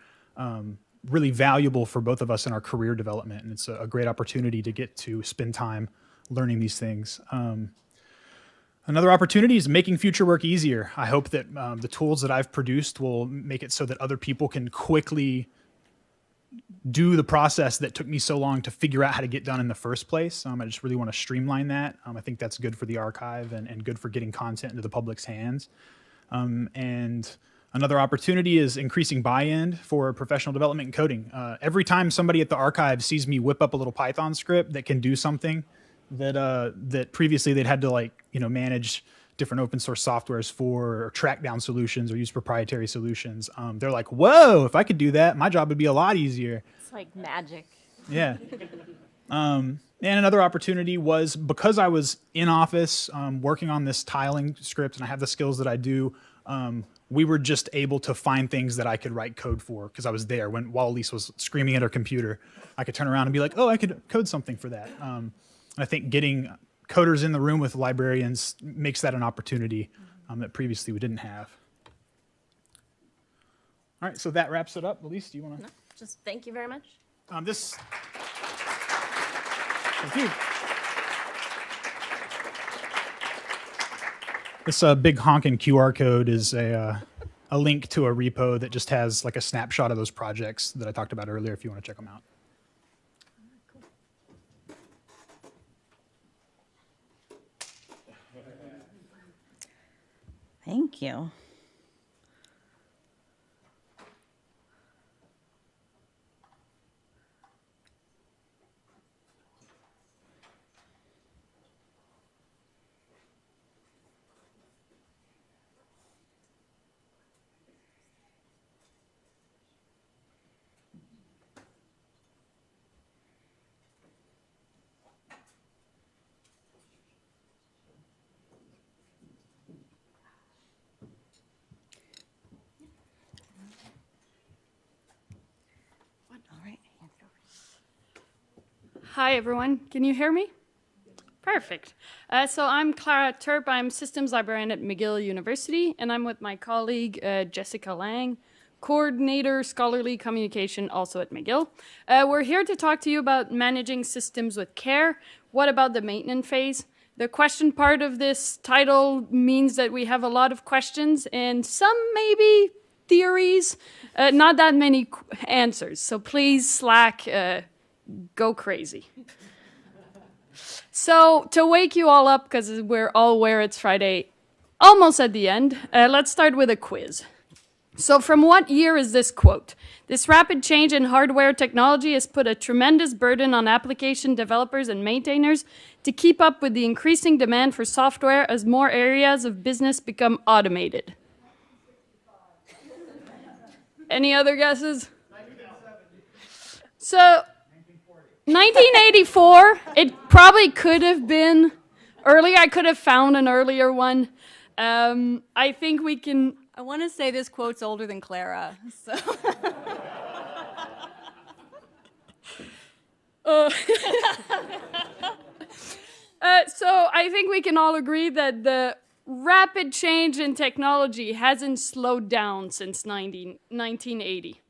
really valuable for both of us in our career development. And it's a great opportunity to get to spend time learning these things. Another opportunity is making future work easier. I hope that the tools that I've produced will make it so that other people can quickly do the process that took me so long to figure out how to get done in the first place. I just really want to streamline that. I think that's good for the archive and good for getting content into the public's hands. And another opportunity is increasing buy-in for professional development and coding. Every time somebody at the archive sees me whip up a little Python script that can do something that previously they'd had to manage different open source softwares for, or track down solutions or use proprietary solutions. They're like, whoa, if I could do that, my job would be a lot easier. It's like magic. Yeah. And another opportunity was because I was in office working on this tiling script and I have the skills that I do, we were just able to find things that I could write code for because I was there while Elise was screaming at her computer. I could turn around and be like, oh, I could code something for that. I think getting coders in the room with librarians makes that an opportunity that previously we didn't have. All right, so that wraps it up. Elise, do you want to? No, just thank you very much. Thank you. This big honking QR code is a link to a repo that just has like a snapshot of those projects that I talked about earlier if you want to check them out. Thank you. Hi, everyone. Can you hear me? Perfect. So I'm Clara Turp. I'm Systems Librarian at McGill University, and I'm with my colleague, Jessica Lang, Coordinator Scholarly Communication, also at McGill. We're here to talk to you about managing systems with care. What about the maintenance phase? The question part of this title means that we have a lot of questions and some maybe theories, not that many answers. So please, Slack, go crazy. So to wake you all up, because we're all aware it's Friday, almost at the end, let's start with a quiz. So from what year is this quote? This rapid change in hardware technology has put a tremendous burden on application developers and maintainers to keep up with the increasing demand for software as more areas of business become automated. Any other guesses? So, 1984, it probably could have been earlier. I could have found an earlier one. I think we can... I want to say this quote's older than Clara, so... So I think we can all agree that the rapid change in technology hasn't slowed down since 1980.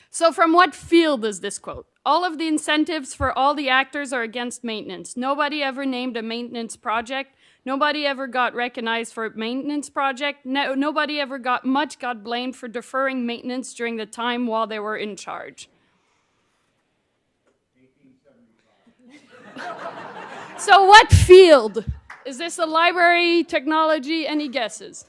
So from what field is this quote? All of the incentives for all the actors are against maintenance. Nobody ever named a maintenance project. Nobody ever got recognized for a maintenance project. Nobody ever got blamed for deferring maintenance during the time while they were in charge. So what field? Is this a library, technology? Any guesses?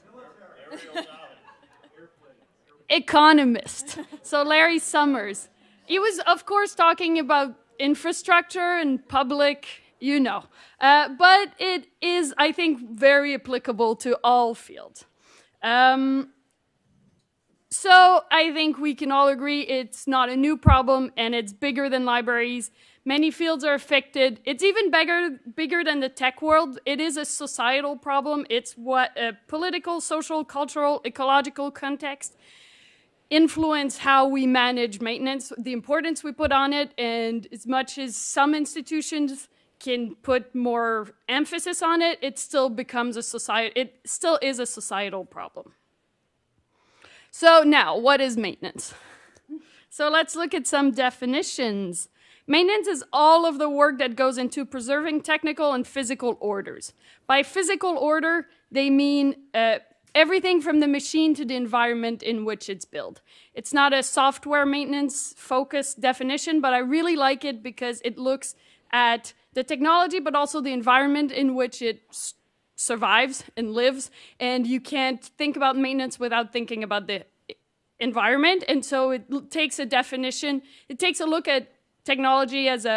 Economist. So Larry Summers. He was, of course, talking about infrastructure and public, you know. But it is, I think, very applicable to all fields. So I think we can all agree it's not a new problem and it's bigger than libraries. Many fields are affected. It's even bigger than the tech world. It is a societal problem. It's what a political, social, cultural, ecological context influence how we manage maintenance, the importance we put on it, and as much as some institutions can put more emphasis on it, it still becomes it still is a societal problem. So now, what is maintenance? So let's look at some definitions. Maintenance is all of the work that goes into preserving technical and physical orders. By physical order, they mean everything from the machine to the environment in which it's built. It's not a software maintenance focused definition, but I really like it because it looks at the technology, but also the environment in which it survives and lives. And you can't think about maintenance without thinking about the environment. And so it takes a definition, it takes a look at technology as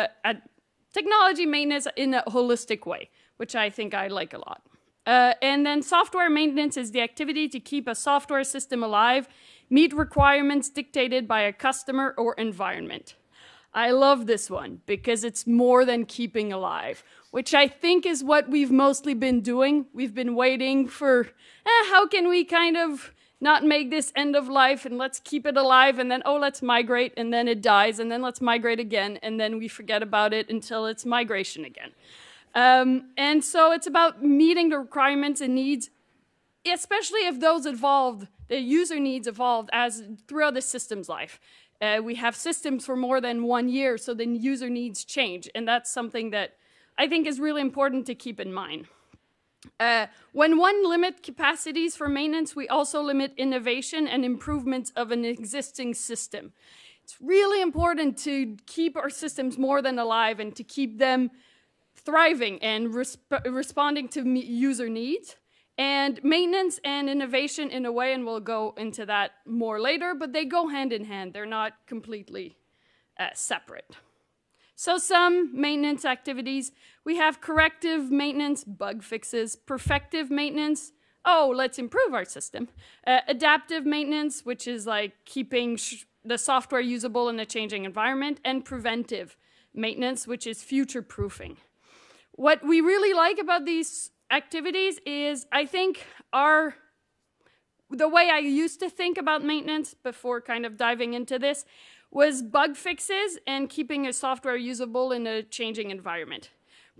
technology maintenance in a holistic way, which I think I like a lot. And then software maintenance is the activity to keep a software system alive, meet requirements dictated by a customer or environment. I love this one because it's more than keeping alive, which I think is what we've mostly been doing. We've been waiting for, how can we kind of not make this end of life and let's keep it alive and then, oh, let's migrate and then it dies and then let's migrate again and then we forget about it until it's migration again. And so it's about meeting the requirements and needs, especially if those evolved, the user needs evolved as throughout the system's life. We have systems for more than 1 year, so the user needs change. And that's something that I think is really important to keep in mind. When one limits capacities for maintenance, we also limit innovation and improvements of an existing system. It's really important to keep our systems more than alive and to keep them thriving and responding to user needs. And maintenance and innovation in a way, and we'll go into that more later, but they go hand in hand. They're not completely separate. So some maintenance activities, we have corrective maintenance, bug fixes, perfective maintenance, oh, let's improve our system. Adaptive maintenance, which is like keeping the software usable in a changing environment, and preventive maintenance, which is future-proofing. What we really like about these activities is, I think, the way I used to think about maintenance before kind of diving into this was bug fixes and keeping a software usable in a changing environment.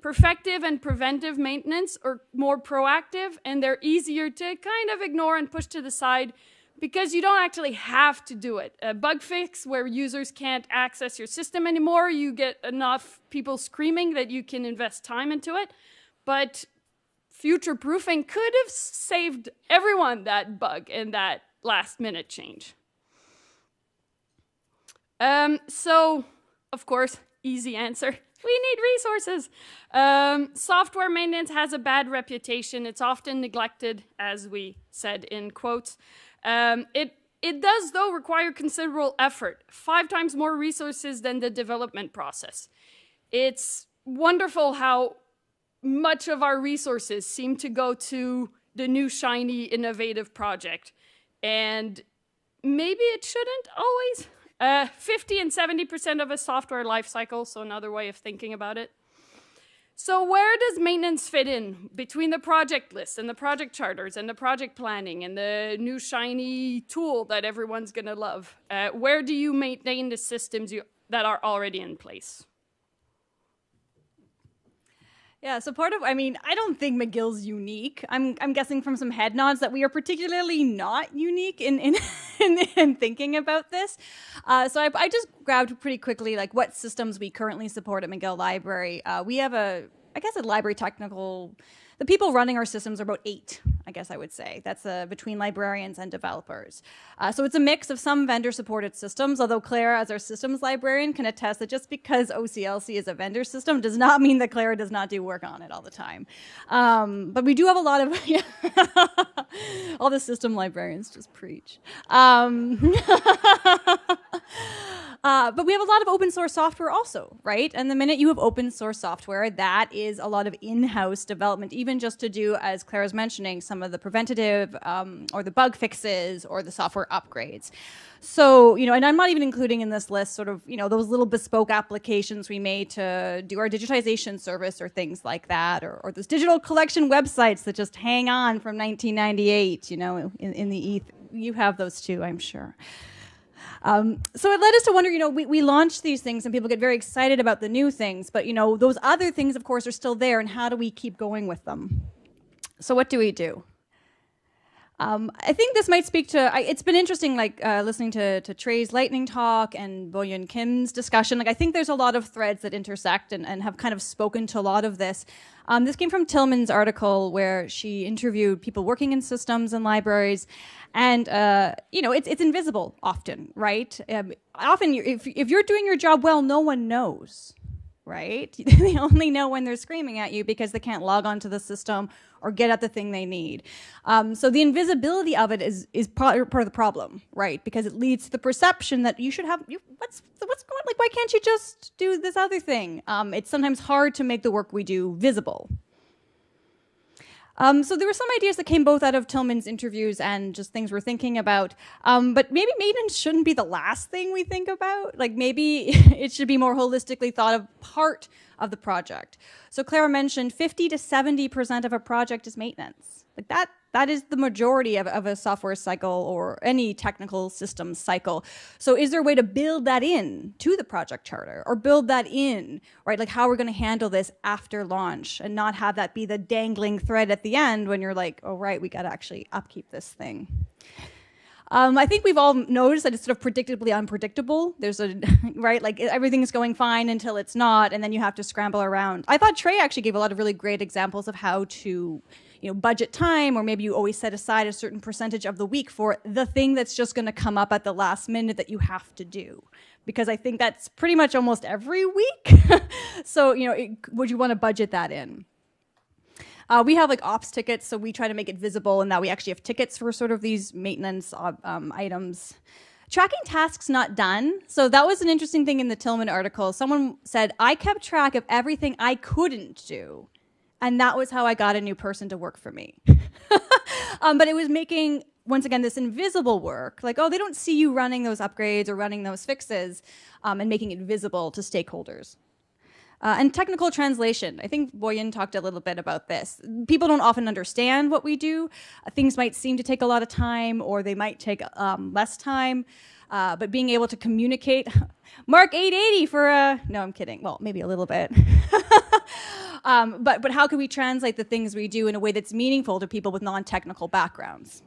Perfective and preventive maintenance are more proactive and they're easier to kind of ignore and push to the side because you don't actually have to do it. A bug fix where users can't access your system anymore, you get enough people screaming that you can invest time into it. But future-proofing could have saved everyone that bug and that last-minute change. So, of course, easy answer. We need resources. Software maintenance has a bad reputation. It's often neglected, as we said in quotes. It does, though, require considerable effort, 5 times more resources than the development process. It's wonderful how much of our resources seem to go to the new, shiny, innovative project. And maybe it shouldn't always. 50 and 70% of a software lifecycle, so another way of thinking about it. So where does maintenance fit in between the project list and the project charters and the project planning and the new shiny tool that everyone's gonna love? Where do you maintain the systems that are already in place? Yeah, so I don't think McGill's unique. I'm guessing from some head nods that we are particularly not unique in thinking about this. So I just grabbed pretty quickly like what systems we currently support at McGill Library. We have a library technical. The people running our systems are about 8, I guess I would say. That's between librarians and developers. So it's a mix of some vendor-supported systems, although Clara, as our systems librarian, can attest that just because OCLC is a vendor system does not mean that Clara does not do work on it all the time. But we do have a lot of... all the system librarians just preach. But we have a lot of open source software also, right? And the minute you have open source software, that is a lot of in-house development, even just to do, as Clara's mentioning, some of the preventative or the bug fixes or the software upgrades. So, and I'm not even including in this list sort of, those little bespoke applications we made to do our digitization service or things like that, or those digital collection websites that just hang on from 1998, in the ether. You have those too, I'm sure. So it led us to wonder, we launch these things and people get very excited about the new things, but those other things, of course, are still there, and how do we keep going with them? So what do we do? I think this might speak to, it's been interesting, listening to Trey's lightning talk and Boyun Kim's discussion. I think there's a lot of threads that intersect and have kind of spoken to a lot of this. This came from Tillman's article where she interviewed people working in systems and libraries. And, it's invisible often, right? Often, if you're doing your job well, no one knows, right? They only know when they're screaming at you because they can't log onto the system or get at the thing they need. So the invisibility of it is part of the problem, right? Because it leads to the perception that you should have, what's going on? Why can't you just do this other thing? It's sometimes hard to make the work we do visible. So there were some ideas that came both out of Tillman's interviews and just things we're thinking about. But maybe maintenance shouldn't be the last thing we think about. Maybe it should be more holistically thought of part of the project. So Clara mentioned 50 to 70% of a project is maintenance. That is the majority of a software cycle or any technical systems cycle. So is there a way to build that in to the project charter or build that in, right? How we're going to handle this after launch and not have that be the dangling thread at the end when you're like, oh, right, we got to actually upkeep this thing. I think we've all noticed that it's sort of predictably unpredictable. There's right, everything's going fine until it's not, and then you have to scramble around. I thought Trey actually gave a lot of really great examples of how to, budget time, or maybe you always set aside a certain percentage of the week for the thing that's just going to come up at the last minute that you have to do. Because I think that's pretty much almost every week. So, would you want to budget that in? We have ops tickets, so we try to make it visible, and that we actually have tickets for sort of these maintenance items. Tracking tasks not done. So that was an interesting thing in the Tillman article. Someone said, I kept track of everything I couldn't do. And that was how I got a new person to work for me. But it was making, once again, this invisible work. They don't see you running those upgrades or running those fixes and making it visible to stakeholders. And technical translation. I think Boyun talked a little bit about this. People don't often understand what we do. Things might seem to take a lot of time, or they might take less time. But being able to communicate, Mark 880 for no, I'm kidding. Well, maybe a little bit. But how can we translate the things we do in a way that's meaningful to people with non-technical backgrounds?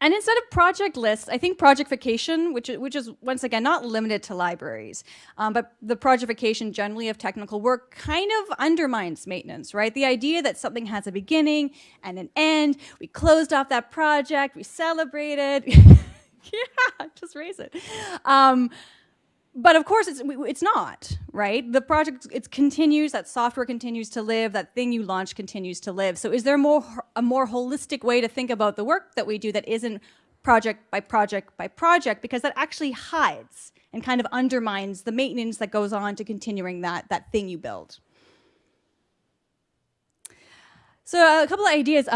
And instead of project lists, I think projectification, which is, once again, not limited to libraries, but the projectification generally of technical work kind of undermines maintenance, right? The idea that something has a beginning and an end, we closed off that project, we celebrated. Yeah, just raise it. But of course, it's not, right? The project, it continues, that software continues to live, that thing you launch continues to live. So is there a more holistic way to think about the work that we do that isn't project by project by project? Because that actually hides and kind of undermines the maintenance that goes on to continuing that thing you build. So a couple of ideas.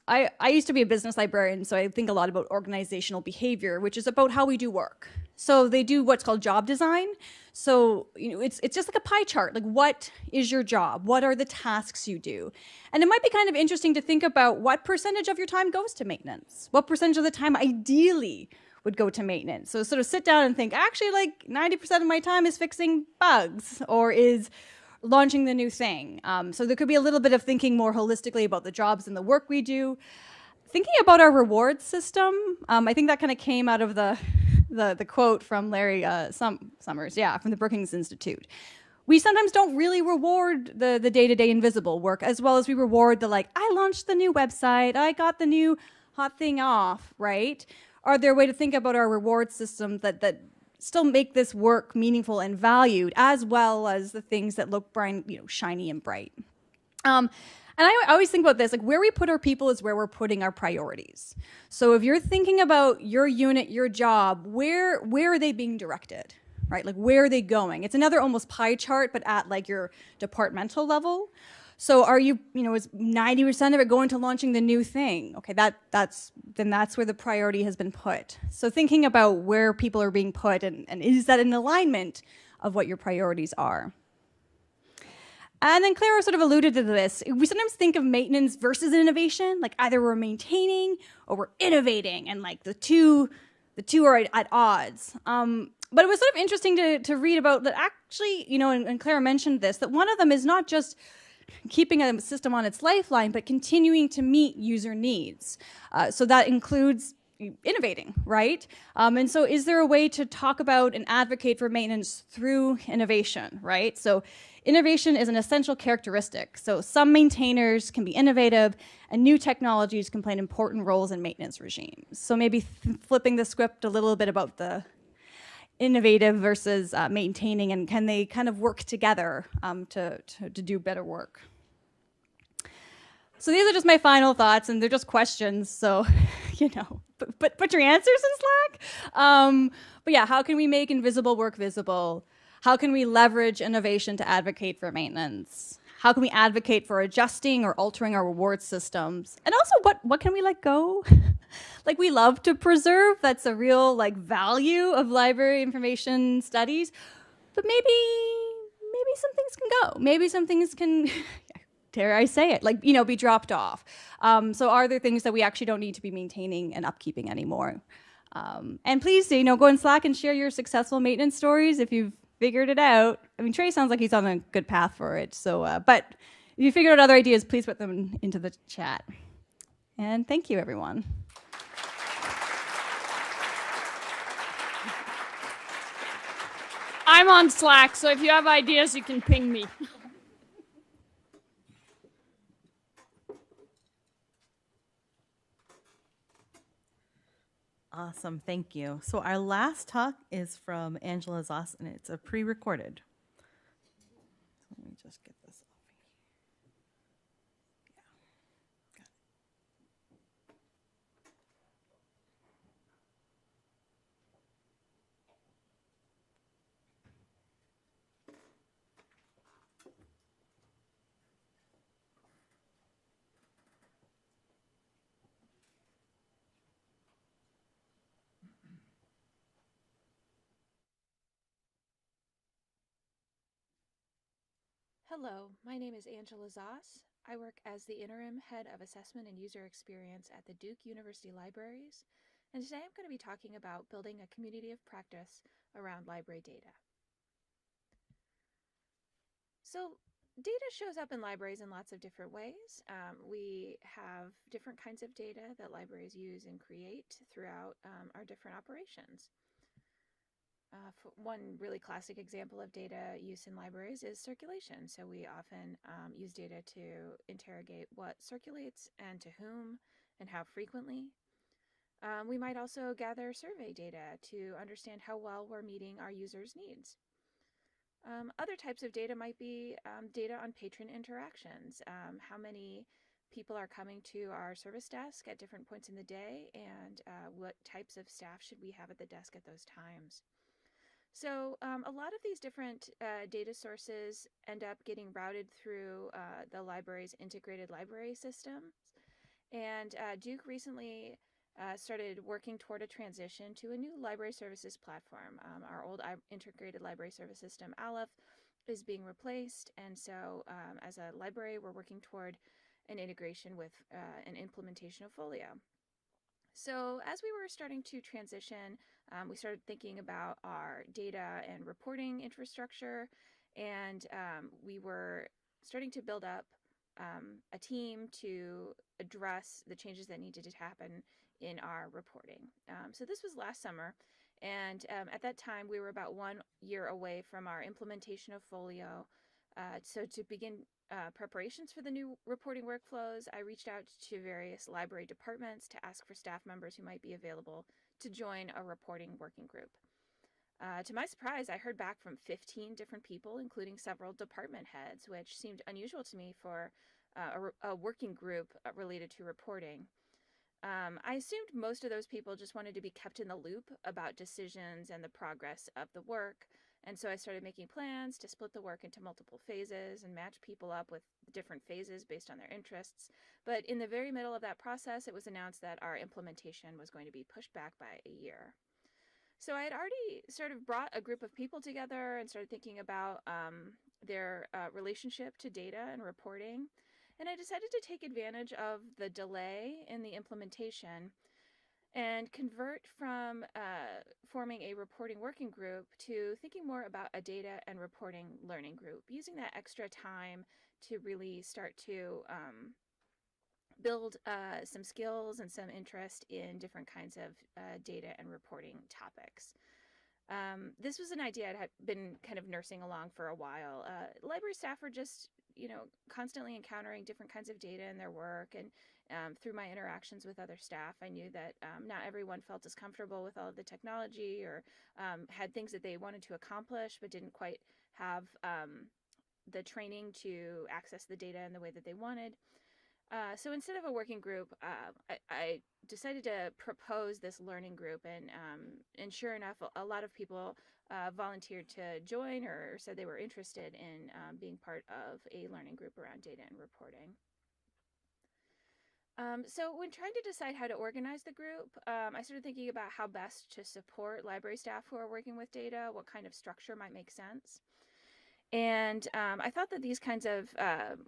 I used to be a business librarian, so I think a lot about organizational behavior, which is about how we do work. So they do what's called job design. So, it's just like a pie chart. Like, what is your job? What are the tasks you do? And it might be kind of interesting to think about what percentage of your time goes to maintenance. What percentage of the time ideally would go to maintenance? So sort of sit down and think, actually, like 90% of my time is fixing bugs or is launching the new thing. So there could be a little bit of thinking more holistically about the jobs and the work we do. Thinking about our reward system, I think that kind of came out of the quote from Larry Summers, from the Brookings Institute. We sometimes don't really reward the day-to-day invisible work as well as we reward the, like, I launched the new website, I got the new hot thing off, right? Are there a way to think about our reward system that still make this work meaningful and valued, as well as the things that look bright, shiny and bright? And I always think about this, like, where we put our people is where we're putting our priorities. So if you're thinking about your unit, your job, where are they being directed, right? Like, where are they going? It's another almost pie chart, but at like your departmental level. So are you, is 90% of it going to launching the new thing? Okay, that's where the priority has been put. So thinking about where people are being put and is that in alignment of what your priorities are? And then Clara sort of alluded to this. We sometimes think of maintenance versus innovation, like either we're maintaining or we're innovating, and like the two are at odds. But it was sort of interesting to read about that actually, and Clara mentioned this, that one of them is not just keeping a system on its lifeline, but continuing to meet user needs. So that includes innovating, right? And so is there a way to talk about and advocate for maintenance through innovation, right? So innovation is an essential characteristic. So some maintainers can be innovative and new technologies can play important roles in maintenance regimes. So maybe flipping the script a little bit about the innovative versus maintaining, and can they kind of work together to do better work? So these are just my final thoughts, and they're just questions. So, put your answers in Slack. But yeah, how can we make invisible work visible? How can we leverage innovation to advocate for maintenance? How can we advocate for adjusting or altering our reward systems? And also, what can we let go? Like, we love to preserve. That's a real value of library information studies. But maybe some things can go. Maybe some things can, dare I say it, be dropped off. So are there things that we actually don't need to be maintaining and upkeeping anymore? And please, go in Slack and share your successful maintenance stories if you've figured it out. I mean, Trey sounds like he's on a good path for it. So, but if you figured out other ideas, please put them into the chat. And thank you, everyone. I'm on Slack, so if you have ideas, you can ping me. Awesome, thank you. So our last talk is from Angela Zoss, and it's a pre-recorded. Let me just get this off. Hello, my name is Angela Zoss. I work as the Interim Head of Assessment and User Experience at the Duke University Libraries, and today I'm going to be talking about building a community of practice around library data. So, data shows up in libraries in lots of different ways. We have different kinds of data that libraries use and create throughout our different operations. One really classic example of data use in libraries is circulation. So we often use data to interrogate what circulates and to whom and how frequently. We might also gather survey data to understand how well we're meeting our users' needs. Other types of data might be data on patron interactions, how many people are coming to our service desk at different points in the day, and what types of staff should we have at the desk at those times. So a lot of these different data sources end up getting routed through the library's integrated library systems. And Duke recently started working toward a transition to a new library services platform. Our old integrated library service system, Aleph, is being replaced. And so as a library, we're working toward an integration with an implementation of Folio. So as we were starting to transition, we started thinking about our data and reporting infrastructure, and we were starting to build up a team to address the changes that needed to happen in our reporting. So this was last summer, and at that time we were about 1 year away from our implementation of Folio. So to begin preparations for the new reporting workflows, I reached out to various library departments to ask for staff members who might be available to join a reporting working group. To my surprise, I heard back from 15 different people, including several department heads, which seemed unusual to me for a working group related to reporting. I assumed most of those people just wanted to be kept in the loop about decisions and the progress of the work. And so I started making plans to split the work into multiple phases and match people up with different phases based on their interests. But in the very middle of that process, it was announced that our implementation was going to be pushed back by a year. So I had already sort of brought a group of people together and started thinking about their relationship to data and reporting. And I decided to take advantage of the delay in the implementation and convert from forming a reporting working group to thinking more about a data and reporting learning group, using that extra time to really start to build some skills and some interest in different kinds of data and reporting topics. This was an idea I'd been kind of nursing along for a while. Library staff were just, constantly encountering different kinds of data in their work, and through my interactions with other staff, I knew that not everyone felt as comfortable with all of the technology or had things that they wanted to accomplish but didn't quite have the training to access the data in the way that they wanted. So instead of a working group, I decided to propose this learning group, and sure enough, a lot of people volunteered to join or said they were interested in being part of a learning group around data and reporting. So when trying to decide how to organize the group, I started thinking about how best to support library staff who are working with data, what kind of structure might make sense. And I thought that these kinds of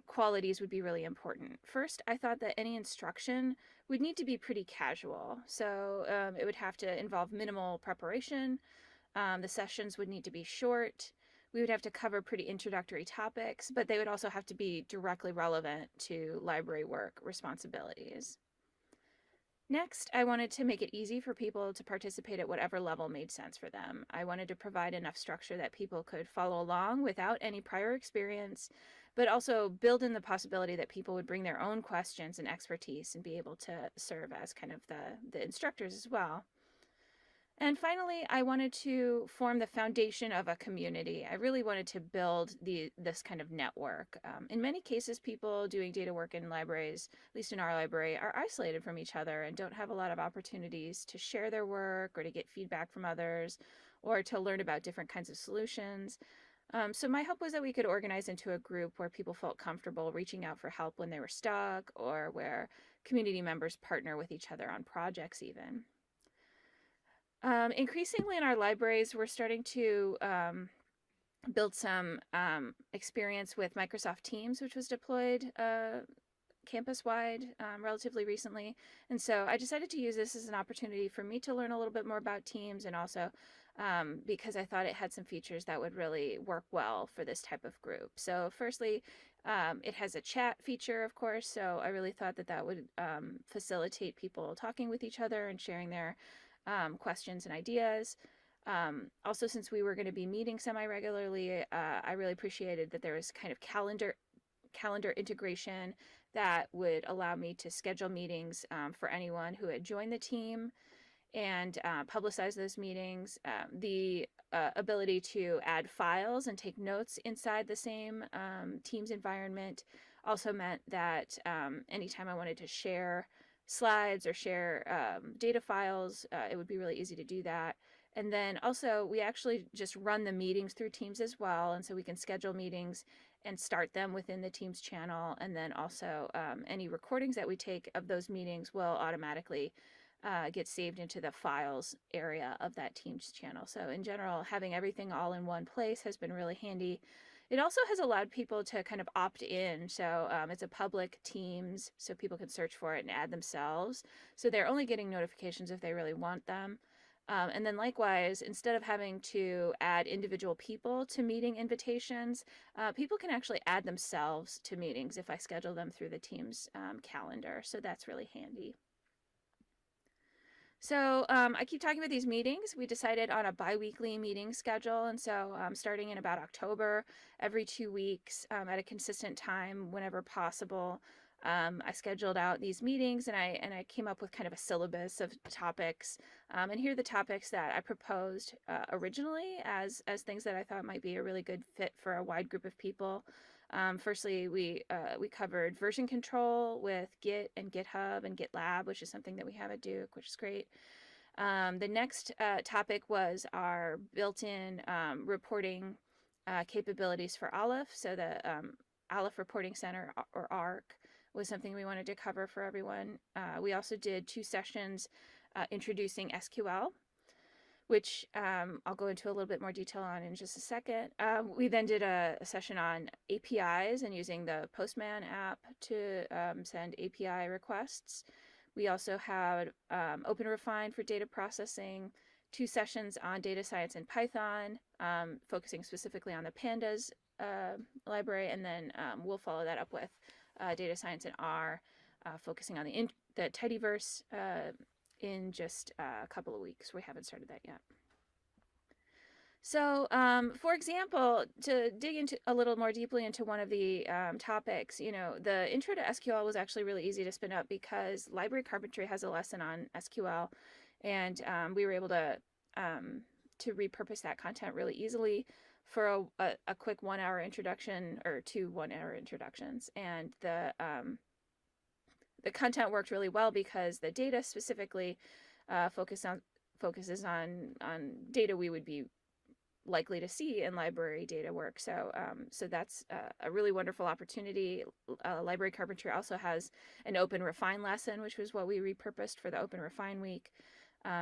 qualities would be really important. First, I thought that any instruction would need to be pretty casual. So it would have to involve minimal preparation. The sessions would need to be short. We would have to cover pretty introductory topics, but they would also have to be directly relevant to library work responsibilities. Next, I wanted to make it easy for people to participate at whatever level made sense for them. I wanted to provide enough structure that people could follow along without any prior experience, but also build in the possibility that people would bring their own questions and expertise and be able to serve as kind of the instructors as well. And finally, I wanted to form the foundation of a community. I really wanted to build this kind of network. In many cases, people doing data work in libraries, at least in our library, are isolated from each other and don't have a lot of opportunities to share their work or to get feedback from others or to learn about different kinds of solutions. So my hope was that we could organize into a group where people felt comfortable reaching out for help when they were stuck, or where community members partner with each other on projects even. Increasingly in our libraries, we're starting to build some experience with Microsoft Teams, which was deployed campus-wide relatively recently. And so I decided to use this as an opportunity for me to learn a little bit more about Teams, and also because I thought it had some features that would really work well for this type of group. So firstly, it has a chat feature, of course, so I really thought that that would facilitate people talking with each other and sharing their questions and ideas. Also, since we were going to be meeting semi-regularly, I really appreciated that there was kind of calendar integration that would allow me to schedule meetings for anyone who had joined the team and publicize those meetings. The ability to add files and take notes inside the same Teams environment also meant that anytime I wanted to share slides or share data files, it would be really easy to do that. And then also we actually just run the meetings through Teams as well, and so we can schedule meetings and start them within the Teams channel. And then also any recordings that we take of those meetings will automatically get saved into the files area of that Teams channel. So in general, having everything all in one place has been really handy. It also has allowed people to kind of opt in. So it's a public Teams, so people can search for it and add themselves. So they're only getting notifications if they really want them. And then likewise, instead of having to add individual people to meeting invitations, people can actually add themselves to meetings if I schedule them through the Teams calendar. So that's really handy. So I keep talking about these meetings. We decided on a bi-weekly meeting schedule. And so starting in about October, every 2 weeks at a consistent time whenever possible, I scheduled out these meetings and I came up with kind of a syllabus of topics. And here are the topics that I proposed originally as things that I thought might be a really good fit for a wide group of people. Firstly, we covered version control with Git and GitHub and GitLab, which is something that we have at Duke, which is great. The next topic was our built-in reporting capabilities for Aleph. So the Aleph Reporting Center, or ARC, was something we wanted to cover for everyone. We also did 2 sessions introducing SQL, which I'll go into a little bit more detail on in just a second. We then did a session on APIs and using the Postman app to send API requests. We also had OpenRefine for data processing, 2 sessions on data science in Python, focusing specifically on the Pandas library, and then we'll follow that up with data science in R, focusing on the tidyverse in just a couple of weeks. We haven't started that yet. So, for example, to dig into a little more deeply into one of the topics, the intro to SQL was actually really easy to spin up because Library Carpentry has a lesson on SQL, and we were able to repurpose that content really easily for a quick 1-hour introduction or 2 1-hour introductions. And the content worked really well because the data specifically focuses on data we would be likely to see in library data work. So that's a really wonderful opportunity. Library Carpentry also has an OpenRefine lesson, which was what we repurposed for the OpenRefine week.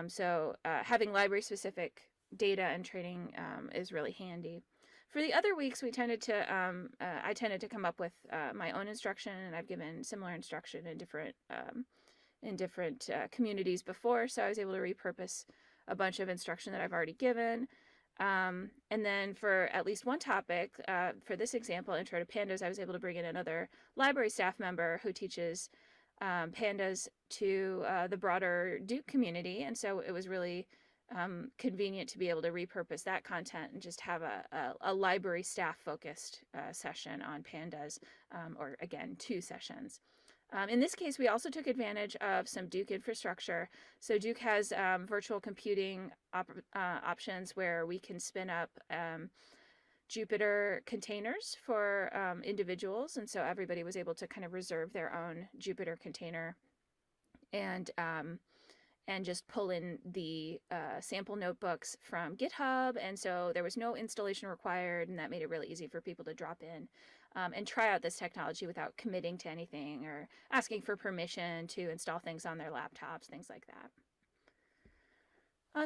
So having library-specific data and training is really handy. For the other weeks, I tended to come up with my own instruction, and I've given similar instruction in different communities before, so I was able to repurpose a bunch of instruction that I've already given. And then for at least one topic, for this example, Intro to Pandas, I was able to bring in another library staff member who teaches Pandas to the broader Duke community, and so it was really convenient to be able to repurpose that content and just have a library staff focused session on Pandas, or again, 2 sessions. In this case, we also took advantage of some Duke infrastructure. So Duke has virtual computing options where we can spin up Jupyter containers for individuals. And so everybody was able to kind of reserve their own Jupyter container and just pull in the sample notebooks from GitHub. And so there was no installation required, and that made it really easy for people to drop in and try out this technology without committing to anything or asking for permission to install things on their laptops, things like that.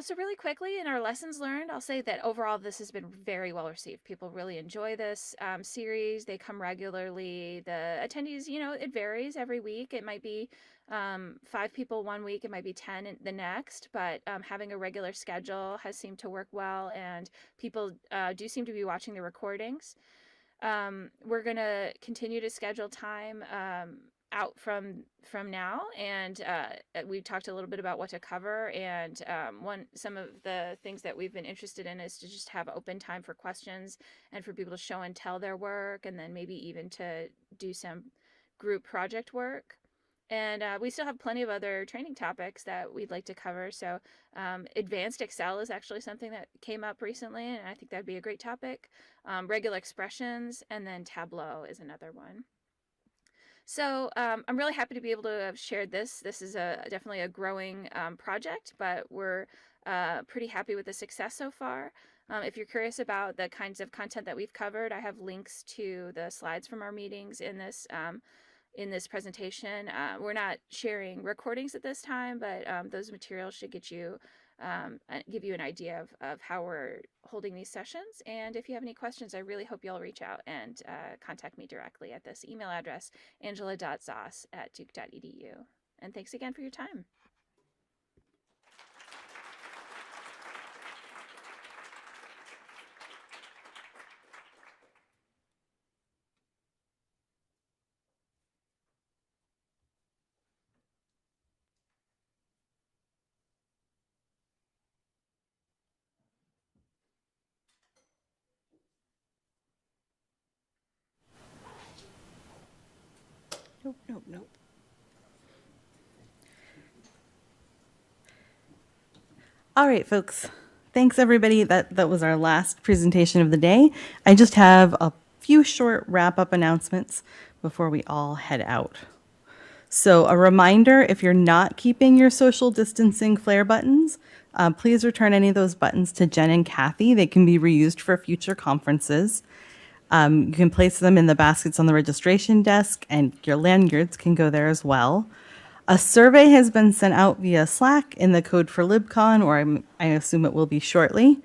So really quickly, in our lessons learned, I'll say that overall this has been very well received. People really enjoy this series. They come regularly. The attendees, it varies every week. It might be 5 people one week. It might be 10 the next. But having a regular schedule has seemed to work well, and people do seem to be watching the recordings. We're going to continue to schedule time out from now, and we talked a little bit about what to cover, and some of the things that we've been interested in is to just have open time for questions and for people to show and tell their work, and then maybe even to do some group project work. And we still have plenty of other training topics that we'd like to cover. So advanced Excel is actually something that came up recently, and I think that'd be a great topic. Regular expressions, and then Tableau is another one. So I'm really happy to be able to have shared this. This is definitely a growing project, but we're pretty happy with the success so far. If you're curious about the kinds of content that we've covered, I have links to the slides from our meetings in this presentation. We're not sharing recordings at this time, but those materials should give you an idea of how we're holding these sessions. And if you have any questions, I really hope you'll reach out and contact me directly at this email address, angela.zoss@duke.edu. And thanks again for your time. Nope. All right, folks. Thanks, everybody. That was our last presentation of the day. I just have a few short wrap-up announcements before we all head out. So a reminder, if you're not keeping your social distancing flare buttons, please return any of those buttons to Jen and Kathy. They can be reused for future conferences. You can place them in the baskets on the registration desk, and your lanyards can go there as well. A survey has been sent out via Slack in the Code4LibCon, or I assume it will be shortly,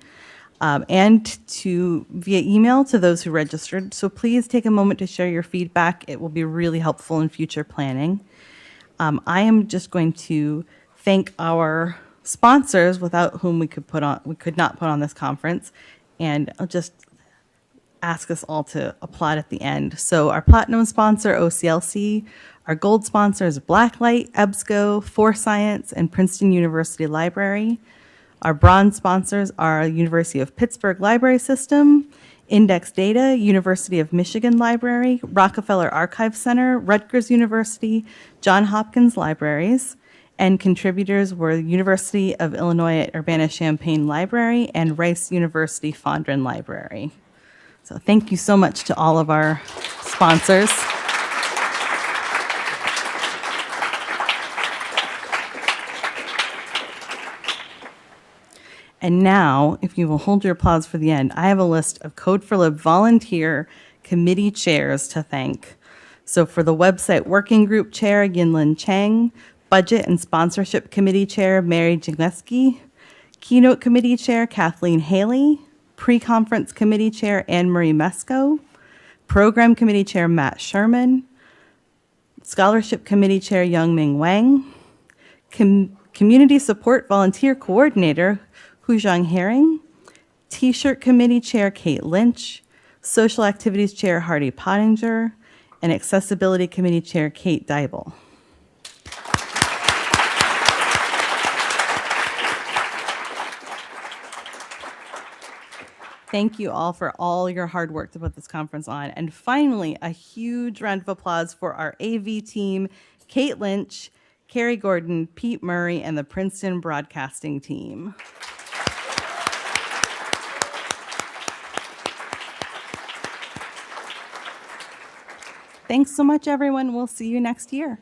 and via email to those who registered. So please take a moment to share your feedback. It will be really helpful in future planning. I am just going to thank our sponsors, without whom we could not put on this conference, and I'll just ask us all to applaud at the end. So our platinum sponsor, OCLC, our gold sponsors, Blacklight, EBSCO, Science, and Princeton University Library. Our bronze sponsors are University of Pittsburgh Library System, Index Data, University of Michigan Library, Rockefeller Archive Center, Rutgers University, Johns Hopkins Libraries, and contributors were University of Illinois at Urbana-Champaign Library and Rice University Fondren Library. So thank you so much to all of our sponsors. And now, if you will hold your applause for the end, I have a list of Code4Lib volunteer committee chairs to thank. So for the website working group chair, Yinlin Chang, budget and sponsorship committee chair, Mary Jagleski, keynote committee chair, Kathleen Haley, pre-conference committee chair, Anne Marie Mesco, program committee chair, Matt Sherman, scholarship committee chair, Youngming Wang, community support volunteer coordinator, Huzhang Herring, t-shirt committee chair, Kate Lynch, social activities chair, Hardy Pottinger, and accessibility committee chair, Kate Dybel. Thank you all for all your hard work to put this conference on. And finally, a huge round of applause for our AV team, Kate Lynch, Carrie Gordon, Pete Murray, and the Princeton broadcasting team. Thanks so much, everyone. We'll see you next year.